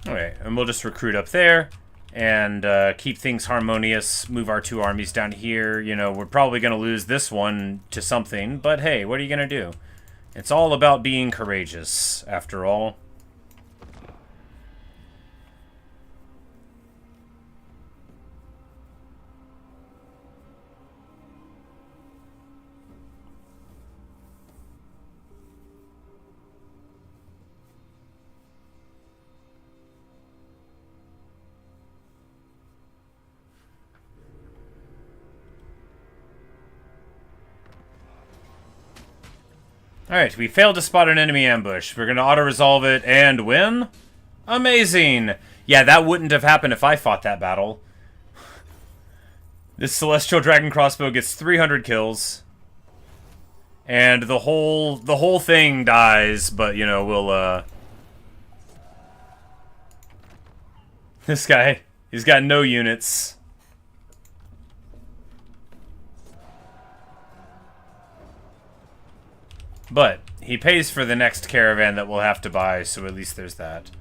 Alright, and we'll just recruit up there and keep things harmonious, move our two armies down here. You know, we're probably going to lose this one to something, but hey, what are you going to do? It's all about being courageous, after all. Alright, we failed to spot an enemy ambush. We're going to auto-resolve it and win? Amazing! Yeah, that wouldn't have happened if I fought that battle. This Celestial Dragon Crossbow gets 300 kills. And the whole thing dies, but, you know, we'll, This guy, he's got no units. But he pays for the next caravan that we'll have to buy, so at least there's that.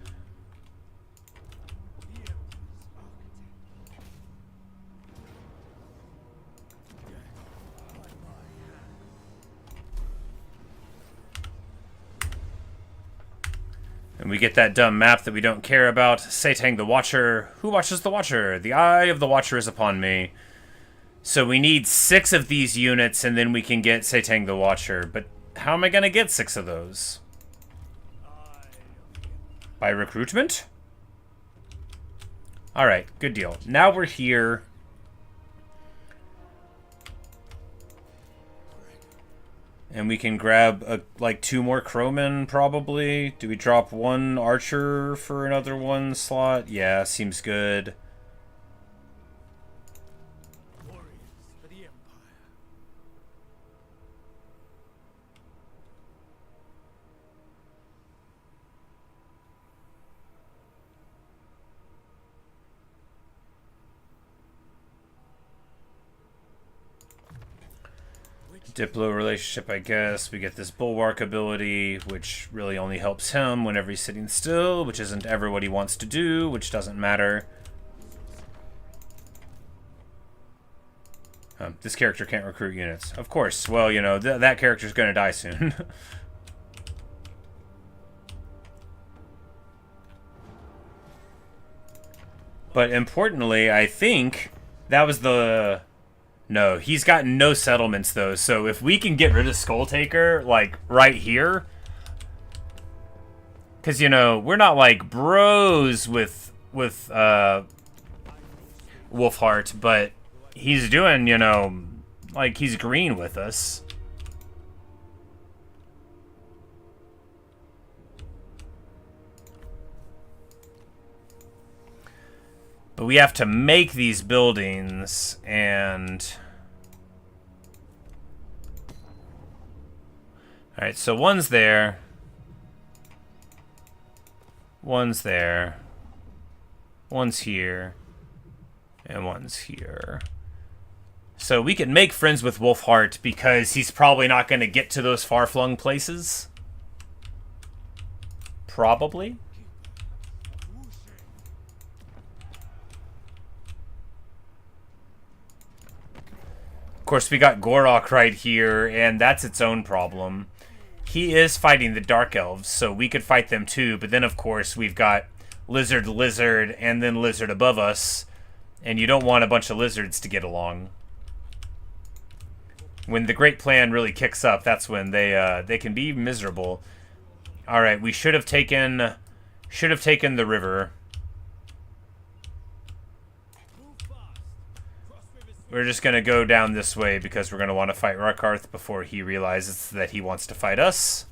And we get that dumb map that we don't care about. Satang the Watcher. Who watches the Watcher? The eye of the Watcher is upon me. So we need 6 of these units, and then we can get Satang the Watcher. But how am I going to get 6 of those? By recruitment? Alright, good deal. Now we're here. And we can grab, like, 2 more Crowmen, probably. Do we drop 1 Archer for another 1 slot? Yeah, seems good. Diplo relationship, I guess. We get this Bulwark ability, which really only helps him whenever he's sitting still, which isn't ever what he wants to do, which doesn't matter. This character can't recruit units. Of course. Well, you know, that character's going to die soon. But importantly, I think that was the... No, he's got no settlements, though. So if we can get rid of Skulltaker, like, right here... Because, you know, we're not, like, bros with Wolfheart, but he's doing, you know, like, he's green with us. But we have to make these buildings, and... Alright, so one's there. One's there. One's here. And one's here. So we can make friends with Wolfheart because he's probably not going to get to those far-flung places. Probably. Of course, we got Gorok right here, and that's its own problem. He is fighting the Dark Elves, so we could fight them too, but then, of course, we've got Lizard, and then Lizard above us, and you don't want a bunch of lizards to get along. When the Great Plan really kicks up, that's when they can be miserable. Alright, we should have taken the river. We're just going to go down this way because we're going to want to fight Rakarth before he realizes that he wants to fight us.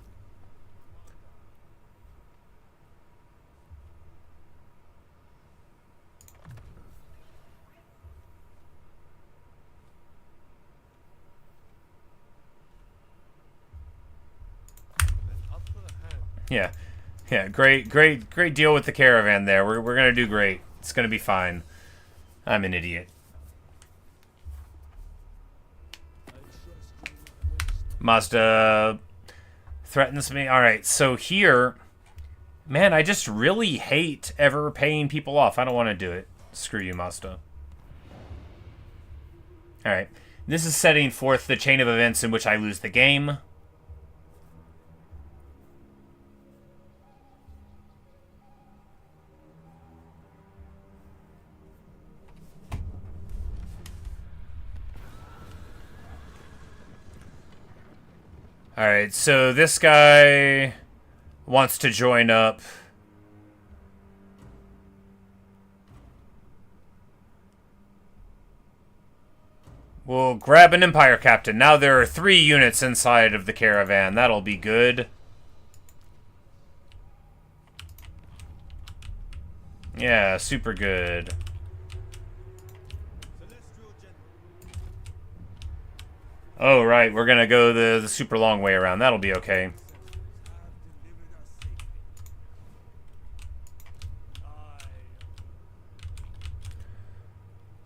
Yeah. Yeah, great deal with the caravan there. We're going to do great. It's going to be fine. I'm an idiot. Mazda threatens me. Alright, so here... Man, I just really hate ever paying people off. I don't want to do it. Screw you, Mazda. Alright. This is setting forth the chain of events in which I lose the game. Alright, so this guy wants to join up. We'll grab an Empire Captain. Now there are 3 units inside of the caravan. That'll be good. Yeah, super good. Oh, right. We're going to go the super long way around. That'll be okay.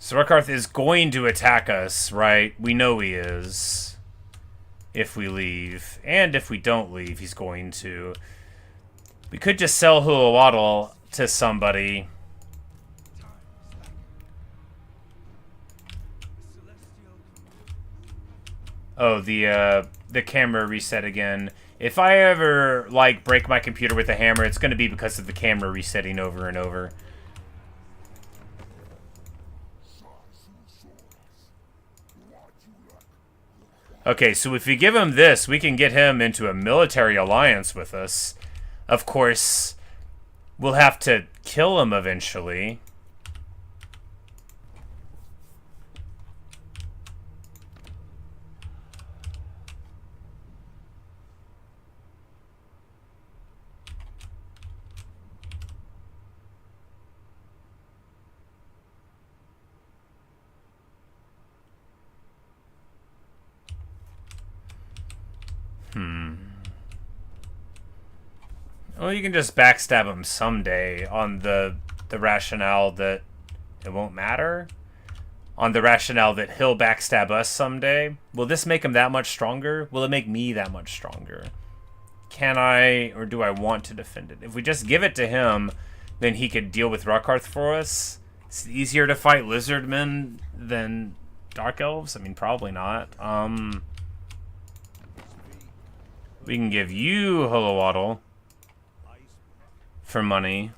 So Rakarth is going to attack us, right? We know he is. If we leave. And if we don't leave, he's going to. We could just sell Huawaddle to somebody. Oh, the camera reset again. If I ever, like, break my computer with a hammer, it's going to be because of the camera resetting over and over. Okay, so if we give him this, we can get him into a military alliance with us. Of course, we'll have to kill him eventually. Well, you can just backstab him someday on the rationale that it won't matter. On the rationale that he'll backstab us someday. Will this make him that much stronger? Will it make me that much stronger? Can I, or do I want to defend it? If we just give it to him, then he could deal with Rakarth for us. It's easier to fight lizardmen than Dark Elves? I mean, probably not. We can give you Huawaddle for money.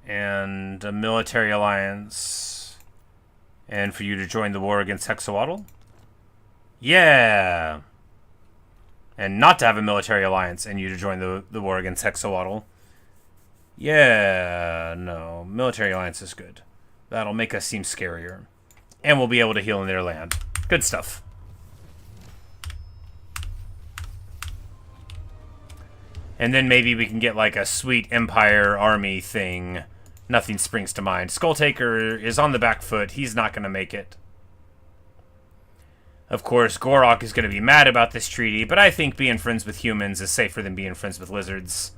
And a military alliance. And for you to join the war against Hexawaddle? Yeah! And not to have a military alliance and you to join the war against Hexawaddle. Yeah, no. Military alliance is good. That'll make us seem scarier. And we'll be able to heal in their land. Good stuff. And then maybe we can get like a sweet Empire army thing. Nothing springs to mind. Skulltaker is on the back foot. He's not going to make it. Of course, Gorok is going to be mad about this treaty, but I think being friends with humans is safer than being friends with lizards.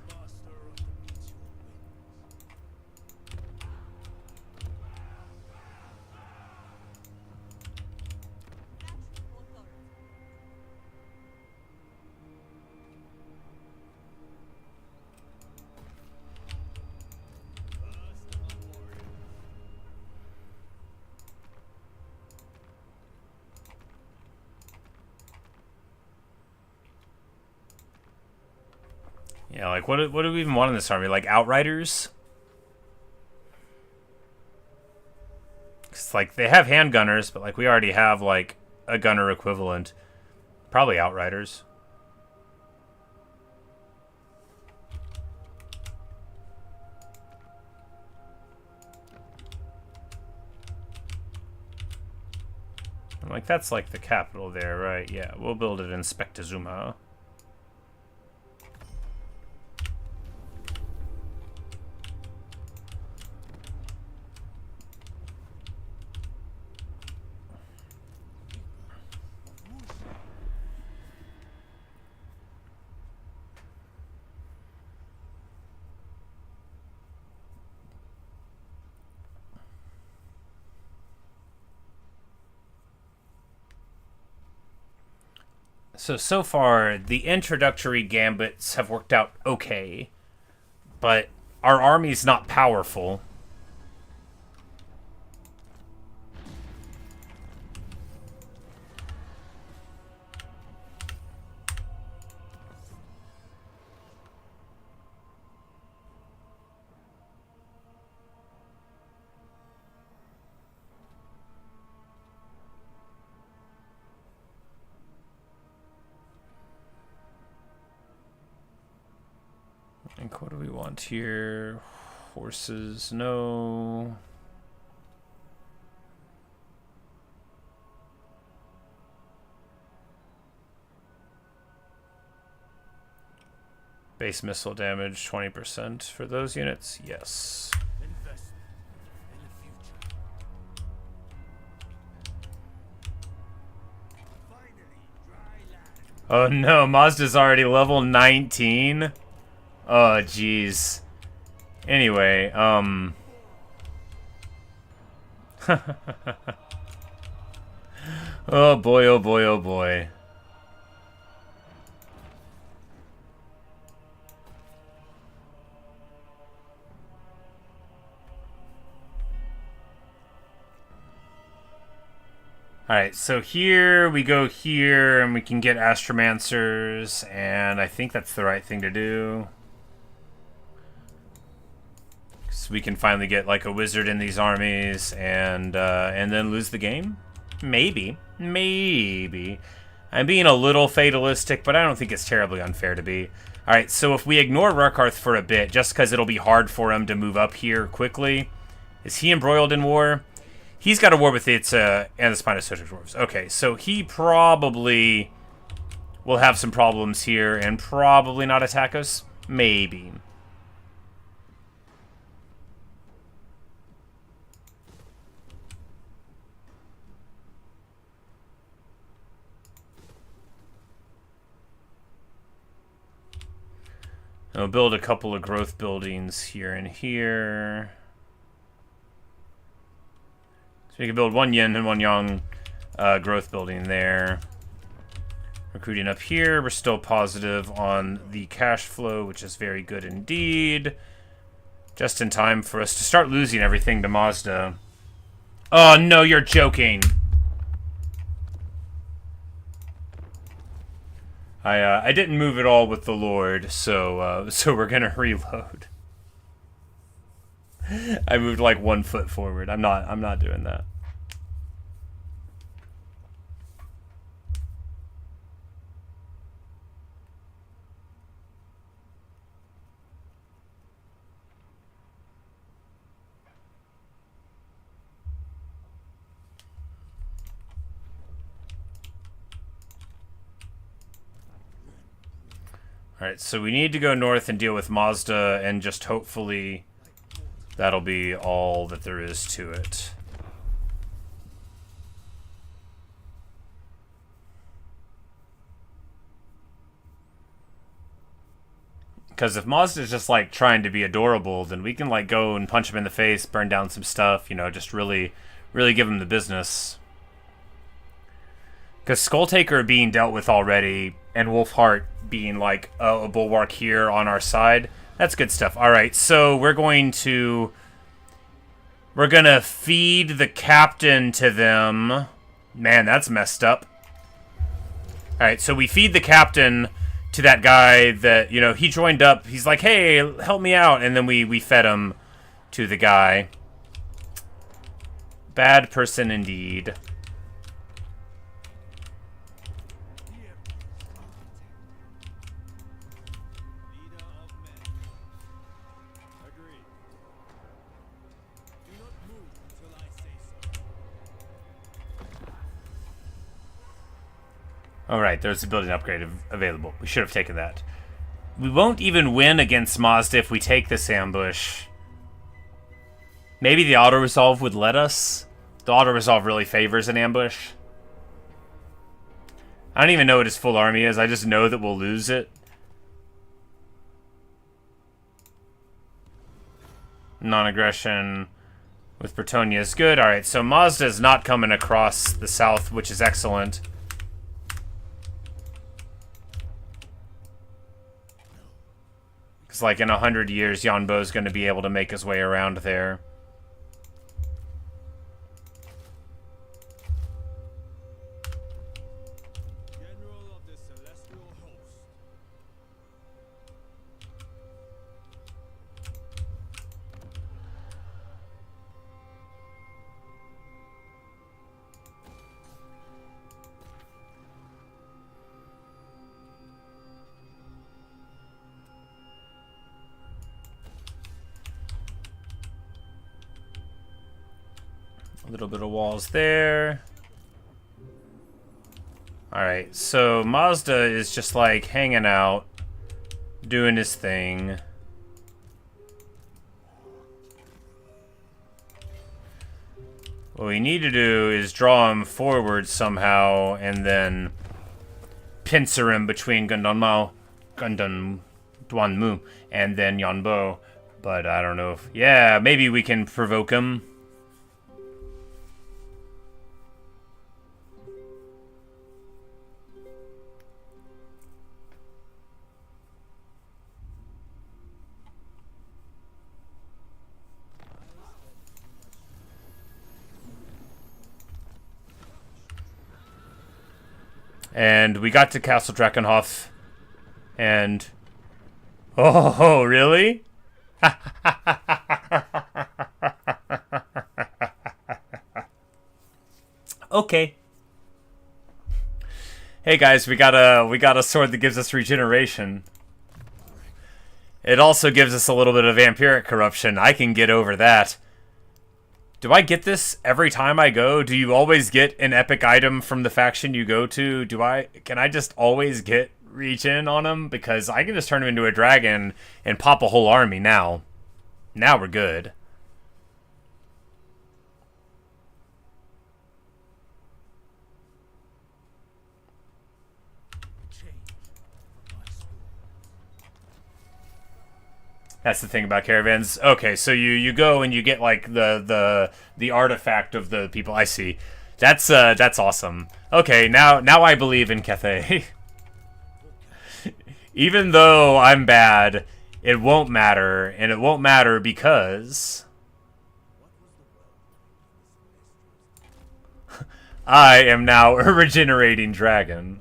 Yeah, like, what do we even want in this army? Like, Outriders? It's like, they have handgunners, but, like, we already have, like, a gunner equivalent. Probably Outriders. I'm like, that's, like, the capital there, right? Yeah, we'll build it in Spectazuma. So far, the introductory gambits have worked out okay, but our army's not powerful. And what do we want here? Horses, no. Base missile damage, 20% for those units? Yes. Investment in the future. Finally, dry land. Oh no, Mazda's already level 19? Oh, jeez. Anyway, oh boy, oh boy, oh boy. Alright, so here we go here, and we can get Astromancers, and I think that's the right thing to do. So we can finally get like a wizard in these armies, and then lose the game? Maybe. Maybe. I'm being a little fatalistic, but I don't think it's terribly unfair to be. Alright, so if we ignore Rurkarth for a bit, just because it'll be hard for him to move up here quickly, is he embroiled in war? He's got a war with Itza and the Spinosaurus Dwarves. Okay, so he probably will have some problems here and probably not attack us. Maybe. I'll build a couple of growth buildings here and here. So you can build one yin and one yang growth building there. Recruiting up here. We're still positive on the cash flow, which is very good indeed. Just in time for us to start losing everything to Mazda. Oh, no, you're joking. I didn't move at all with the Lord, so we're gonna reload. I moved like 1 foot forward. I'm not doing that. Alright, so we need to go north and deal with Mazda, and just hopefully that'll be all that there is to it. Because if Mazda's just, like, trying to be adorable, then we can, like, go and punch him in the face, burn down some stuff, you know, just really, really give him the business. Because Skulltaker being dealt with already, and Wolfheart being like a bulwark here on our side, that's good stuff. Alright, so we're gonna feed the captain to them. Man, that's messed up. Alright, so we feed the captain to that guy that, you know, he joined up. He's like, hey, help me out. And then we fed him to the guy. Bad person indeed. Alright, there's a building upgrade available. We should have taken that. We won't even win against Mazda if we take this ambush. Maybe the auto-resolve would let us. The auto-resolve really favors an ambush. I don't even know what his full army is. I just know that we'll lose it. Non-aggression with Bretonia is good. Alright, so Mazda is not coming across the south, which is excellent. Because, like, in 100 years, Yuan Bo is going to be able to make his way around there. General of the Celestial Host. A little bit of walls there. Alright, so Mazda is just like hanging out, doing his thing. What we need to do is draw him forward somehow and then pincer him between Gundam Duanmu and then Yuan Bo. But I don't know if... Yeah, maybe we can provoke him. And we got to Castle Drakenhof, and... Oh, really? Okay. Hey guys, we got a sword that gives us regeneration. It also gives us a little bit of vampiric corruption. I can get over that. Do I get this every time I go? Do you always get an epic item from the faction you go to? Can I just always get regen on him? Because I can just turn him into a dragon and pop a whole army now. Now we're good. That's the thing about caravans. Okay, so you go and you get like the artifact of the people. I see. That's awesome. Okay, now I believe in Cathay. Even though I'm bad, it won't matter, and it won't matter because I am now a regenerating dragon.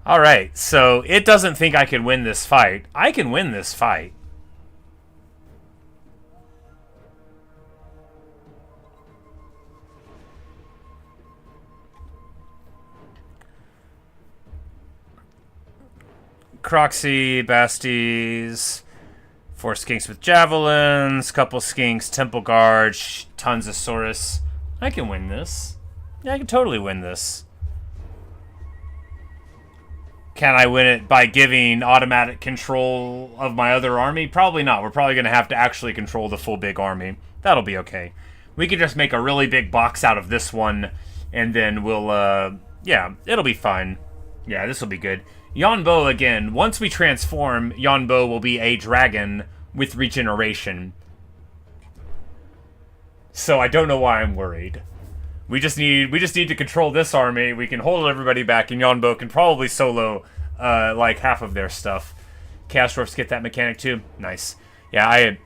Alright, so it doesn't think I can win this fight. I can win this fight. Croxy, Basties, 4 skinks with javelins, couple skinks, temple guard, tons of Saurus. I can win this. Yeah, I can totally win this. Can I win it by giving automatic control of my other army? Probably not. We're probably going to have to actually control the full big army. That'll be okay. We can just make a really big box out of this one, and then we'll, yeah, it'll be fine. Yeah, this will be good. Yuan Bo, again, once we transform, Yuan Bo will be a dragon with regeneration. So I don't know why I'm worried. We just need to control this army. We can hold everybody back, and Yuan Bo can probably solo like half of their stuff. Chaos Dwarfs get that mechanic too. Nice. Yeah,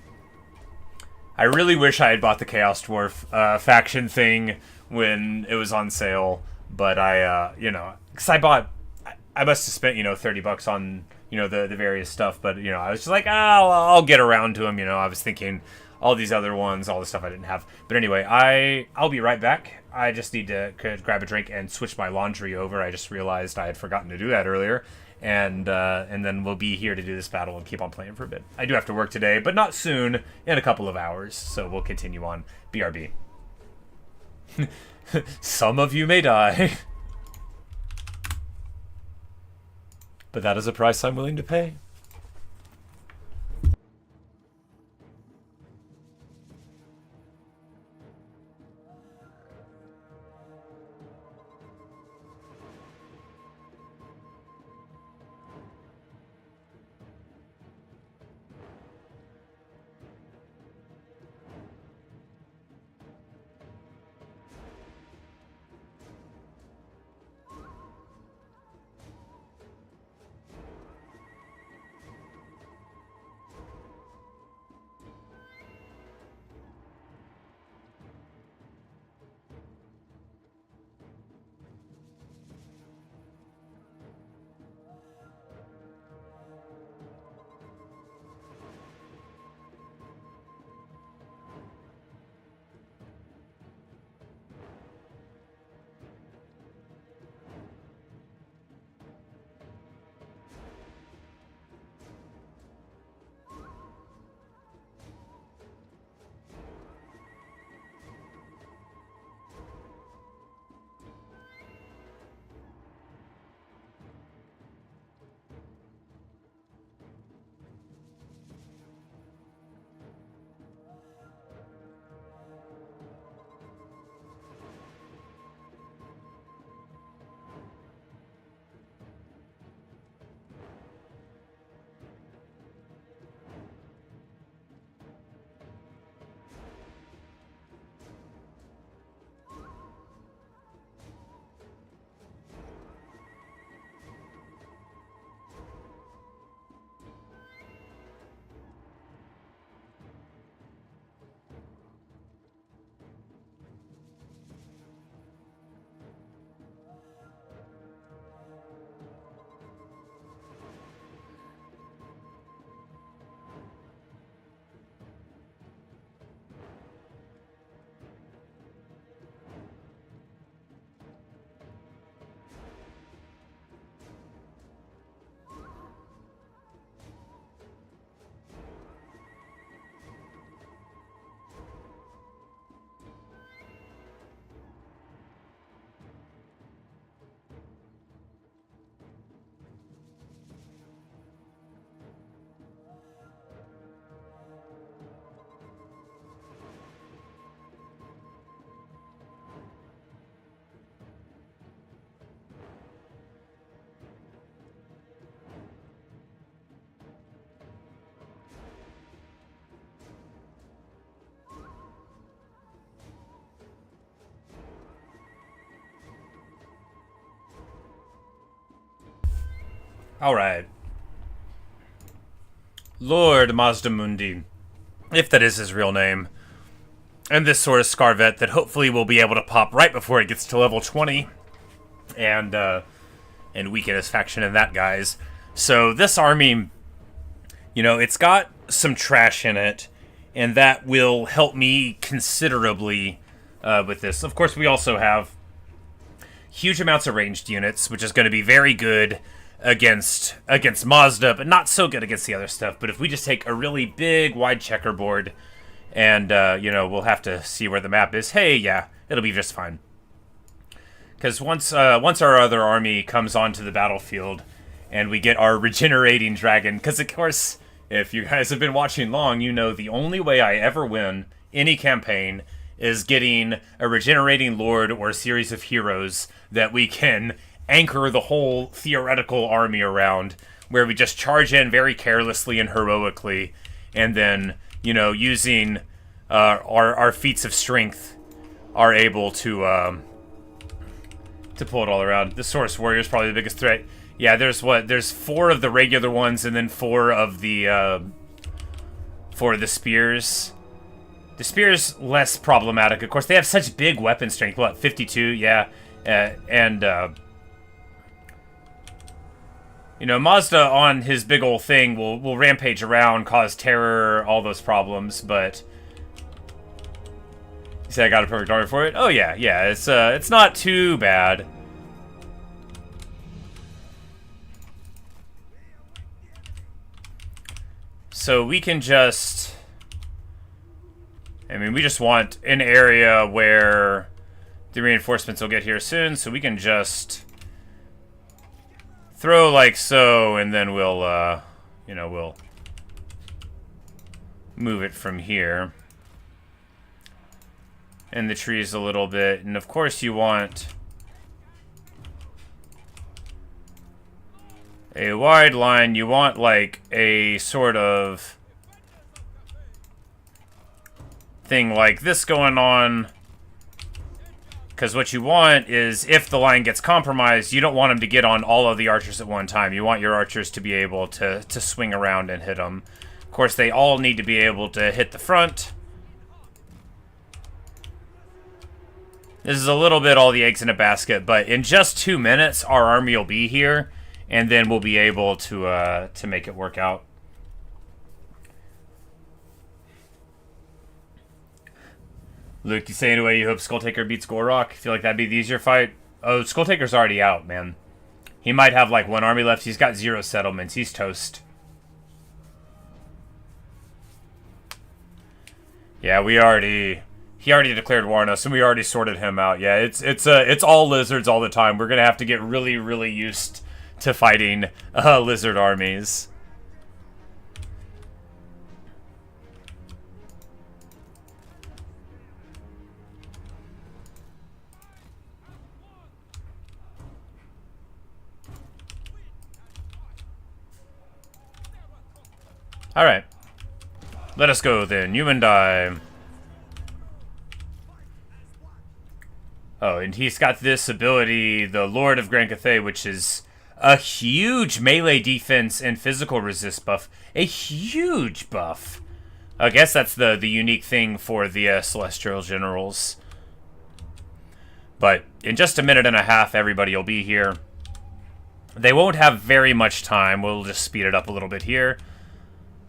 I really wish I had bought the Chaos Dwarf faction thing when it was on sale, but I you know, because I must have spent, you know, $30 on, you know, the various stuff, but, you know, I was just like, oh, I'll get around to them, you know. I was thinking all these other ones, all the stuff I didn't have. But anyway, I'll be right back. I just need to grab a drink and switch my laundry over. I just realized I had forgotten to do that earlier. And then we'll be here to do this battle and keep on playing for a bit. I do have to work today, but not soon, in a couple of hours. So we'll continue on. BRB. Some of you may die. But that is a price I'm willing to pay. Alright. Lord Mazdamundi, if that is his real name, and this sort of Scarvet that hopefully we'll be able to pop right before it gets to level 20, and and weaken his faction in that, guys. So this army, you know, it's got some trash in it, and that will help me considerably with this. Of course, we also have huge amounts of ranged units, which is going to be very good against Mazda, but not so good against the other stuff. But if we just take a really big, wide checkerboard, and, you know, we'll have to see where the map is. Hey, yeah, it'll be just fine. Because once our other army comes onto the battlefield, and we get our regenerating dragon, because, of course, if you guys have been watching long, you know the only way I ever win any campaign is getting a regenerating lord or a series of heroes that we can anchor the whole theoretical army around, where we just charge in very carelessly and heroically, and then, you know, using our feats of strength, are able to pull it all around. The Source Warrior is probably the biggest threat. Yeah, there's 4 of the regular ones, and then 4 of the spears. The spears less problematic. Of course, they have such big weapon strength. What, 52? Yeah, you know, Mazda on his big ol' thing will rampage around, cause terror, all those problems, but you say I got a perfect armor for it? Oh yeah, it's not too bad. So we can just, I mean, we just want an area where the reinforcements will get here soon, so we can just throw like so, and then we'll, you know, we'll move it from here. And the trees a little bit, and of course you want a wide line. You want like a sort of thing like this going on, because what you want is, if the line gets compromised, you don't want them to get on all of the archers at one time. You want your archers to be able to swing around and hit them. Of course, they all need to be able to hit the front. This is a little bit all the eggs in a basket, but in just 2 minutes, our army will be here, and then we'll be able to make it work out. Luke, you say anyway you hope Skulltaker beats Gorok? Feel like that'd be the easier fight? Oh, Skulltaker's already out, man. He might have like 1 army left. He's got 0 settlements. He's toast. Yeah, he already declared war on us, and we already sorted him out. Yeah, it's all lizards all the time. We're gonna have to get really, really used to fighting lizard armies. Alright. Let us go then. You and I. Oh, and he's got this ability, the Lord of Grand Cathay, which is a huge melee defense and physical resist buff. A huge buff. I guess that's the unique thing for the Celestial Generals. But in just a minute and a half, everybody will be here. They won't have very much time. We'll just speed it up a little bit here.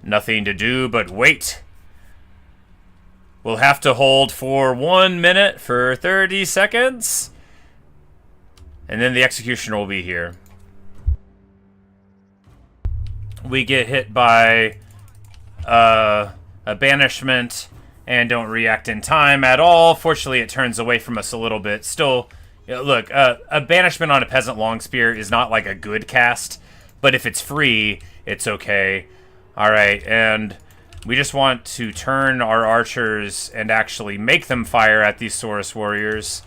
Nothing to do but wait. We'll have to hold for 1 minute for 30 seconds. And then the executioner will be here. We get hit by a banishment and don't react in time at all. Fortunately, it turns away from us a little bit. Still, look, a banishment on a peasant long spear is not like a good cast, but if it's free, it's okay. Alright, and we just want to turn our archers and actually make them fire at these Saurus warriors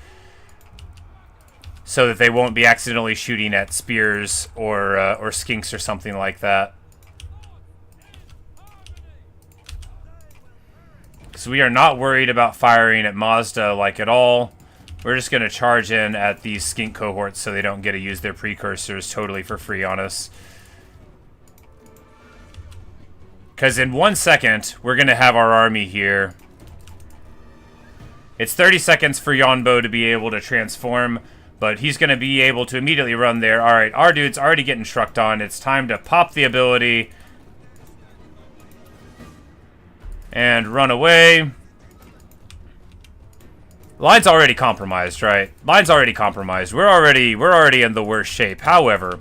so that they won't be accidentally shooting at spears or skinks or something like that. So we are not worried about firing at Mazda like at all. We're just going to charge in at these skink cohorts so they don't get to use their precursors totally for free on us. Because in 1 second, we're going to have our army here. It's 30 seconds for Yuan Bo to be able to transform, but he's going to be able to immediately run there. All right, our dude's already getting trucked on. It's time to pop the ability and run away. Line's already compromised, right? Line's already compromised. We're already in the worst shape. However,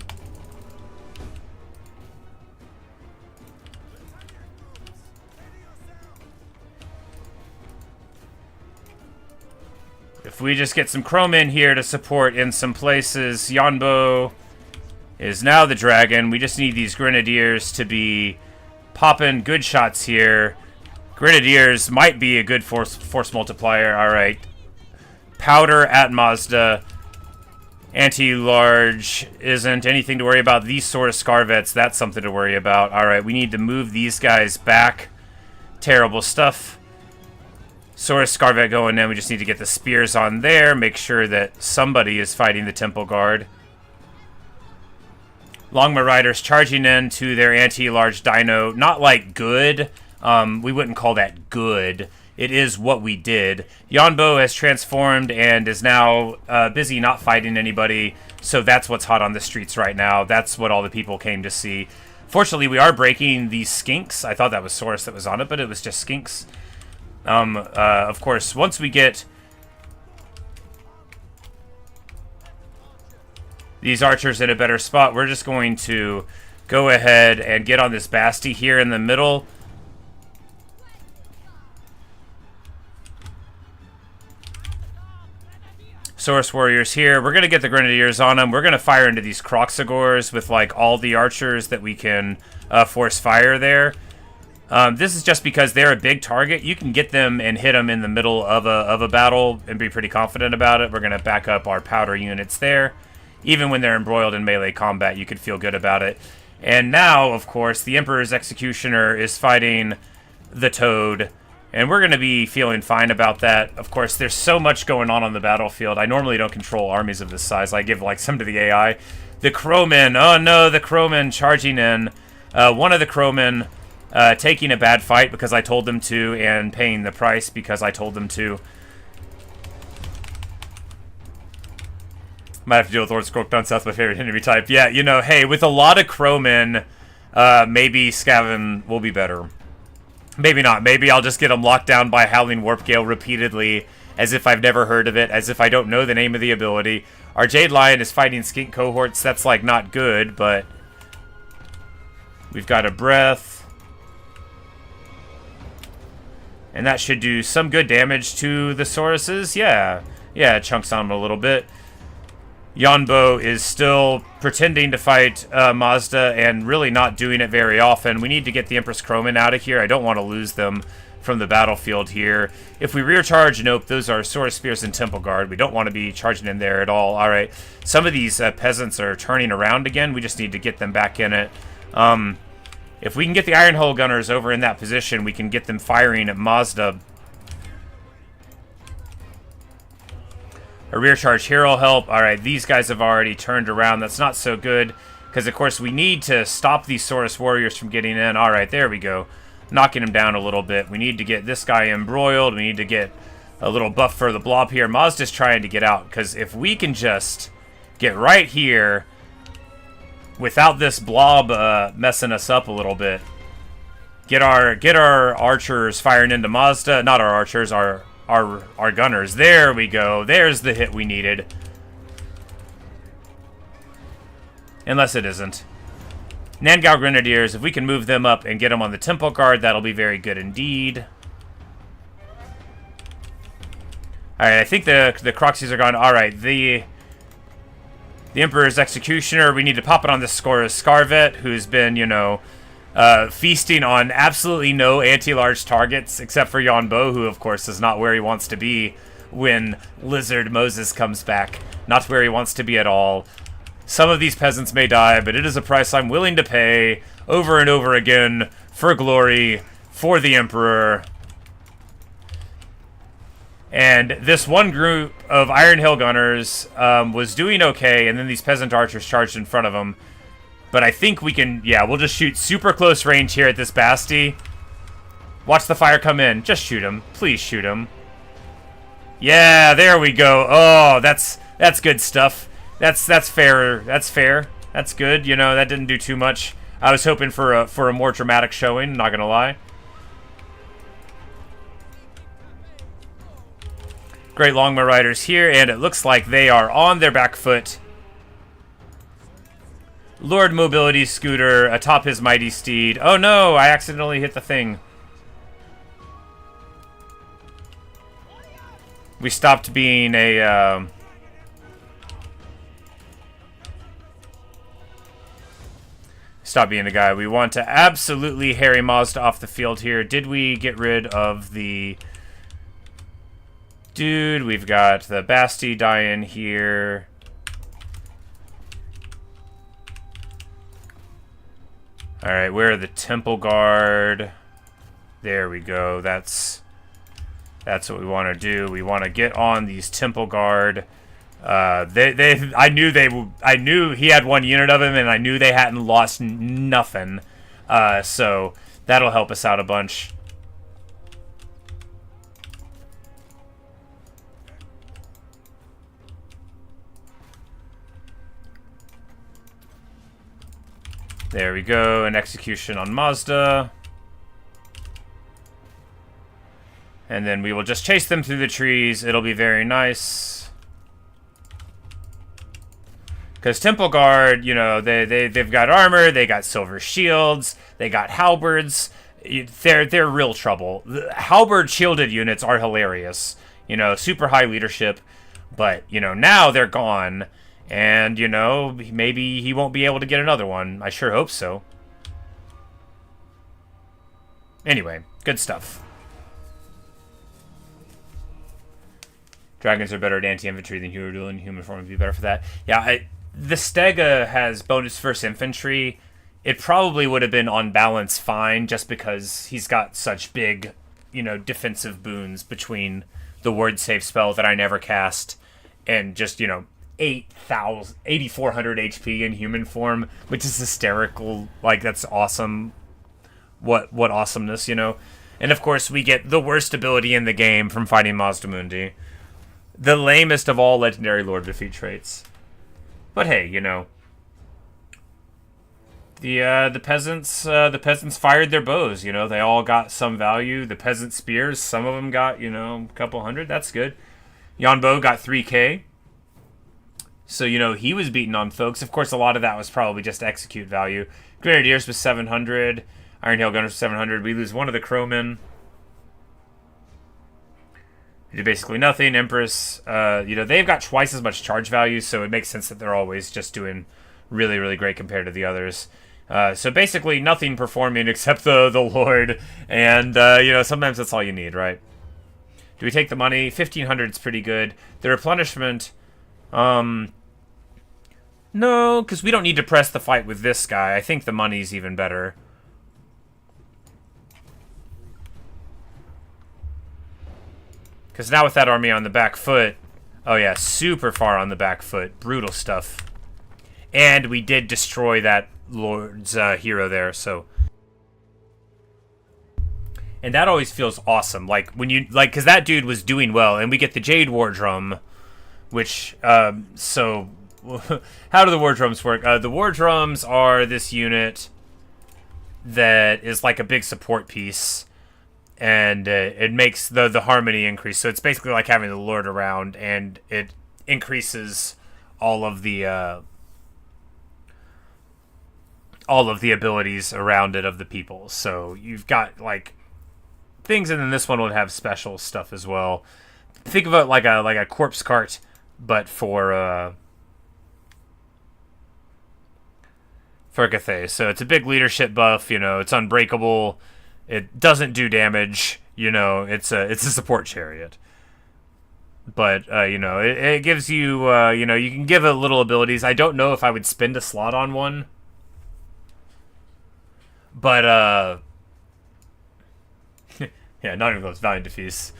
if we just get some chrome in here to support in some places, Yuan Bo is now the dragon. We just need these grenadiers to be popping good shots here. Grenadiers might be a good force multiplier. All right. Powder at Mazda. Anti-large isn't anything to worry about. These sort of Scarvets, that's something to worry about. All right, we need to move these guys back. Terrible stuff. Sort of Scarvet going in. We just need to get the spears on there. Make sure that somebody is fighting the Temple Guard. Longma Riders charging in to their anti-large dino. Not like good. We wouldn't call that good. It is what we did. Yuan Bo has transformed and is now busy not fighting anybody. So that's what's hot on the streets right now. That's what all the people came to see. Fortunately, we are breaking these skinks. I thought that was Saurus that was on it, but it was just skinks. Of course, once we get these archers in a better spot, we're just going to go ahead and get on this Basti here in the middle. Source Warriors here. We're going to get the Grenadiers on them. We're going to fire into these Croxagors with, like, all the archers that we can force fire there. This is just because they're a big target. You can get them and hit them in the middle of a battle and be pretty confident about it. We're going to back up our powder units there. Even when they're embroiled in melee combat, you could feel good about it. And now, of course, the Emperor's Executioner is fighting the Toad. And we're going to be feeling fine about that. Of course, there's so much going on the battlefield. I normally don't control armies of this size. I give, like, some to the AI. The Crowmen. Oh, no, the Crowmen charging in. One of the Crowmen taking a bad fight because I told them to, and paying the price because I told them to. Might have to deal with Lord Scork down south, my favorite enemy type. Yeah, you know, hey, with a lot of Crowmen, maybe Skaven will be better. Maybe not. Maybe I'll just get them locked down by Howling Warp Gale repeatedly, as if I've never heard of it, as if I don't know the name of the ability. Our Jade Lion is fighting skink cohorts. That's, like, not good, but we've got a breath. And that should do some good damage to the Sauruses. Yeah, it chunks on them a little bit. Yuan Bo is still pretending to fight Mazda and really not doing it very often. We need to get the Empress Crowman out of here. I don't want to lose them from the battlefield here. If we rear charge, nope, those are Sword Spears and Temple Guard. We don't want to be charging in there at all. All right, some of these peasants are turning around again. We just need to get them back in it. If we can get the Iron Hull Gunners over in that position, we can get them firing at Mazda. A rear charge here will help. All right, these guys have already turned around. That's not so good because, of course, we need to stop these Saurus Warriors from getting in. All right, there we go. Knocking him down a little bit. We need to get this guy embroiled. We need to get a little buff for the blob here. Mazda's trying to get out because if we can just get right here without this blob messing us up a little bit, get our archers firing into Mazda. Not our archers, our gunners. There we go. There's the hit we needed. Unless it isn't. Nangao Grenadiers, if we can move them up and get them on the Temple Guard, that'll be very good indeed. Alright, I think the Croxies are gone. Alright, the Emperor's Executioner, we need to pop it on this Scarvet, who's been, you know, feasting on absolutely no anti-large targets, except for Yuan Bo, who, of course, is not where he wants to be when Lizard Moses comes back. Not where he wants to be at all. Some of these peasants may die, but it is a price I'm willing to pay over and over again for glory, for the Emperor. And this one group of Iron Hill Gunners was doing okay, and then these peasant archers charged in front of them. But I think we can, yeah, we'll just shoot super close range here at this Basti. Watch the fire come in. Just shoot him. Please shoot him. Yeah, there we go. Oh, that's That's good stuff. That's fair. That's fair. That's good. You know, that didn't do too much. I was hoping for a more dramatic showing, not gonna lie. Great Longbow Riders here, and it looks like they are on their back foot. Lord Mobility Scooter atop his mighty steed. Oh no, I accidentally hit the thing. We stopped being a... Stop being a guy. We want to absolutely Harry Mazda off the field here. Did we get rid of the... Dude, we've got the Basti dying here. Alright, where are the Temple Guard? There we go. That's what we want to do. We want to get on these Temple Guard. I knew he had one unit of him, and I knew they hadn't lost nothing. So that'll help us out a bunch. There we go, an execution on Mazda. And then we will just chase them through the trees. It'll be very nice. Because Temple Guard, you know, they've got armor, they got silver shields, they got halberds. They're real trouble. The halberd shielded units are hilarious. You know, super high leadership. But, you know, now they're gone. And, you know, maybe he won't be able to get another one. I sure hope so. Anyway, good stuff. Dragons are better at anti-infantry than hero dueling. Human form would be better for that. Yeah, the Stega has bonus first infantry. It probably would have been on balance fine just because he's got such big, you know, defensive boons between the word save spell that I never cast and just, you know, 8,400 HP in human form, which is hysterical. Like, that's awesome. What awesomeness, you know? And of course, we get the worst ability in the game from fighting Mazdamundi. The lamest of all legendary lord defeat traits. But hey, you know, the peasants fired their bows. You know, they all got some value. The peasant spears, some of them got, you know, a couple hundred. That's good. Yuan Bo got 3K. So, you know, he was beating on folks. Of course, a lot of that was probably just execute value. Grenadiers was 700. Iron Hail Gunners was 700. We lose one of the Crowmen. We do basically nothing. Empress, you know, they've got twice as much charge value, so it makes sense that they're always just doing really, really great compared to the others. So basically nothing performing except the Lord. And, you know, sometimes that's all you need, right? Do we take the money? 1,500 is pretty good. The replenishment... No, because we don't need to press the fight with this guy. I think the money's even better. Because now with that army on the back foot... Oh yeah, super far on the back foot. Brutal stuff. And we did destroy that Lord's hero there, so... And that always feels awesome. Like, when you... Like, because that dude was doing well, and we get the Jade War Drum... Which, so, how do the war drums work? The war drums are this unit that is like a big support piece, and it makes the harmony increase. So it's basically like having the Lord around, and it increases all of the abilities around it of the people. So you've got, like, things, and then this one would have special stuff as well. Think of it like a corpse cart, but for Cathay. So it's a big leadership buff, you know, it's unbreakable, it doesn't do damage, you know, it's a support chariot. But, you know, it gives you, you know, you can give it little abilities. I don't know if I would spend a slot on one. But, yeah, not even close. Valiant defeats.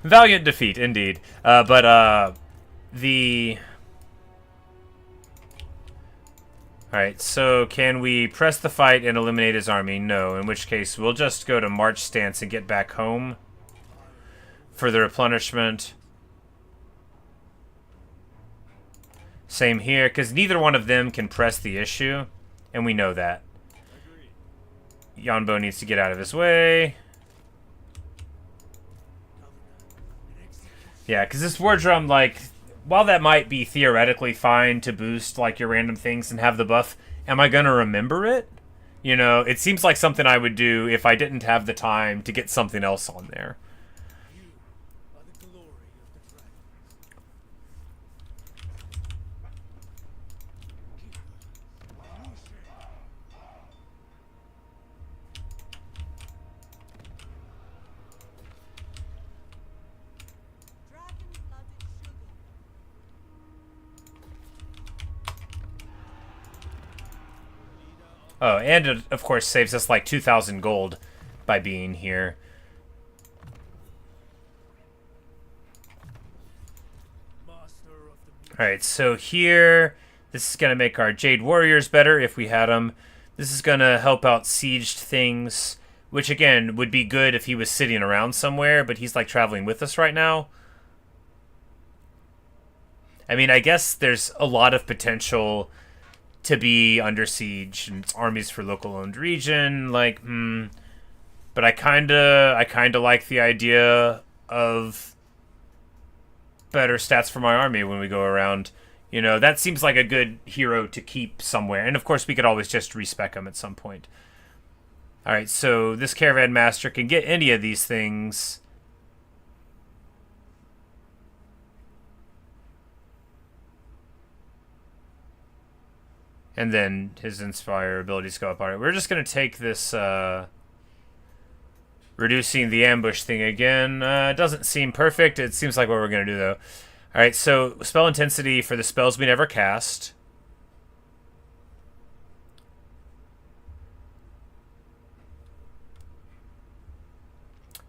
Valiant defeat, indeed. Alright, so can we press the fight and eliminate his army? No, in which case we'll just go to march stance and get back home for the replenishment. Same here, because neither one of them can press the issue, and we know that. Yuan Bo needs to get out of his way. Yeah, because this war drum, like, while that might be theoretically fine to boost, like, your random things and have the buff, am I going to remember it? You know, it seems like something I would do if I didn't have the time to get something else on there. Oh, and it, of course, saves us like 2,000 gold by being here. Alright, so here, this is going to make our Jade Warriors better if we had them. This is going to help out sieged things, which again, would be good if he was sitting around somewhere, but he's like traveling with us right now. I mean, I guess there's a lot of potential to be under siege, and it's armies for local owned region, like, but I kinda like the idea of better stats for my army when we go around. You know, that seems like a good hero to keep somewhere, and of course we could always just respec him at some point. Alright, so this Caravan Master can get any of these things. And then his Inspire abilities go up. Alright, we're just going to take this, reducing the ambush thing again. It doesn't seem perfect. It seems like what we're going to do, though. Alright, so spell intensity for the spells we never cast.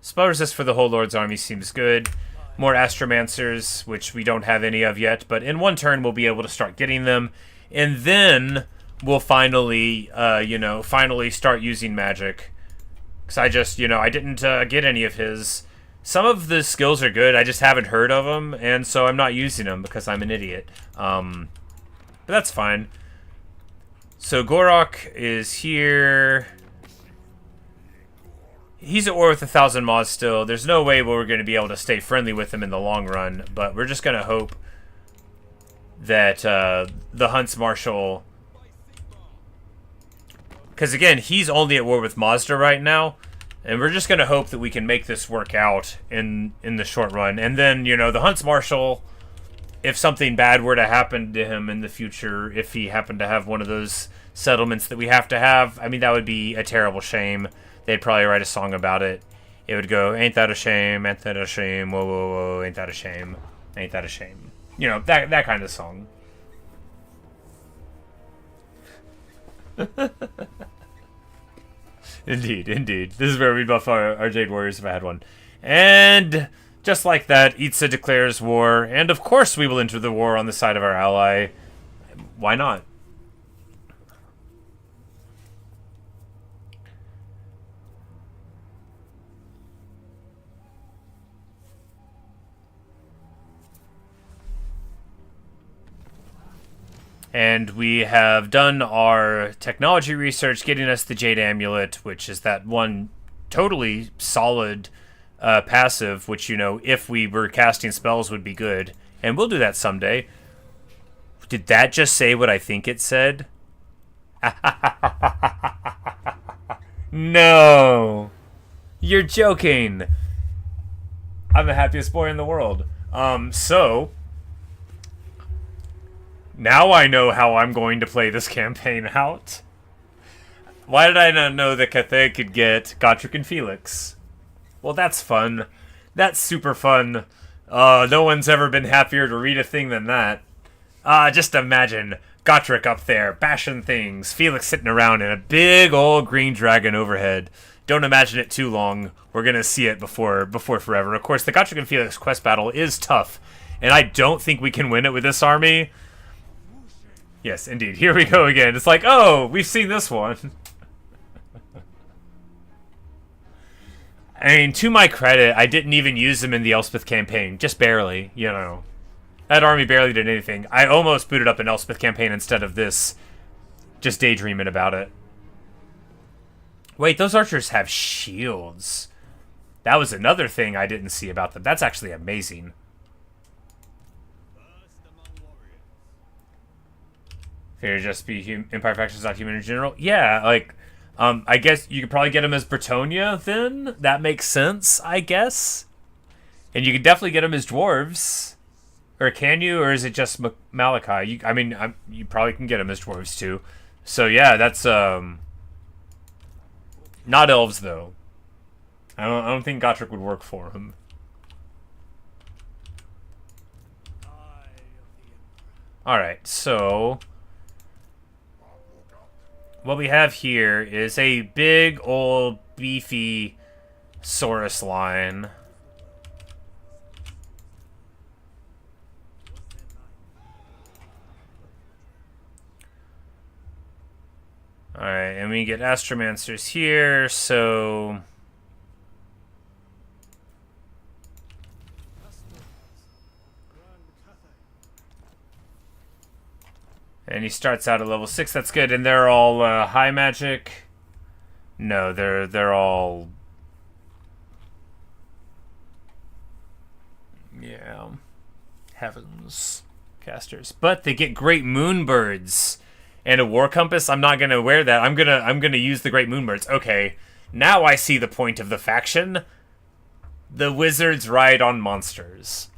Spell resist for the whole Lord's army seems good. More Astromancers, which we don't have any of yet, but in one turn we'll be able to start getting them. And then we'll finally, finally start using magic. Because I just, I didn't get any of his. Some of the skills are good, I just haven't heard of them, and so I'm not using them because I'm an idiot. But that's fine. So Gorok is here. He's at war with 1,000 mods still. There's no way we're going to be able to stay friendly with him in the long run, but we're just going to hope that the Hunts Marshal, because again, he's only at war with Mazda right now, and we're just going to hope that we can make this work out in the short run. And then, the Hunts Marshal, if something bad were to happen to him in the future, if he happened to have one of those settlements that we have to have, I mean, that would be a terrible shame. They'd probably write a song about it. It would go, ain't that a shame, ain't that a shame, whoa, whoa, whoa, ain't that a shame, ain't that a shame. That kind of song. Indeed. This is where we buff our Jade Warriors if I had one. And just like that, Itza declares war. And of course we will enter the war on the side of our ally. Why not? And we have done our technology research, getting us the Jade Amulet, which is that one totally solid passive, which, if we were casting spells would be good. And we'll do that someday. Did that just say what I think it said? No! You're joking! I'm the happiest boy in the world. So now I know how I'm going to play this campaign out. Why did I not know that Cathay could get Gotrek and Felix? Well, that's fun. That's super fun. No one's ever been happier to read a thing than that. Just imagine Gotrek up there, bashing things, Felix sitting around in a big old green dragon overhead. Don't imagine it too long. We're gonna see it before forever. Of course, the Gotrek and Felix quest battle is tough, and I don't think we can win it with this army. Yes, indeed. Here we go again. It's like, oh, we've seen this one. I mean, to my credit, I didn't even use them in the Elspeth campaign. Just barely, That army barely did anything. I almost booted up an Elspeth campaign instead of this. Just daydreaming about it. Wait, those archers have shields. That was another thing I didn't see about them. That's actually amazing. Fear just be Empire factions, not human in general. Yeah, like, I guess you could probably get them as Bretonia then. That makes sense, I guess. And you could definitely get them as dwarves. Or can you? Or is it just Malachi? You probably can get them as dwarves too. So yeah, that's not elves though. I don't think Gotrek would work for him. All right, so what we have here is a big old beefy Saurus line. Alright, and we get Astromancers here, so and he starts out at level 6, that's good, and they're all high magic. No, they're all, yeah, heavens casters. But they get great moonbirds. And a war compass. I'm not gonna wear that. I'm gonna use the great moonbirds. Okay, now I see the point of the faction. The wizards ride on monsters.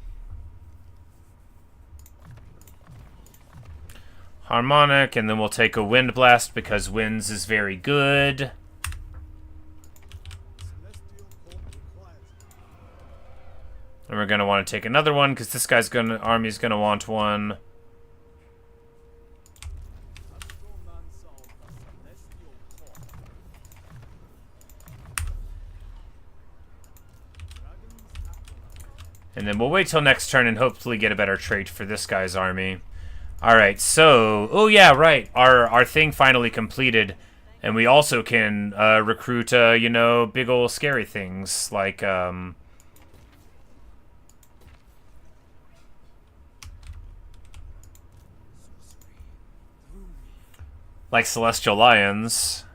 Harmonic, and then we'll take a wind blast because winds is very good. And we're gonna want to take another one because this guy's army's gonna want one. And then we'll wait till next turn and hopefully get a better trait for this guy's army. Alright, so... Oh, yeah, right. Our thing finally completed. And we also can recruit, you know, big ol' scary things. Like, like Celestial Lions,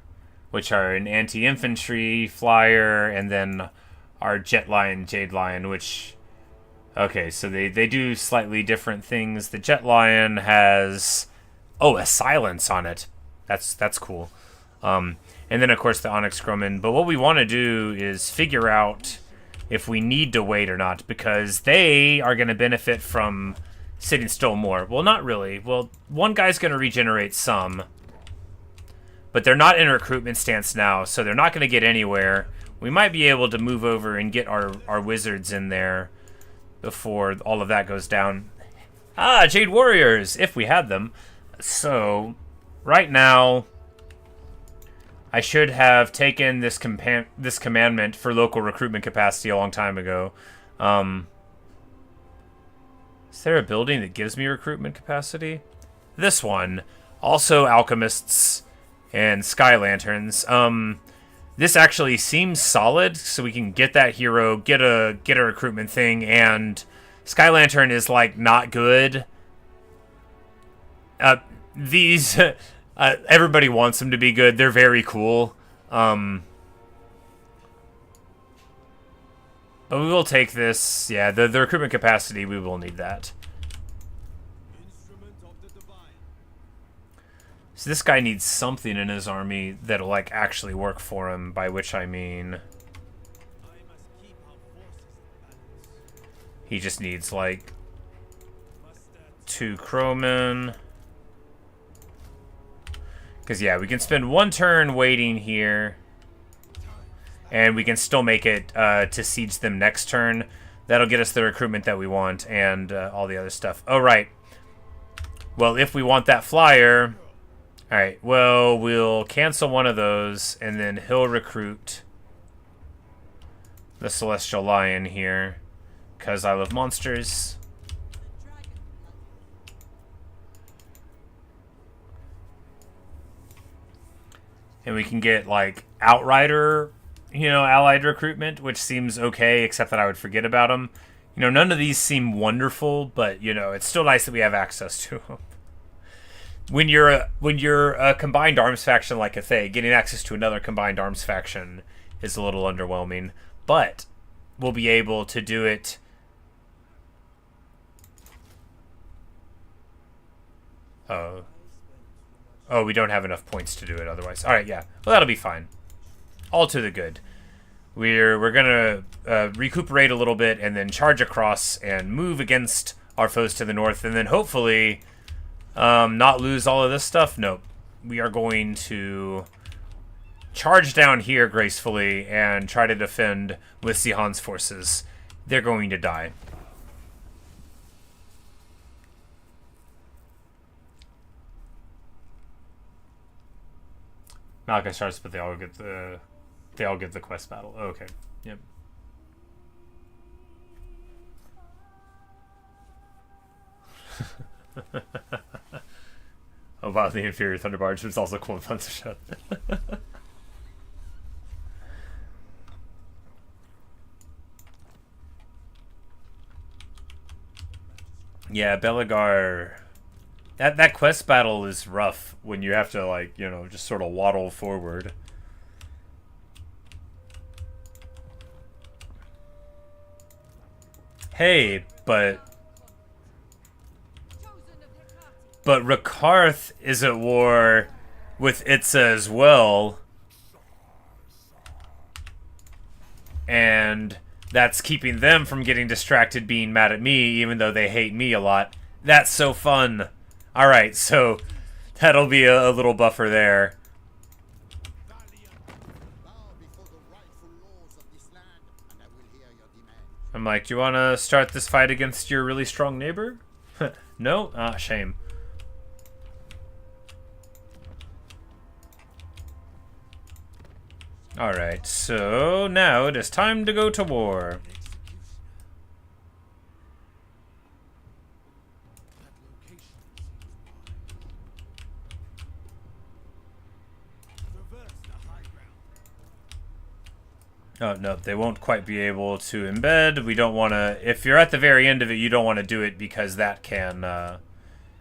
which are an anti-infantry flyer, and then our Jet Lion, Jade Lion, which... Okay, so they do slightly different things. The Jet Lion has, a silence on it. That's cool. And then, of course, the Onyx Grumman. But what we want to do is figure out if we need to wait or not, because they are going to benefit from sitting still more. Well, not really. Well, one guy's going to regenerate some, but they're not in a recruitment stance now, so they're not going to get anywhere. We might be able to move over and get our wizards in there before all of that goes down. Ah, Jade Warriors, if we had them. So, right now, I should have taken this commandment for local recruitment capacity a long time ago. Is there a building that gives me recruitment capacity? This one. Also alchemists and sky lanterns. This actually seems solid, so we can get that hero, get a recruitment thing, and Sky Lantern is like not good. These everybody wants them to be good. They're very cool. But we will take this. Yeah, the recruitment capacity, we will need that. So this guy needs something in his army that'll, like, actually work for him, by which I mean... He just needs, like, 2 Crowmen. Because, yeah, we can spend 1 turn waiting here. And we can still make it to siege them next turn. That'll get us the recruitment that we want and all the other stuff. Oh, right. Well, if we want that flyer... Alright, well, we'll cancel one of those, and then he'll recruit the Celestial Lion here, because I love monsters. And we can get, like, Outrider, you know, allied recruitment, which seems okay, except that I would forget about him. You know, none of these seem wonderful, but, you know, it's still nice that we have access to them. When you're a combined arms faction like Cathay, getting access to another combined arms faction is a little underwhelming. But we'll be able to do it. Oh, we don't have enough points to do it otherwise. All right, yeah. Well, that'll be fine. All to the good. We're gonna recuperate a little bit and then charge across and move against our foes to the north, and then hopefully not lose all of this stuff. Nope. We are going to charge down here gracefully and try to defend with Sihan's forces. They're going to die. Malachi starts, but they all get the quest battle. Oh, okay. Yep. Oh wow, the inferior Thunderbarge was also cool in Thundershot. Yeah, Belagar. That quest battle is rough when you have to, like, you know, just sort of waddle forward. Hey, but Rakarth is at war with Itza as well. And that's keeping them from getting distracted being mad at me, even though they hate me a lot. That's so fun. Alright, so that'll be a little buffer there. I'm like, do you want to start this fight against your really strong neighbor? No? Ah, shame. Alright, so now it is time to go to war. Oh, no, they won't quite be able to embed. We don't want to... If you're at the very end of it, you don't want to do it because that can,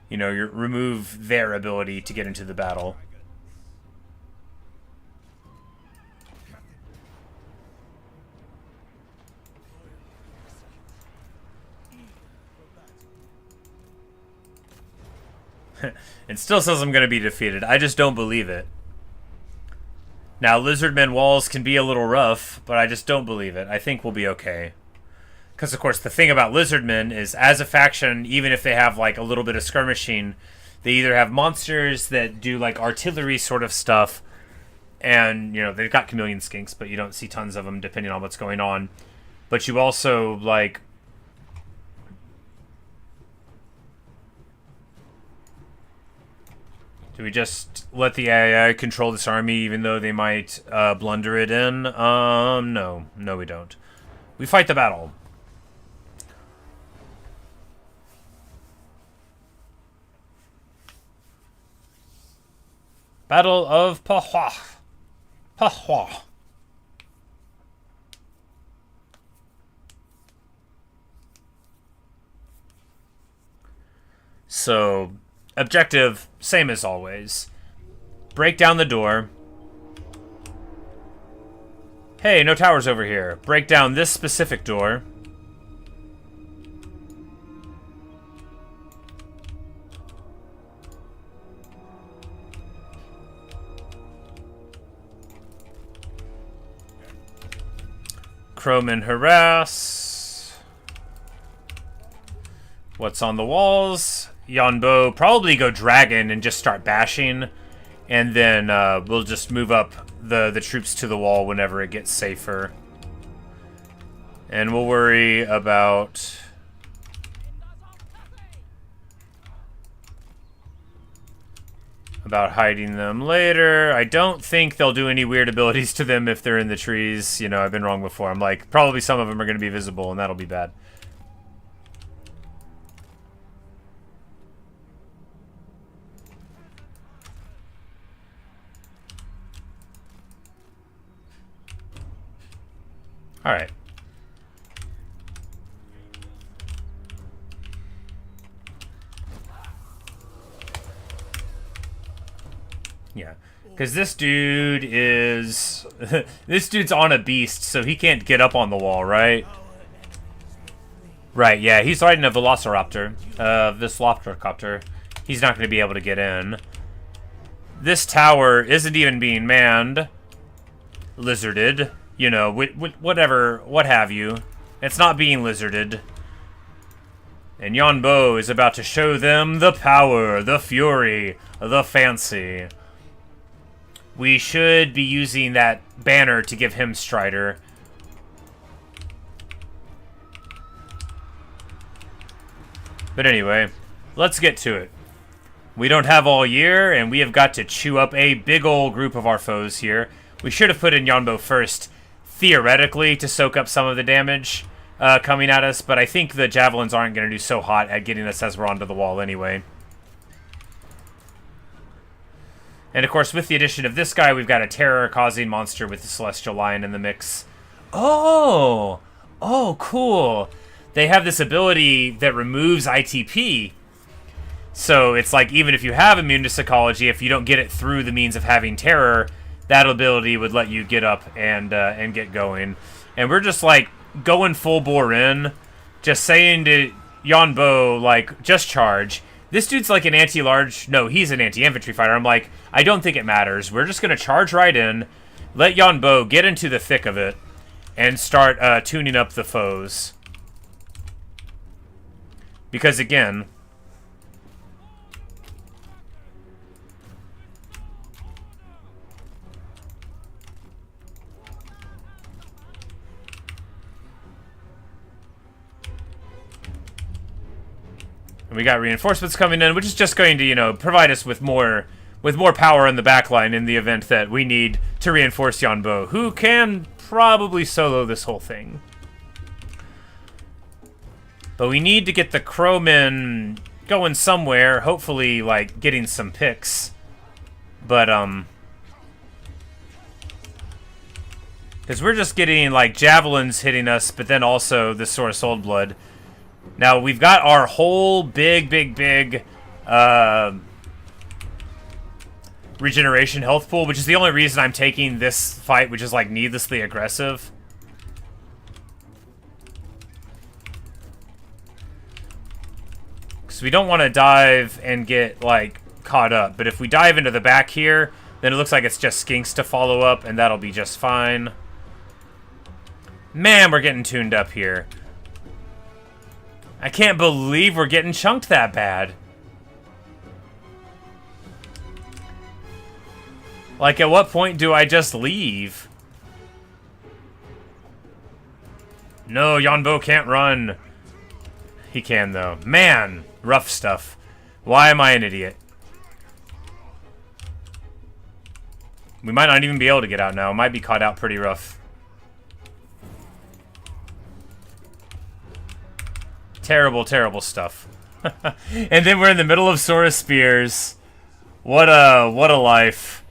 you know, remove their ability to get into the battle. It still says I'm going to be defeated. I just don't believe it. Now, Lizardmen walls can be a little rough, but I just don't believe it. I think we'll be okay. Because, of course, the thing about Lizardmen is, as a faction, even if they have, like, a little bit of skirmishing, they either have monsters that do, like, artillery sort of stuff, and, you know, they've got chameleon skinks, but you don't see tons of them depending on what's going on. But you also, like... Do we just let the AI control this army even though they might blunder it in? No. No, we don't. We fight the battle. Battle of Pahua. Pahua. So... Objective, same as always. Break down the door. Hey, no towers over here. Break down this specific door. Crowman harass. What's on the walls? Yuan Bo probably go dragon and just start bashing, and then we'll just move up the troops to the wall whenever it gets safer. And we'll worry about hiding them later. I don't think they'll do any weird abilities to them if they're in the trees. You know, I've been wrong before. I'm like, probably some of them are going to be visible, and that'll be bad. Alright. Yeah. Because this dude is... this dude's on a beast, so he can't get up on the wall, right? Right, yeah, he's riding a Velociraptor. This Loftercopter. He's not going to be able to get in. This tower isn't even being manned. Lizarded. You know, whatever, what have you. It's not being lizarded. And Yuan Bo is about to show them the power, the fury, the fancy. We should be using that banner to give him Strider. But anyway, let's get to it. We don't have all year, and we have got to chew up a big ol' group of our foes here. We should have put in Yuan Bo first, theoretically, to soak up some of the damage coming at us, but I think the javelins aren't going to do so hot at getting us as we're onto the wall anyway. And of course, with the addition of this guy, we've got a terror-causing monster with the Celestial Lion in the mix. Oh! Oh, cool! They have this ability that removes ITP. So it's like, even if you have immune to psychology, if you don't get it through the means of having terror, that ability would let you get up and get going. And we're just like going full bore in, just saying to Yuan Bo, like, just charge. This dude's like an anti-large... No, he's an anti-infantry fighter. I'm like, I don't think it matters. We're just going to charge right in, let Yuan Bo get into the thick of it, and start tuning up the foes. Because, again... we got reinforcements coming in, which is just going to, you know, provide us with more power in the backline in the event that we need to reinforce Yuan Bo, who can probably solo this whole thing. But we need to get the crowmen going somewhere, hopefully, like, getting some picks. But, because we're just getting, like, javelins hitting us, but then also the Sword of Soul Blood. Now, we've got our whole big regeneration health pool, which is the only reason I'm taking this fight, which is, like, needlessly aggressive. Because we don't want to dive and get, like, caught up. But if we dive into the back here, then it looks like it's just skinks to follow up, and that'll be just fine. Man, we're getting tuned up here. I can't believe we're getting chunked that bad. Like, at what point do I just leave? No, Yuan Bo can't run. He can, though. Man, rough stuff. Why am I an idiot? We might not even be able to get out now. Might be caught out pretty rough. Terrible, terrible stuff. And then we're in the middle of Sora Spears. What a life.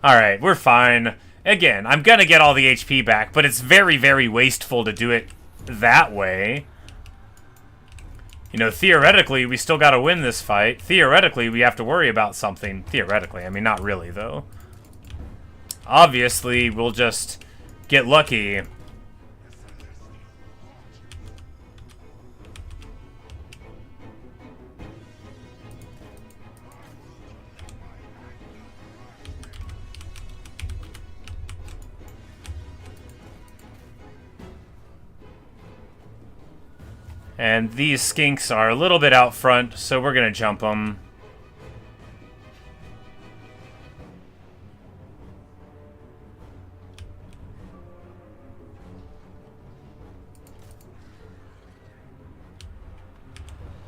Alright, we're fine. Again, I'm gonna get all the HP back, but it's very, very wasteful to do it that way. You know, theoretically, we still gotta win this fight. Theoretically, we have to worry about something. Theoretically, I mean, not really, though. Obviously, we'll just get lucky. And these skinks are a little bit out front, so we're going to jump them.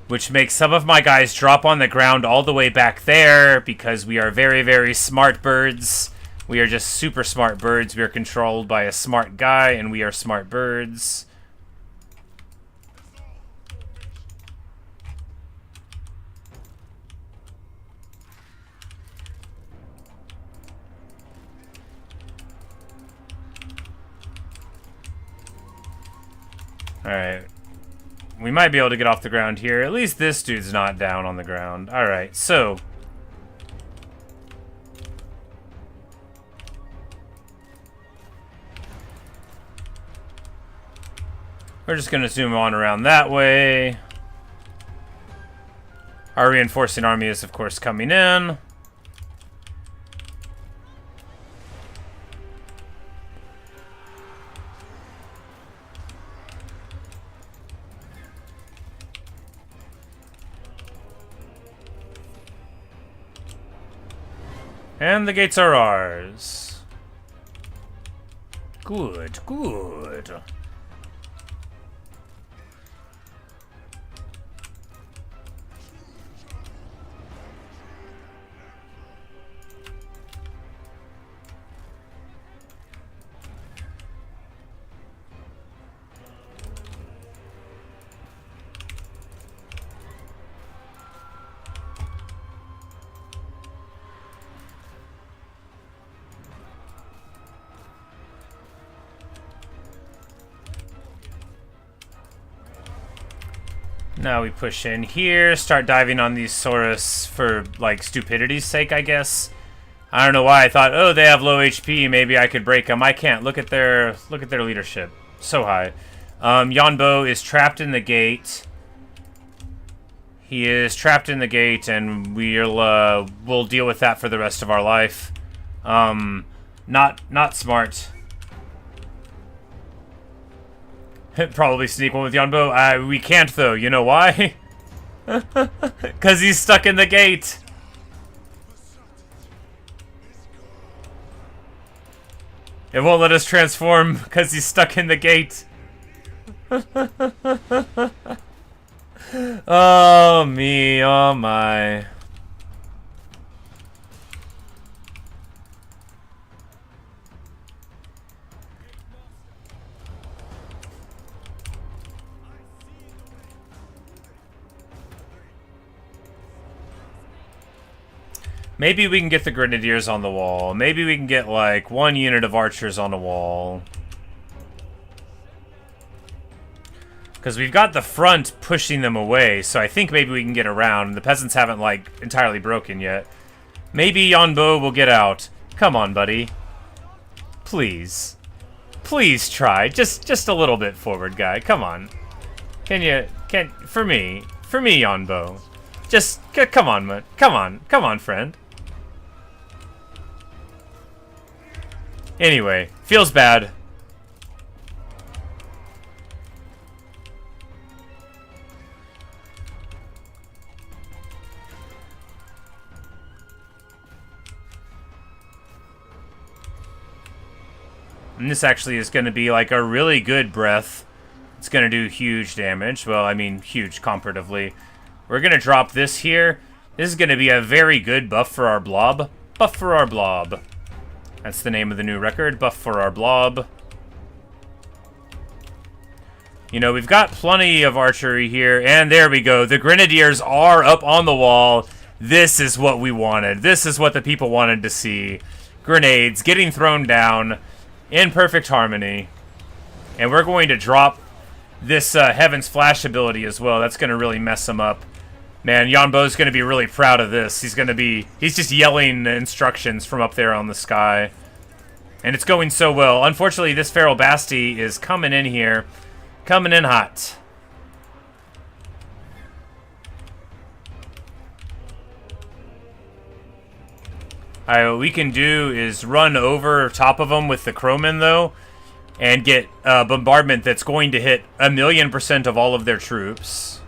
Which makes some of my guys drop on the ground all the way back there, because we are very, very smart birds. We are just super smart birds. We are controlled by a smart guy, and we are smart birds. Alright. We might be able to get off the ground here. At least this dude's not down on the ground. Alright, so... we're just going to zoom on around that way. Our reinforcing army is, of course, coming in. And the gates are ours. Good, good. Now we push in here, start diving on these Saurus for, like, stupidity's sake, I guess. I don't know why I thought, oh, they have low HP, maybe I could break them. I can't. Look at their leadership. So high. Yuan Bo is trapped in the gate. He is trapped in the gate, and we'll deal with that for the rest of our life. Not smart. Probably sneak one with Yuan Bo. We can't, though. You know why? Because he's stuck in the gate. It won't let us transform because he's stuck in the gate. Oh, me. Oh, my. Maybe we can get the Grenadiers on the wall. Maybe we can get, like, one unit of archers on the wall. Because we've got the front pushing them away, so I think maybe we can get around. The peasants haven't, like, entirely broken yet. Maybe Yuan Bo will get out. Come on, buddy. Please. Please try. Just a little bit forward, guy. Come on. For me, Yuan Bo. Just, come on, man. Come on, friend. Anyway, feels bad. And this actually is going to be like a really good breath. It's going to do huge damage. Well, I mean, huge comparatively. We're going to drop this here. This is going to be a very good buff for our blob. Buff for our blob. That's the name of the new record. Buff for our blob. You know, we've got plenty of archery here. And there we go. The Grenadiers are up on the wall. This is what we wanted. This is what the people wanted to see. Grenades getting thrown down in perfect harmony. And we're going to drop this Heaven's Flash ability as well. That's going to really mess him up. Man, Yuan Bo's going to be really proud of this. He's just yelling instructions from up there on the sky. And it's going so well. Unfortunately, this Feral Basti is coming in here. Coming in hot. Alright, what we can do is run over top of them with the Crowmen, though. And get a bombardment that's going to hit 1,000,000% of all of their troops.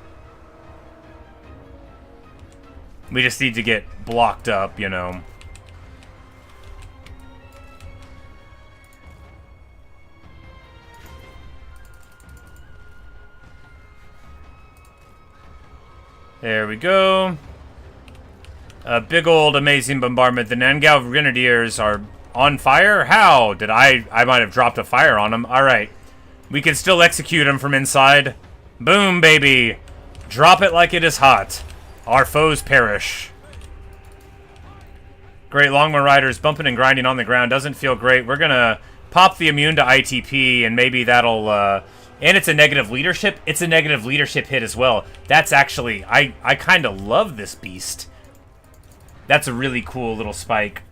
We just need to get blocked up, you know. There we go. A big old amazing bombardment. The Nangao Grenadiers are on fire? How? I might have dropped a fire on them. Alright. We can still execute them from inside. Boom, baby. Drop it like it is hot. Our foes perish. Great, Longman Riders bumping and grinding on the ground. Doesn't feel great. We're going to pop the immune to ITP, and maybe that'll and it's a negative leadership, it's a negative leadership hit as well. That's actually, I kind of love this beast. That's a really cool little spike.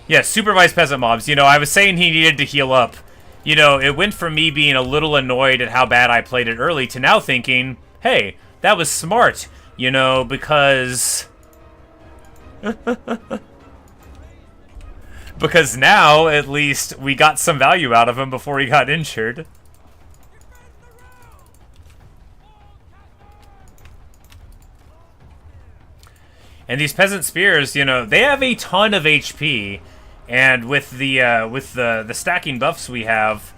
Yeah, supervised peasant mobs. You know, I was saying he needed to heal up. You know, it went from me being a little annoyed at how bad I played it early to now thinking, hey, that was smart, you know, because... because now, at least, we got some value out of him before he got injured. And these peasant spears, you know, they have a ton of HP, and with the stacking buffs we have,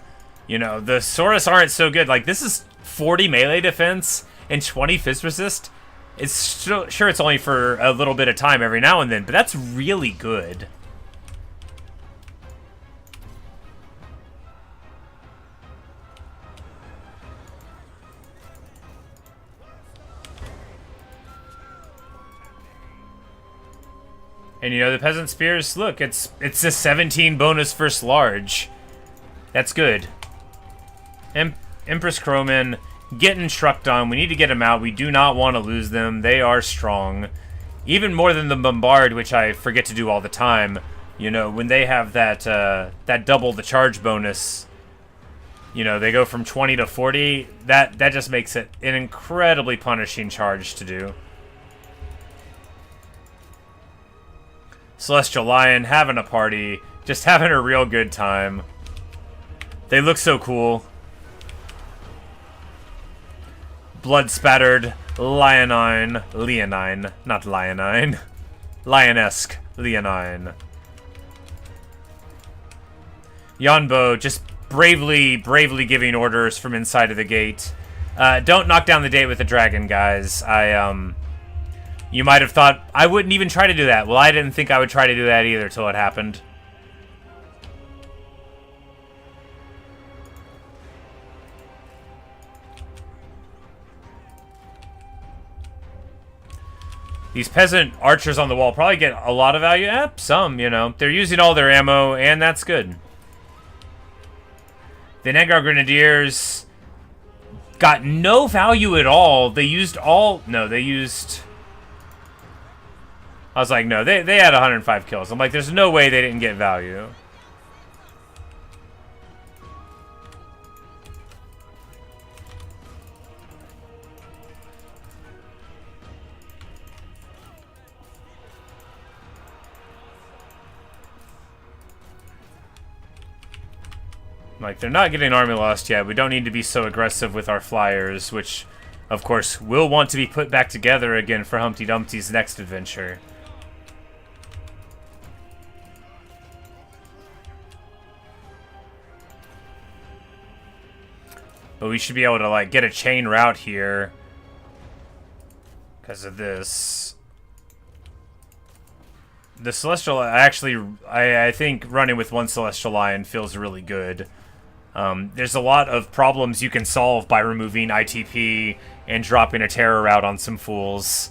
you know, the Saurus aren't so good. Like, this is 40 melee defense and 20 fizz resist. It's sure it's only for a little bit of time every now and then, but that's really good. And you know, the peasant spears, look, it's a 17 bonus first large. That's good. Empress Crowman getting trucked on. We need to get them out. We do not want to lose them. They are strong. Even more than the Bombard, which I forget to do all the time. You know, when they have that that double the charge bonus, you know, they go from 20 to 40. That just makes it an incredibly punishing charge to do. Celestial Lion having a party, just having a real good time. They look so cool. Blood-spattered Leonine, not Leonine. Lionesque Leonine. Yuan Bo just bravely giving orders from inside of the gate. Don't knock down the gate with the dragon, guys. You might have thought I wouldn't even try to do that. Well, I didn't think I would try to do that either till it happened. These peasant archers on the wall probably get a lot of value. Some, you know. They're using all their ammo, and that's good. The Nengar Grenadiers got no value at all. They used all... No, they used... I was like, no, they had 105 kills. I'm like, there's no way they didn't get value. Like, they're not getting army lost yet. We don't need to be so aggressive with our flyers, which, of course, will want to be put back together again for Humpty Dumpty's next adventure. But we should be able to, like, get a chain route here because of this. The Celestial, I think running with one Celestial Lion feels really good. There's a lot of problems you can solve by removing ITP and dropping a terror route on some fools.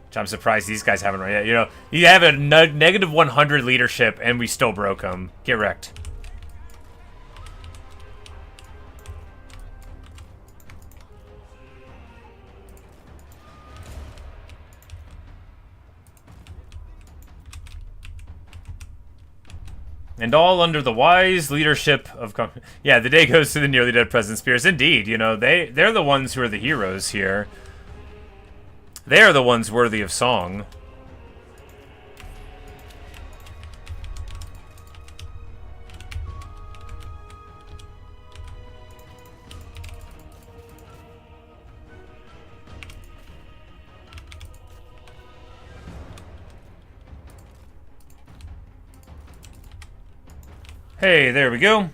Which I'm surprised these guys haven't run yet. You know, you have a negative 100 leadership and we still broke them. Get wrecked. And all under the wise leadership of... Yeah, the day goes to the nearly dead President Spears. Indeed, you know, they're the ones who are the heroes here. They are the ones worthy of song. Hey, there we go.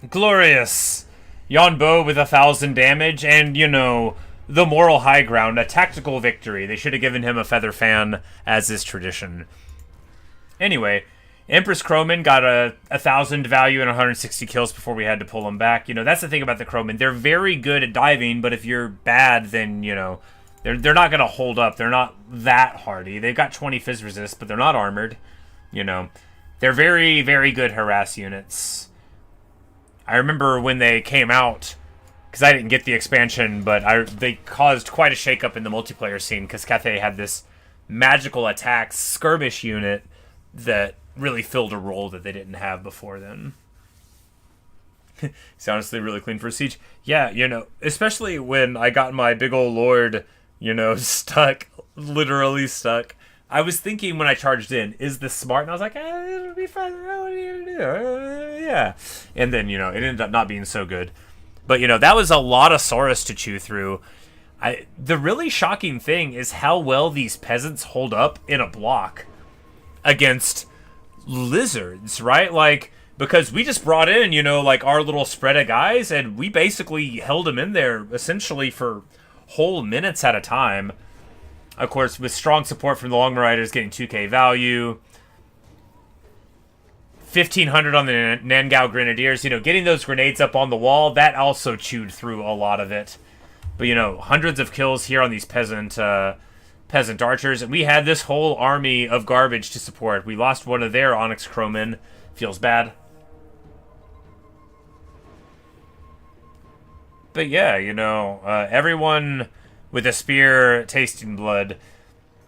Glorious. Yuan Bo with 1,000 damage, and, you know, the moral high ground, a tactical victory. They should have given him a feather fan, as is tradition. Anyway, Empress Crowman got a 1,000 value and 160 kills before we had to pull him back. You know, that's the thing about the Crowman. They're very good at diving, but if you're bad, then, you know, they're not going to hold up. They're not that hardy. They've got 20 fizz resist, but they're not armored, you know. They're very, very good harass units. I remember when they came out, because I didn't get the expansion, but they caused quite a shakeup in the multiplayer scene, because Cathay had this magical attacks skirmish unit that really filled a role that they didn't have before then. It's honestly really clean for a siege. Yeah, especially when I got my big old lord, stuck, literally stuck. I was thinking when I charged in, is this smart? And I was like, it'll be fine. What are you going to do? Yeah. And then, it ended up not being so good. But, that was a lot of Saurus to chew through. The really shocking thing is how well these peasants hold up in a block against lizards, right? Like, because we just brought in, our little spread of guys, and we basically held them in there essentially for whole minutes at a time. Of course, with strong support from the Long Riders getting 2k value. 1,500 on the Nangao Grenadiers. Getting those grenades up on the wall, that also chewed through a lot of it. But, hundreds of kills here on these peasant archers. And we had this whole army of garbage to support. We lost one of their Onyx Crowmen. Feels bad. But yeah, everyone with a spear tasting blood,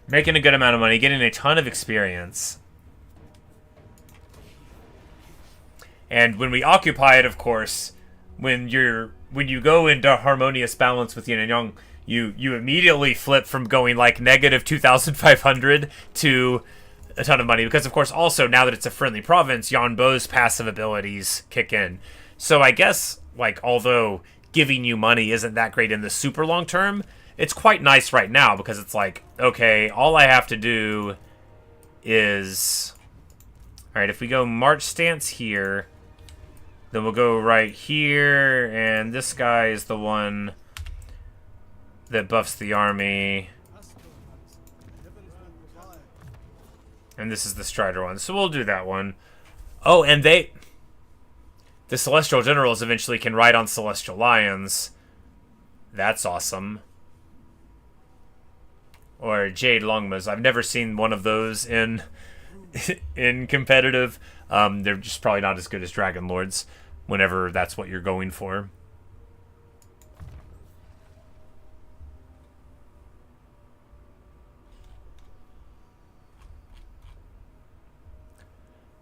making a good amount of money, getting a ton of experience. And when we occupy it, of course, when you go into harmonious balance with yin and yang, you immediately flip from going like negative 2,500 to a ton of money. Because, of course, also, now that it's a friendly province, Yuan Bo's passive abilities kick in. So I guess, although giving you money isn't that great in the super long term, it's quite nice right now, because it's like, okay, all I have to do is... Alright, if we go March stance here, then we'll go right here, and this guy is the one that buffs the army. And this is the Strider one, so we'll do that one. Oh, and the Celestial Generals eventually can ride on Celestial Lions. That's awesome. Or Jade Longmas. I've never seen one of those in competitive. They're just probably not as good as Dragon Lords, whenever that's what you're going for.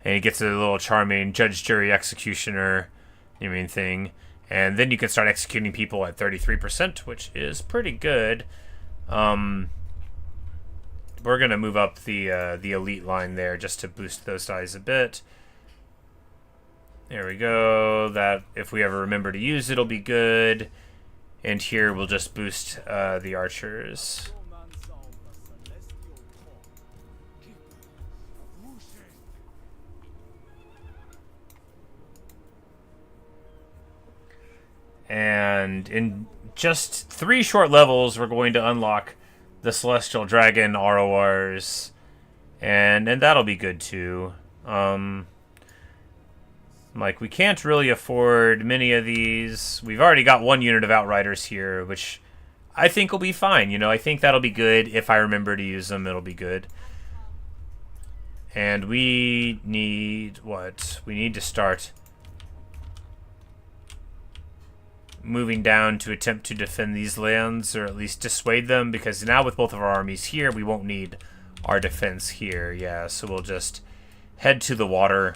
And he gets a little charming judge, jury, executioner thing. And then you can start executing people at 33%, which is pretty good. We're going to move up the elite line there just to boost those dice a bit. There we go. That, if we ever remember to use it, it'll be good. And here we'll just boost the archers. And in just 3 short levels, we're going to unlock the Celestial Dragon RORs, and that'll be good too. We can't really afford many of these. We've already got 1 unit of Outriders here, which I think will be fine. I think that'll be good. If I remember to use them, it'll be good. And we need what? We need to start moving down to attempt to defend these lands, or at least dissuade them, because now with both of our armies here, we won't need our defense here. Yeah, so we'll just head to the water.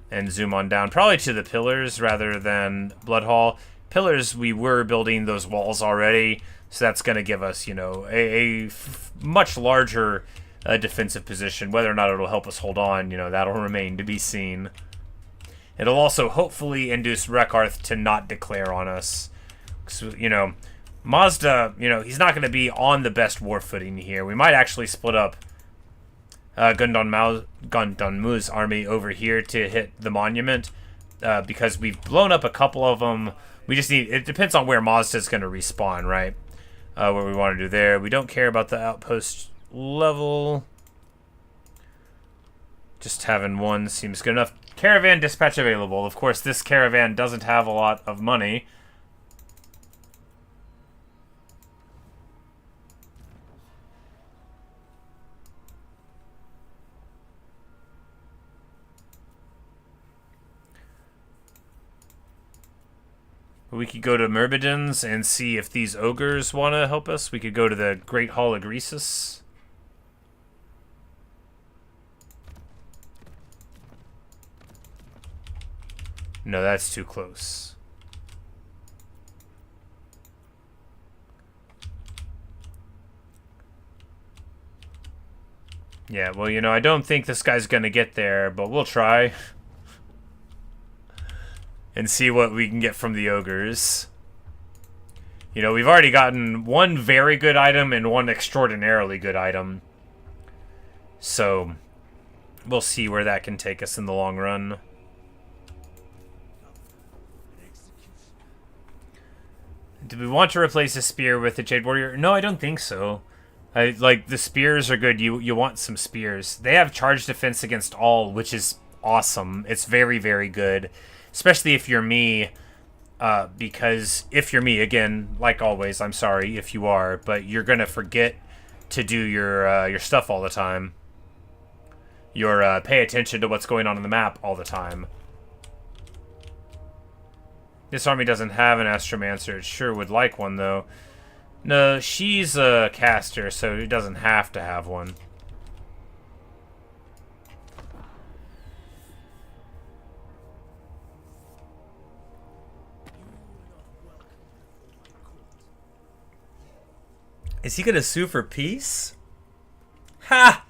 And zoom on down, probably to the pillars rather than Blood Hall. Pillars, we were building those walls already, so that's going to give us, a much larger defensive position. Whether or not it'll help us hold on, that'll remain to be seen. It'll also hopefully induce Rekarth to not declare on us. So, Mazda, he's not going to be on the best war footing here. We might actually split up Gundonmu's army over here to hit the monument, because we've blown up a couple of them. We just need, it depends on where Mazda's going to respawn, right? What we want to do there. We don't care about the outpost level. Just having 1 seems good enough. Caravan dispatch available. Of course, this caravan doesn't have a lot of money. we could go to Myrmidons and see if these ogres want to help us. We could go to the Great Hall of Greasus. No, that's too close. Yeah, well, you know, I don't think this guy's gonna get there, but we'll try. And see what we can get from the ogres. You know, we've already gotten one very good item and one extraordinarily good item. So, we'll see where that can take us in the long run. Do we want to replace a spear with a Jade Warrior? No, I don't think so. Like, the spears are good. You want some spears. They have charge defense against all, which is awesome. It's very, very good. Especially if you're me, because if you're me, again, like always, I'm sorry if you are, but you're gonna forget to do your stuff all the time. Your pay attention to what's going on in the map all the time. This army doesn't have an Astromancer. It sure would like one, though. No, she's a caster, so it doesn't have to have one. Is he gonna sue for peace? Ha!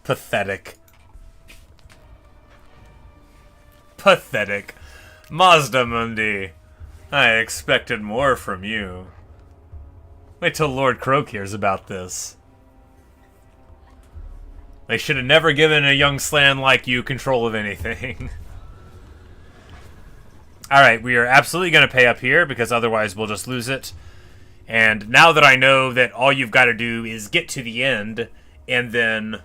Pathetic. Pathetic. Mazda Mundi. I expected more from you. Wait till Lord Croak hears about this. They should have never given a young slan like you control of anything. Alright, we are absolutely going to pay up here, because otherwise we'll just lose it. And now that I know that all you've got to do is get to the end, and then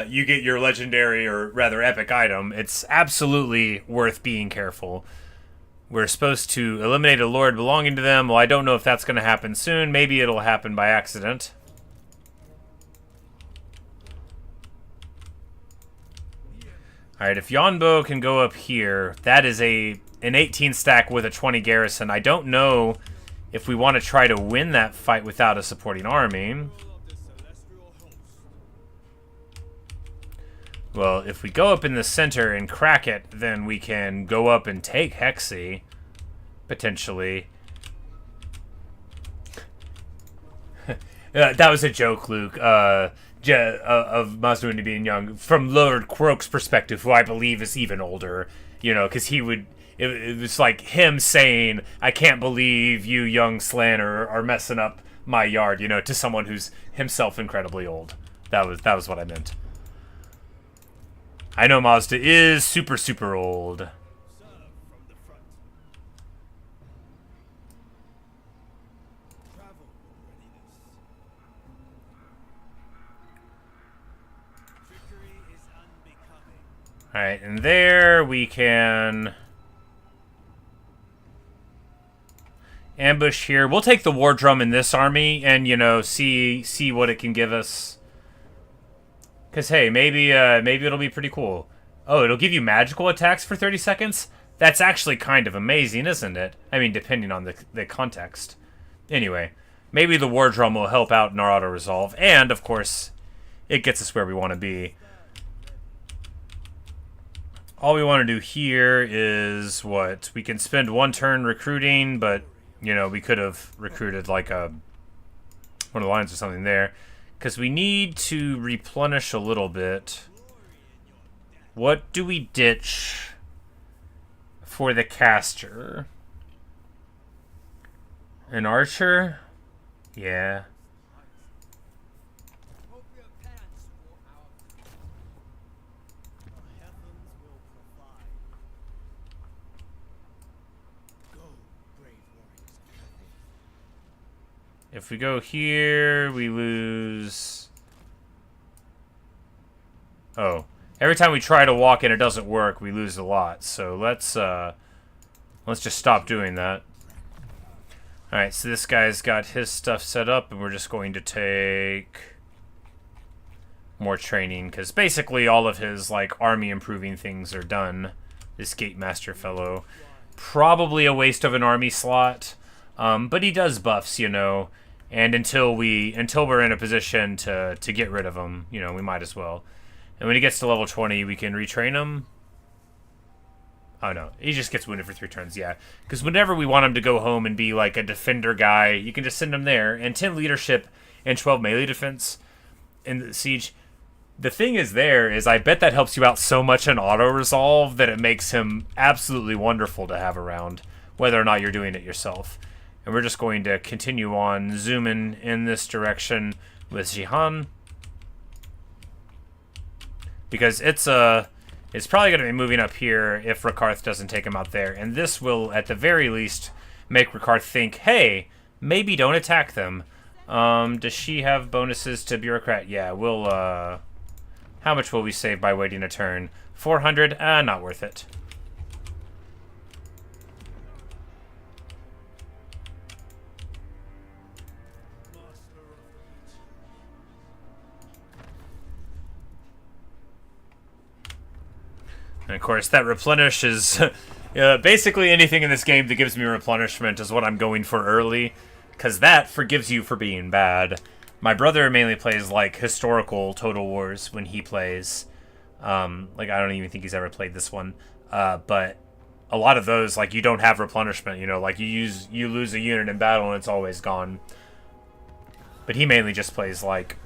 you get your legendary, or rather epic item, it's absolutely worth being careful. We're supposed to eliminate a lord belonging to them. Well, I don't know if that's going to happen soon. Maybe it'll happen by accident. Alright, if Yuan Bo can go up here, that is an 18 stack with a 20 garrison. I don't know if we want to try to win that fight without a supporting army. Well, if we go up in the center and crack it, then we can go up and take Hexy, potentially. That was a joke, Luke. Of Mazda being young, from Lord Croak's perspective, who I believe is even older, you know, because he would, it was like him saying, I can't believe you young slan are messing up my yard, you know, to someone who's himself incredibly old. That was what I meant. I know Mazda is super, super old. Alright, and there we can ambush here. We'll take the war drum in this army and, you know, see what it can give us. Because, hey, maybe it'll be pretty cool. Oh, it'll give you magical attacks for 30 seconds? That's actually kind of amazing, isn't it? I mean, depending on the context. Anyway, maybe the war drum will help out in our auto-resolve. And, of course, it gets us where we want to be. All we want to do here is, what? We can spend one turn recruiting, but, you know, we could have recruited, like, one of the lines or something there. Because we need to replenish a little bit. What do we ditch for the caster? An archer? Yeah. If we go here, we lose... Oh. Every time we try to walk in, it doesn't work. We lose a lot. So let's just stop doing that. Alright, so this guy's got his stuff set up, and we're just going to take more training, because basically all of his like army improving things are done. This Gatemaster fellow, probably a waste of an army slot, but he does buffs, you know. And until we're in a position to get rid of him, you know, we might as well. And when he gets to level 20, we can retrain him. Oh no, he just gets wounded for 3 turns, yeah. Because whenever we want him to go home and be like a defender guy, you can just send him there. And 10 leadership and 12 melee defense in the siege. The thing is I bet that helps you out so much in auto-resolve that it makes him absolutely wonderful to have around, whether or not you're doing it yourself. And we're just going to continue on zooming in this direction with Jihan. Because it's probably going to be moving up here if Rakarth doesn't take him out there. And this will, at the very least, make Rakarth think, hey, maybe don't attack them. Does she have bonuses to Bureaucrat? Yeah, we'll, how much will we save by waiting a turn? 400? Not worth it. And of course, that replenish is basically anything in this game that gives me replenishment is what I'm going for early, because that forgives you for being bad. My brother mainly plays like historical Total Wars when he plays. Like I don't even think he's ever played this one, but a lot of those, like, you don't have replenishment. You know, like you lose a unit in battle and it's always gone. But he mainly just plays like.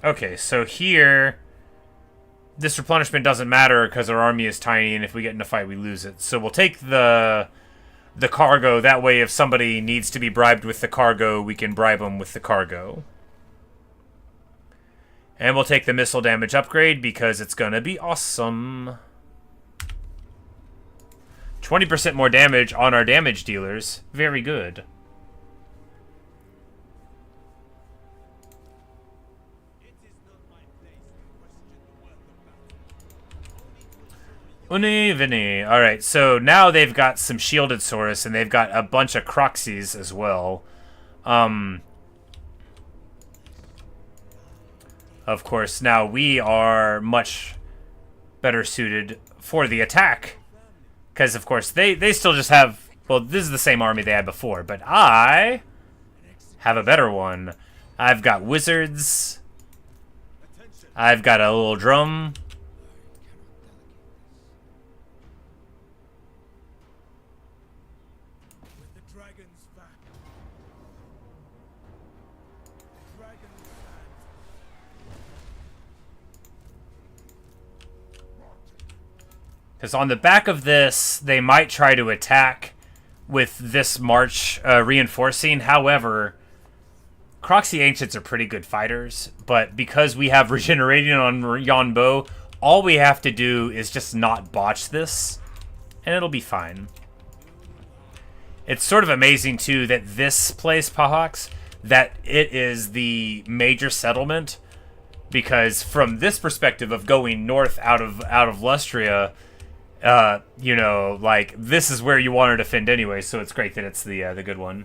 Okay, so here, this replenishment doesn't matter because our army is tiny, and if we get in a fight, we lose it. So we'll take the cargo. That way, if somebody needs to be bribed with the cargo, we can bribe them with the cargo. And we'll take the missile damage upgrade because it's going to be awesome. 20% more damage on our damage dealers. Very good. Uni Vini. Alright, so now they've got some shielded Saurus, and they've got a bunch of Croxies as well. Of course, now we are much better suited for the attack. Because, of course, they still just have... Well, this is the same army they had before, but I have a better one. I've got wizards. I've got a little drum. Because on the back of this, they might try to attack with this march reinforcing. However, Croxy Ancients are pretty good fighters, but because we have regenerating on Yuan Bo, all we have to do is just not botch this, and it'll be fine. It's sort of amazing, too, that this place, Pahax, that it is the major settlement, because from this perspective of going north out of Lustria... you know, like, this is where you want to defend anyway, so it's great that it's the good one. You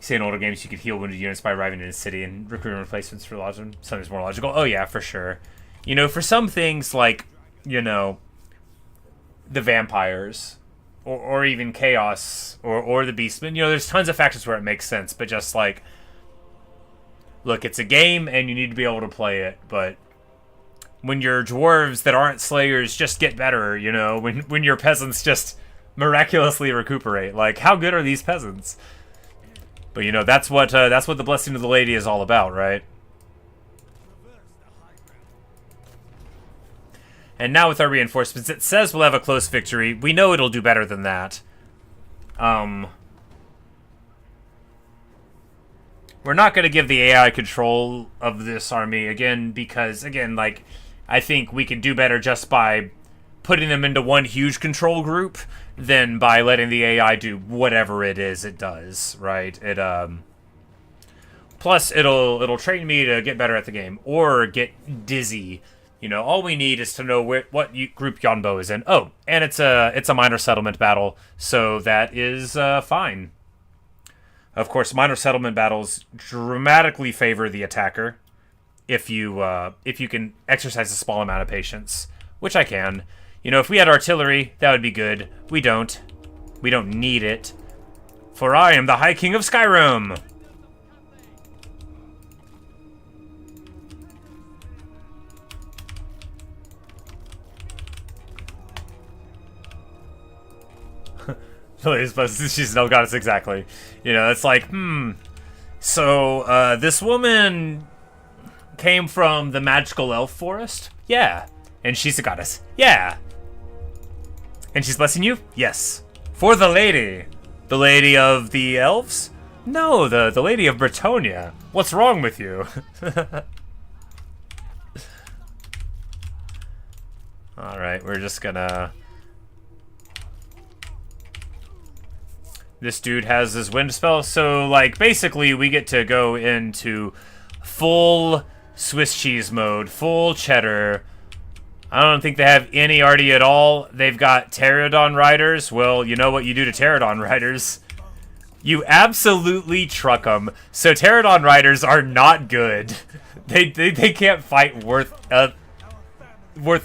say in older games you could heal wounded units by arriving in a city and recruiting replacements for logic. Something's more logical. Oh yeah, for sure. You know, for some things, like, you know, the vampires, or even chaos, or the beastmen, you know, there's tons of factors where it makes sense, but just like, look, it's a game and you need to be able to play it, but when your dwarves that aren't slayers just get better, you know, when your peasants just miraculously recuperate, like, how good are these peasants? But you know, that's what the blessing of the lady is all about, right? And now with our reinforcements, it says we'll have a close victory. We know it'll do better than that. We're not going to give the AI control of this army again because, again, like, I think we can do better just by putting them into one huge control group than by letting the AI do whatever it is it does, right? Plus, it'll train me to get better at the game or get dizzy. You know, all we need is to know what group Yuan Bo is in. Oh, and it's a minor settlement battle, so that is fine. Of course, minor settlement battles dramatically favor the attacker if you can exercise a small amount of patience, which I can. You know, if we had artillery, that would be good. We don't. We don't need it. For I am the High King of Skyrim! She's no goddess, exactly. You know, it's like, so, this woman came from the magical elf forest? Yeah. And she's a goddess? Yeah. And she's blessing you? Yes. For the lady. The lady of the elves? No, the lady of Bretonia. What's wrong with you? Alright, we're just gonna... This dude has his wind spell, so, like, basically we get to go into full Swiss cheese mode, full cheddar. I don't think they have any arty at all. They've got Pterodon riders. Well, you know what you do to Pterodon riders? You absolutely truck them. So Pterodon riders are not good. They can't fight worth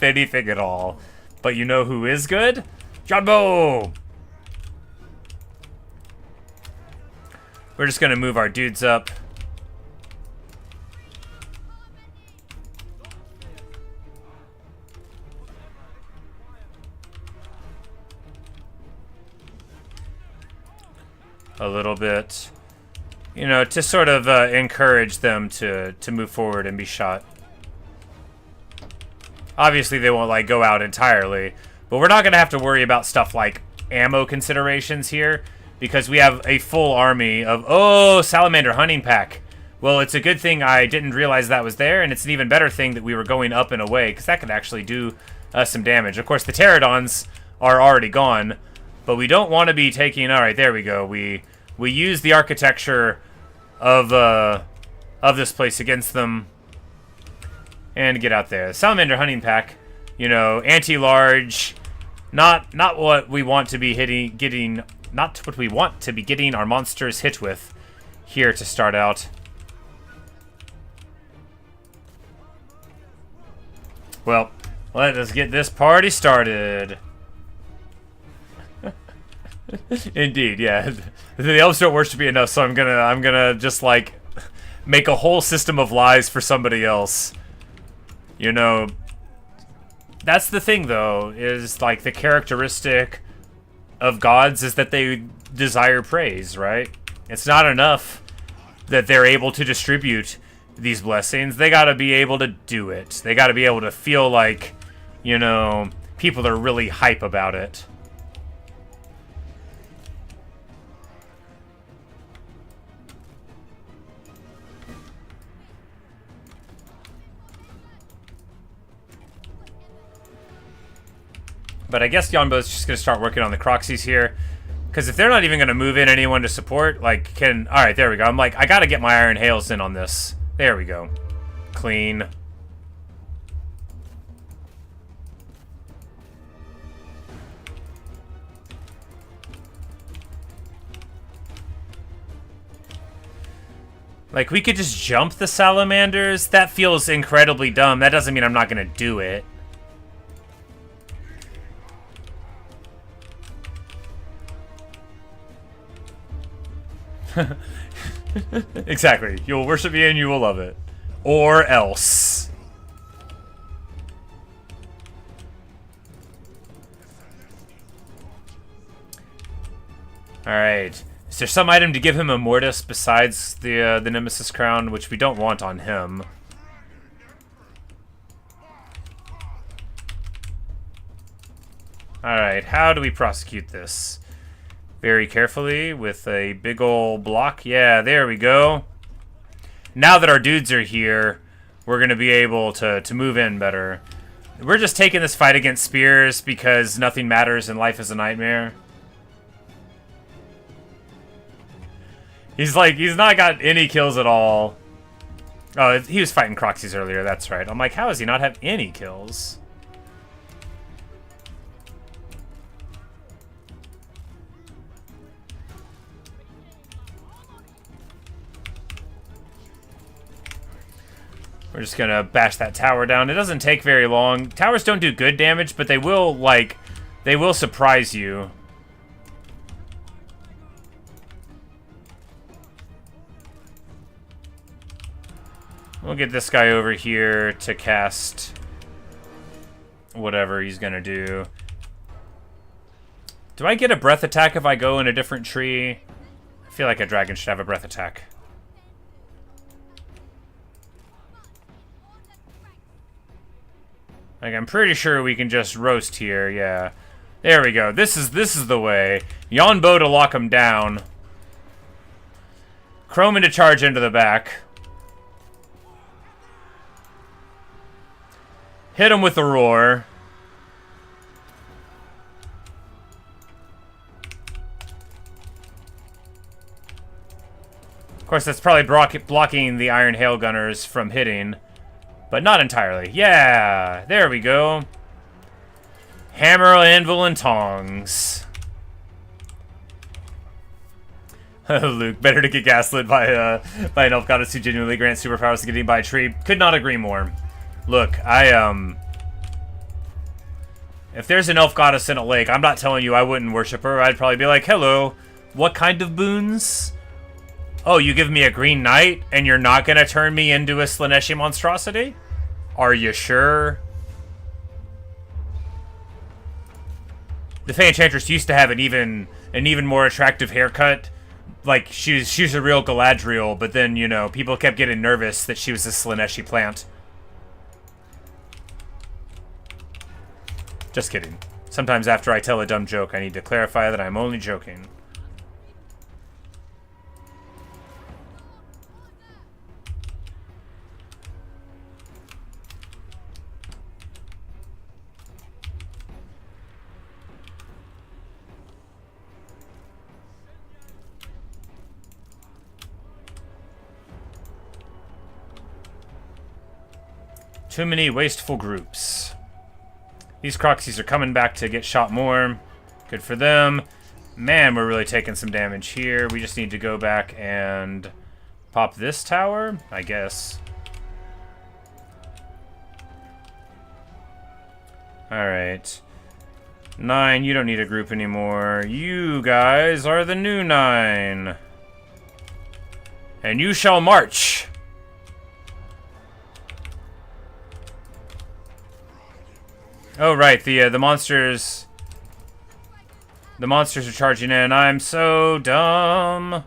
anything at all. But you know who is good? Yuan Bo! We're just gonna move our dudes up. A little bit. You know, to sort of encourage them to move forward and be shot. Obviously they won't, like, go out entirely. But we're not gonna have to worry about stuff like ammo considerations here. Because we have a full army of... Oh, salamander hunting pack. Well, it's a good thing I didn't realize that was there, and it's an even better thing that we were going up and away, because that could actually do some damage. Of course, the pterodons are already gone, but we don't want to be taking... Alright, there we go. We use the architecture of this place against them, and get out there. Salamander hunting pack, you know, anti-large, not what we want to be getting... Not what we want to be getting our monsters hit with here to start out. Well, let us get this party started. Indeed, yeah. The elves don't worship me enough, so I'm gonna just like make a whole system of lies for somebody else. You know, that's the thing though, is like the characteristic of gods is that they desire praise, right? It's not enough that they're able to distribute these blessings. They gotta be able to do it. They gotta be able to feel like, you know, people are really hype about it. But I guess Yuan Bo's just going to start working on the Croxies here. Because if they're not even going to move in anyone to support, like, Alright, there we go. I'm like, I got to get my Iron Hails in on this. There we go. Clean. Like, we could just jump the salamanders. That feels incredibly dumb. That doesn't mean I'm not going to do it. Exactly. You will worship me and you will love it. Or else. Alright. Is there some item to give him a Mortis besides the Nemesis Crown, which we don't want on him? Alright, how do we prosecute this? Very carefully with a big ol' block. Yeah, there we go. Now that our dudes are here, we're going to be able to move in better. We're just taking this fight against spears because nothing matters and life is a nightmare. He's not got any kills at all. Oh, he was fighting Croxies earlier, that's right. I'm like, how does he not have any kills? We're just gonna bash that tower down. It doesn't take very long. Towers don't do good damage, but they will, like, they will surprise you. We'll get this guy over here to cast whatever he's gonna do. Do I get a breath attack if I go in a different tree? I feel like a dragon should have a breath attack. Like, I'm pretty sure we can just roast here, yeah. There we go. This is the way. Yuan Bo to lock him down. Chroman to charge into the back. Hit him with the roar. Of course, that's probably blocking the Iron Hail Gunners from hitting. But not entirely. Yeah, there we go. Hammer, anvil, and tongs. Luke, better to get gaslit by an elf goddess who genuinely grants superpowers to getting by a tree. Could not agree more. Look, if there's an elf goddess in a lake, I'm not telling you I wouldn't worship her. I'd probably be like, hello, what kind of boons? Oh, you give me a green knight, and you're not gonna turn me into a Slaneshi monstrosity? Are you sure? The Fey Enchantress used to have an even more attractive haircut. Like, she was a real Galadriel, but then, you know, people kept getting nervous that she was a Slaneshi plant. Just kidding. Sometimes after I tell a dumb joke, I need to clarify that I'm only joking. Too many wasteful groups. These Croxies are coming back to get shot more. Good for them. Man, we're really taking some damage here. We just need to go back and pop this tower, I guess. Alright. 9, you don't need a group anymore. You guys are the new 9. And you shall march. Oh, right, the monsters... The monsters are charging in. I'm so dumb.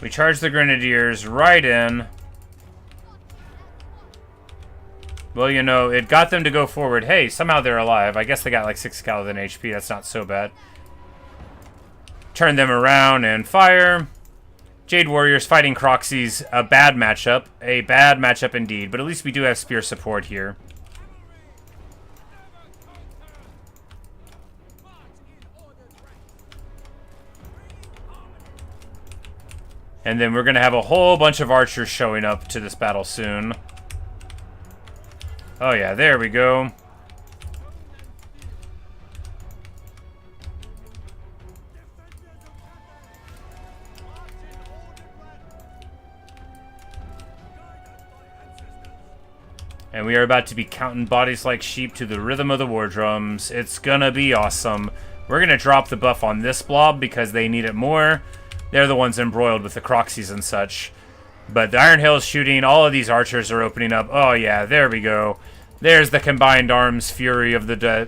We charge the Grenadiers right in. Well, you know, it got them to go forward. Hey, somehow they're alive. I guess they got like 6 Caledon HP. That's not so bad. Turn them around and fire. Jade Warriors fighting Croxies, a bad matchup. A bad matchup indeed, but at least we do have spear support here. And then we're going to have a whole bunch of archers showing up to this battle soon. Oh yeah, there we go. And we are about to be counting bodies like sheep to the rhythm of the war drums. It's gonna be awesome. We're gonna drop the buff on this blob because they need it more. They're the ones embroiled with the Croxies and such. But the Iron Hail is shooting. All of these archers are opening up. Oh yeah, there we go. There's the combined arms fury of the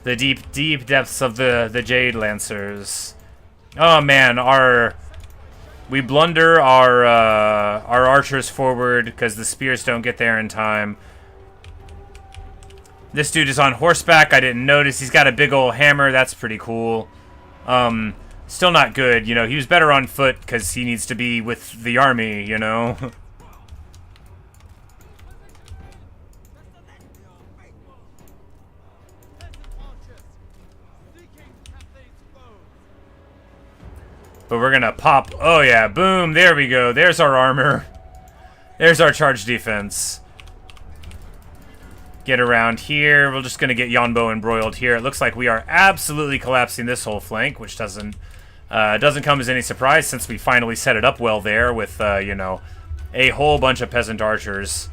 deep, deep depths of the Jade Lancers. Oh man, we blunder our archers forward because the spears don't get there in time. This dude is on horseback. I didn't notice. He's got a big old hammer. That's pretty cool. Still not good. You know, he was better on foot because he needs to be with the army, you know. But we're gonna pop. Oh yeah, boom, there we go. There's our armor. There's our charge defense. Get around here. We're just gonna get Yuan Bo embroiled here. It looks like we are absolutely collapsing this whole flank, which doesn't Doesn't come as any surprise since we finally set it up well there with, you know, a whole bunch of peasant archers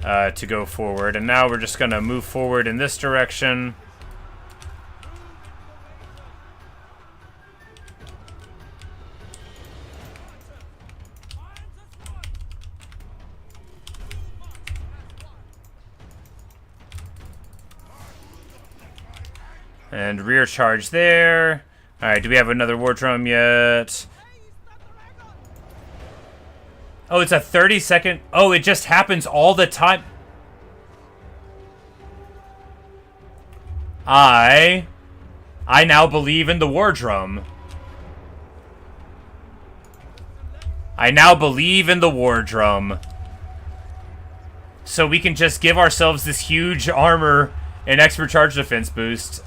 to go forward. And now we're just going to move forward in this direction. And rear charge there. Alright, do we have another war drum yet? Oh, it's a 30-second... Oh, it just happens all the time. I now believe in the war drum. I now believe in the war drum. So we can just give ourselves this huge armor and expert charge defense boost.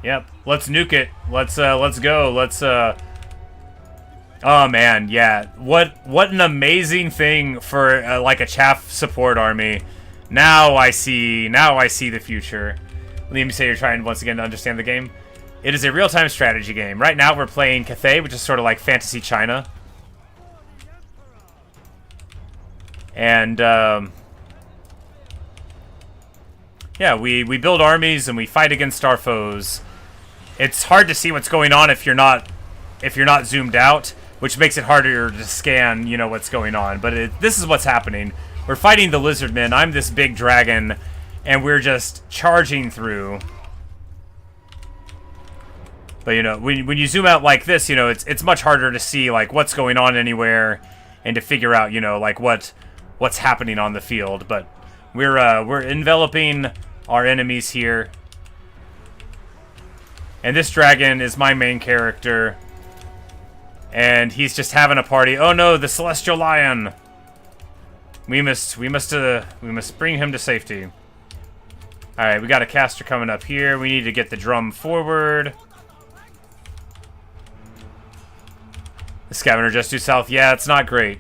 Yep, let's nuke it. Let's go. Oh man, yeah. What an amazing thing for like a chaff support army. Now I see the future. Let me say you're trying once again to understand the game. It is a real-time strategy game. Right now we're playing Cathay, which is sort of like Fantasy China. And yeah, we build armies and we fight against our foes. It's hard to see what's going on if you're not zoomed out, which makes it harder to scan, you know, what's going on. But this is what's happening. We're fighting the lizardmen. I'm this big dragon, and we're just charging through. But you know, when you zoom out like this, you know, it's much harder to see like what's going on anywhere, and to figure out, you know, like what's happening on the field. But we're enveloping our enemies here. And this dragon is my main character. And he's just having a party. Oh no, the Celestial Lion! We must bring him to safety. Alright, we got a caster coming up here. We need to get the drum forward. The scavenger just due south. Yeah, it's not great.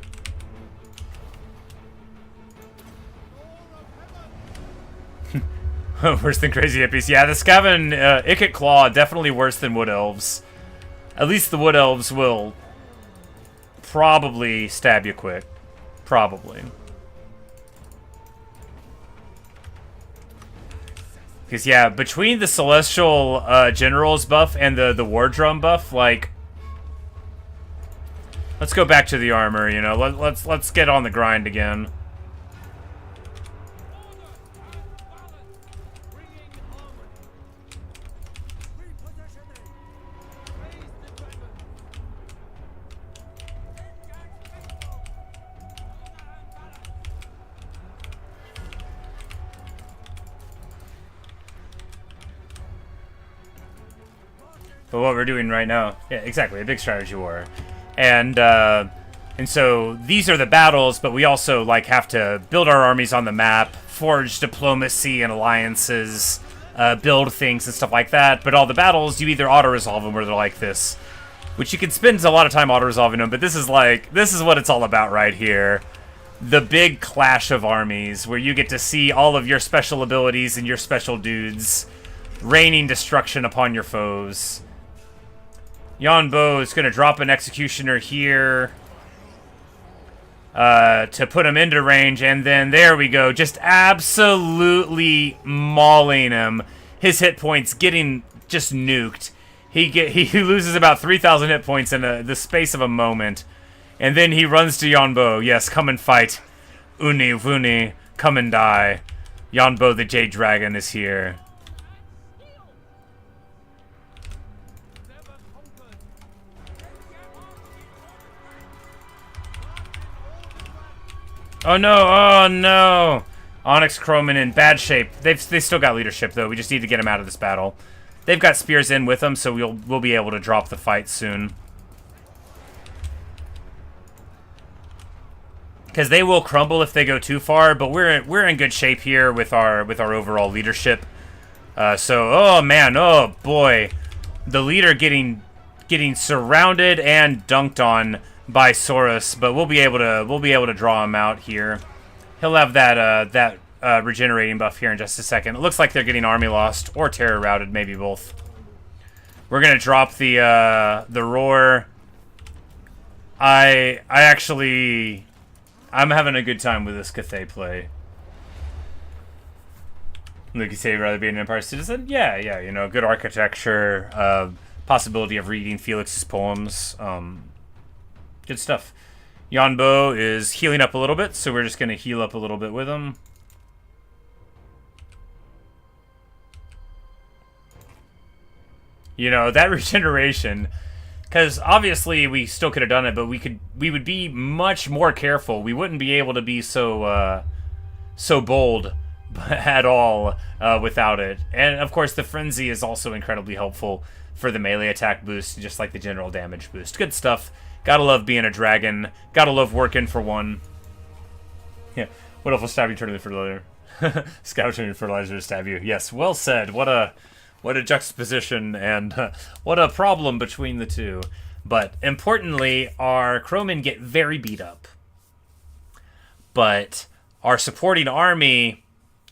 Worse than crazy hippies. Yeah, the Skaven, Ikit Claw, definitely worse than Wood Elves. At least the Wood Elves will probably stab you quick. Probably. Because, yeah, between the Celestial Generals buff and the War Drum buff, like... Let's go back to the armor, you know. Let's get on the grind again. But what we're doing right now, yeah, exactly, a big strategy war. And so these are the battles, but we also like have to build our armies on the map, forge diplomacy and alliances, build things and stuff like that. But all the battles, you either auto-resolve them or they're like this, which you can spend a lot of time auto-resolving them, but this is what it's all about right here. The big clash of armies, where you get to see all of your special abilities and your special dudes raining destruction upon your foes. Yuan Bo is going to drop an executioner here to put him into range, and then there we go, just absolutely mauling him. His hit points getting just nuked. He loses about 3,000 hit points in the space of a moment, and then he runs to Yuan Bo. Yes, come and fight. Uni Vuni, come and die. Yuan Bo the Jade Dragon is here. Oh no, oh no! Onyx Croman in bad shape. They still got leadership though, we just need to get them out of this battle. They've got spears in with them, so we'll be able to drop the fight soon. Because they will crumble if they go too far, but we're in good shape here with our overall leadership. So, oh man, oh boy. The leader getting surrounded and dunked on by Saurus, but we'll be able to draw him out here. He'll have that regenerating buff here in just a second. It looks like they're getting army lost or terror routed, maybe both. We're gonna drop the roar. I'm having a good time with this Cathay play. Like you say, you'd rather be an Empire citizen? Yeah, you know, good architecture, possibility of reading Felix's poems, good stuff. Yuan Bo is healing up a little bit, so we're just gonna heal up a little bit with him. You know, that regeneration, because obviously we still could have done it, but we would be much more careful. We wouldn't be able to be so bold at all without it. And of course the frenzy is also incredibly helpful for the melee attack boost, just like the general damage boost. Good stuff. Gotta love being a dragon. Gotta love working for one. Yeah. What if I'll stab you, turn into fertilizer? Scout turn into fertilizer to stab you. Yes, well said. What a juxtaposition and what a problem between the two. But importantly, our crowmen get very beat up. But our supporting army,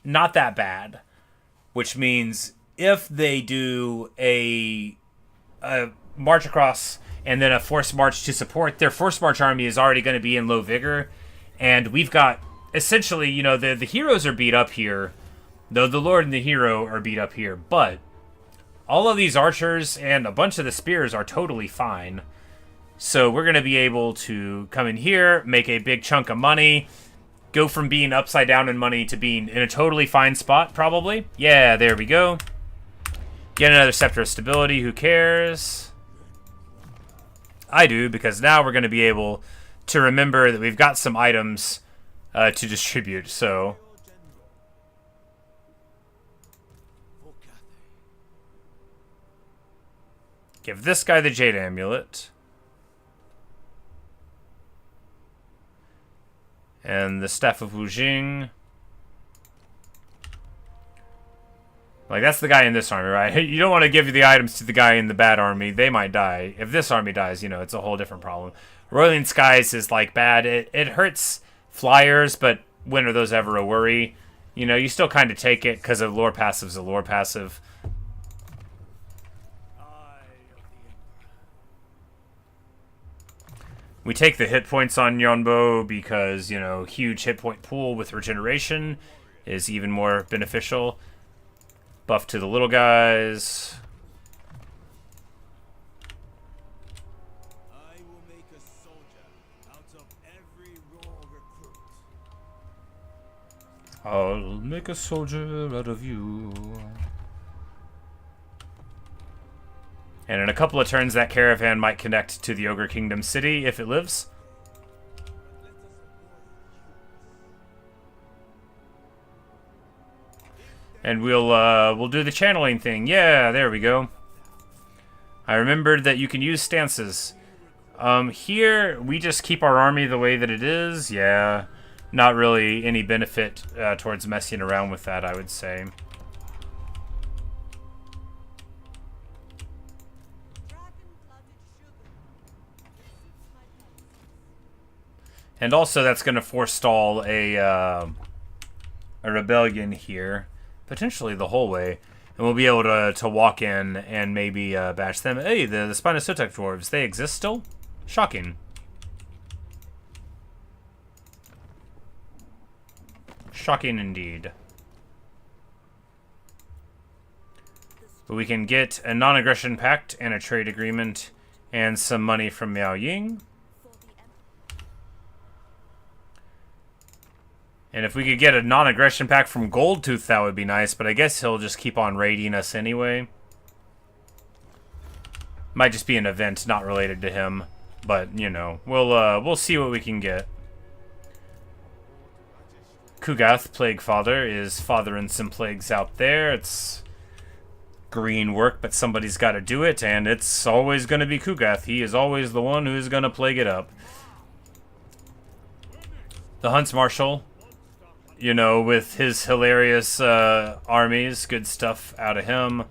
not that bad. Which means if they do a march across and then a forced march to support, their forced march army is already going to be in low vigor. And we've got, essentially, you know, the heroes are beat up here. Though the Lord and the hero are beat up here. But all of these archers and a bunch of the spears are totally fine. So we're going to be able to come in here, make a big chunk of money, go from being upside down in money to being in a totally fine spot, probably. Yeah, there we go. Get another Scepter of Stability, who cares? I do, because now we're going to be able to remember that we've got some items to distribute, so... Give this guy the Jade Amulet. And the Staff of Wujing. Like, that's the guy in this army, right? You don't want to give the items to the guy in the bad army. They might die. If this army dies, you know, it's a whole different problem. Roiling Skies is, like, bad. It hurts flyers, but when are those ever a worry? You know, you still kind of take it because a lore passive's a lore passive. We take the hit points on Yuan Bo because, you know, huge hit point pool with regeneration is even more beneficial. Buff to the little guys. I will make a soldier out of every raw recruit. I'll make a soldier out of you. And in a couple of turns, that caravan might connect to the Ogre Kingdom City if it lives. And we'll do the channeling thing. Yeah, there we go. I remembered that you can use stances. Here, we just keep our army the way that it is. Yeah, not really any benefit towards messing around with that, I would say. And also, that's going to forestall a rebellion here. Potentially the whole way. And we'll be able to walk in and maybe bash them. Hey, the Spinosotek dwarves, they exist still? Shocking. Shocking indeed. But we can get a non-aggression pact and a trade agreement and some money from Miao Ying. And if we could get a non-aggression pack from Goldtooth, that would be nice, but I guess he'll just keep on raiding us anyway. Might just be an event not related to him, but, you know, we'll see what we can get. Kugath, Plague Father, is fathering some plagues out there. It's green work, but somebody's got to do it, and it's always going to be Kugath. He is always the one who's going to plague it up. The Hunts Marshal, you know, with his hilarious armies, good stuff out of him.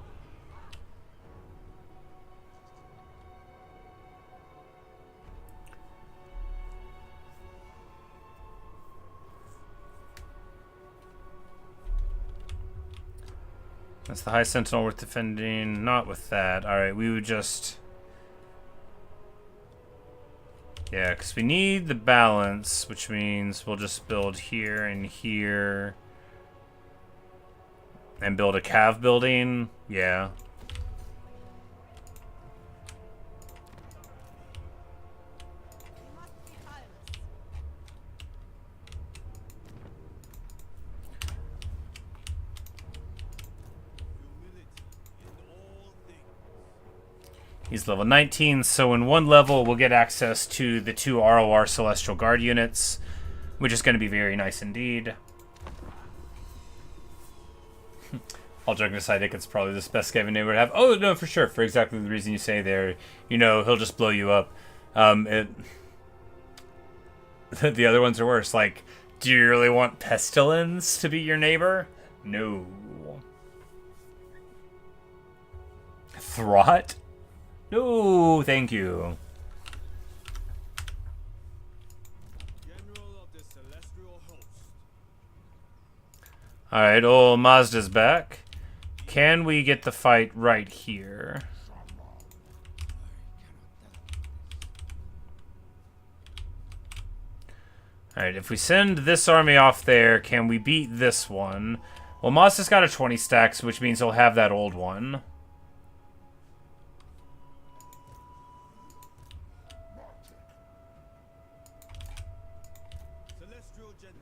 That's the high sentinel worth defending. Not with that. Alright, we would just... Yeah, because we need the balance, which means we'll just build here and here. And build a cav building. Yeah. We must be tireless. Humility in all things. He's level 19, so in one level we'll get access to the 2 ROR Celestial Guard units, which is going to be very nice indeed. All joking aside, I think it's probably the best Skaven name would have. Oh, no, for sure. For exactly the reason you say there. You know, he'll just blow you up. The other ones are worse. Like, do you really want Pestilence to be your neighbor? No. Throt? No, thank you. General of the celestial host. Alright, old Mazda's back. Can we get the fight right here? Alright, if we send this army off there, can we beat this one? Well, Mazda's got a 20 stacks, which means he'll have that old one. Celestial general.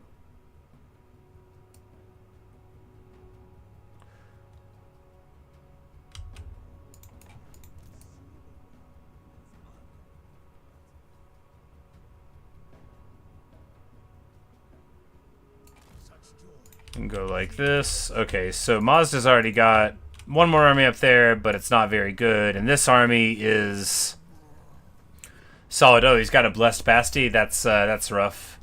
Such joy. And go like this. Okay, so Mazda's already got one more army up there, but it's not very good. And this army is solid. Oh, he's got a Blessed Basti. That's rough.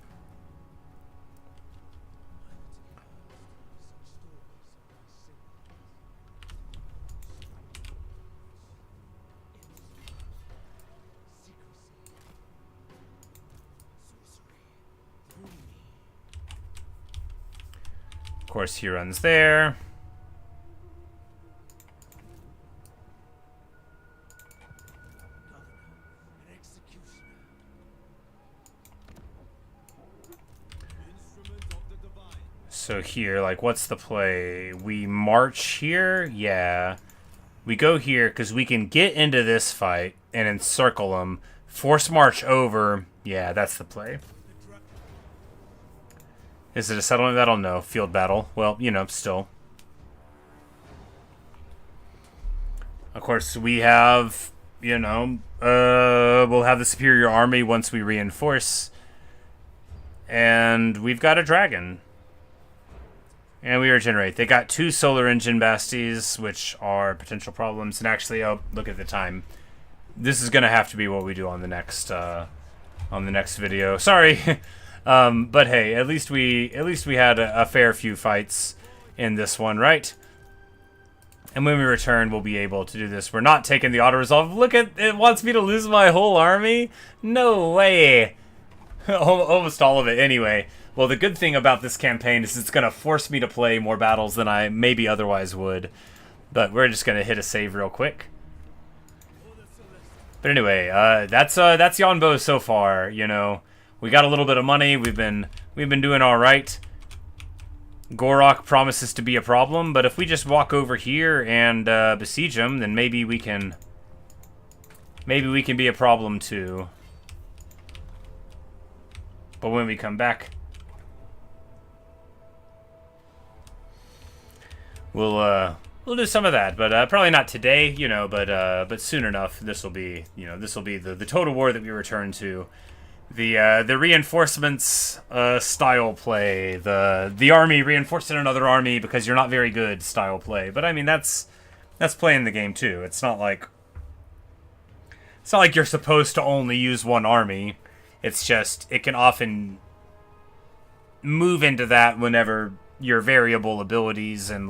Of course, he runs there. An executioner. Instrument of the divine. So here, like, what's the play? We march here? Yeah. We go here because we can get into this fight and encircle them. Force march over. Yeah, that's the play. Is it a settlement battle? No. Field battle. Well, you know, still. Of course, we have, you know, we'll have the superior army once we reinforce. And we've got a dragon. And we regenerate. They got 2 solar engine basties, which are potential problems. And actually, oh, look at the time. This is going to have to be what we do on the next video. Sorry. But hey, at least we had a fair few fights in this one, right? And when we return, we'll be able to do this. We're not taking the auto-resolve. Look at it, wants me to lose my whole army? No way. Almost all of it anyway. Well, the good thing about this campaign is it's going to force me to play more battles than I maybe otherwise would. But we're just going to hit a save real quick. But anyway, that's Yuan Bo so far, you know. We got a little bit of money. We've been doing all right. Gorok promises to be a problem, but if we just walk over here and besiege him, then maybe we can be a problem too. But when we come back, we'll do some of that, but probably not today, you know. But soon enough, this will be the total war that we return to. The reinforcements style play, the army reinforcing another army because you're not very good style play. But I mean that's playing the game too. It's not like you're supposed to only use one army. It's just it can often move into that whenever your variable abilities and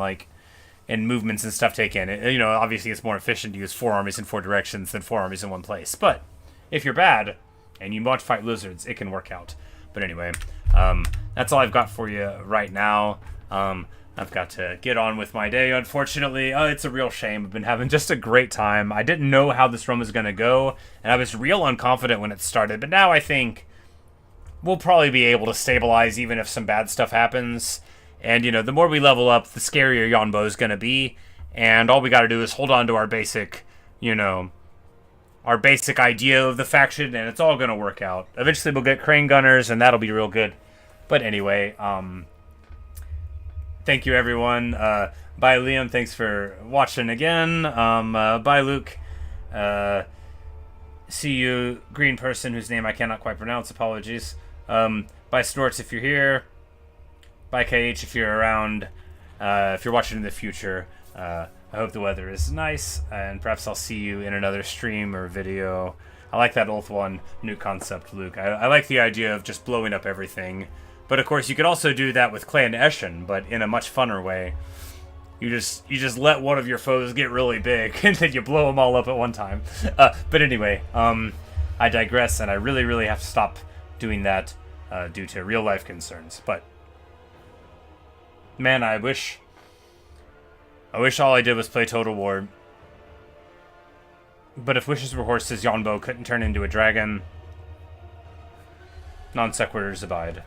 movements and stuff take in. You know, obviously it's more efficient to use 4 armies in 4 directions than 4 armies in one place. But if you're bad and you want to fight lizards, it can work out. But anyway, that's all I've got for you right now. I've got to get on with my day, unfortunately. Oh, it's a real shame. I've been having just a great time. I didn't know how this run was going to go, and I was real unconfident when it started, but now I think we'll probably be able to stabilize even if some bad stuff happens. And, you know, the more we level up, the scarier Yuan Bo is going to be, and all we got to do is hold on to our basic, you know, our basic idea of the faction, and it's all going to work out. Eventually we'll get Crane Gunners, and that'll be real good. But anyway, thank you, everyone. Bye, Liam. Thanks for watching again. Bye, Luke. See you, green person whose name I cannot quite pronounce. Apologies. Bye, Snorts, if you're here. Bye, KH, if you're around. If you're watching in the future. I hope the weather is nice, and perhaps I'll see you in another stream or video. I like that Ulth 1 new concept, Luke. I like the idea of just blowing up everything. But of course, you could also do that with Clan Eshin, but in a much funner way. You just let one of your foes get really big, and then you blow them all up at one time. But anyway, I digress, and I really have to stop doing that due to real life concerns. But man, I wish all I did was play Total War. But if wishes were horses, Yuan Bo couldn't turn into a dragon. Non sequiturs abide.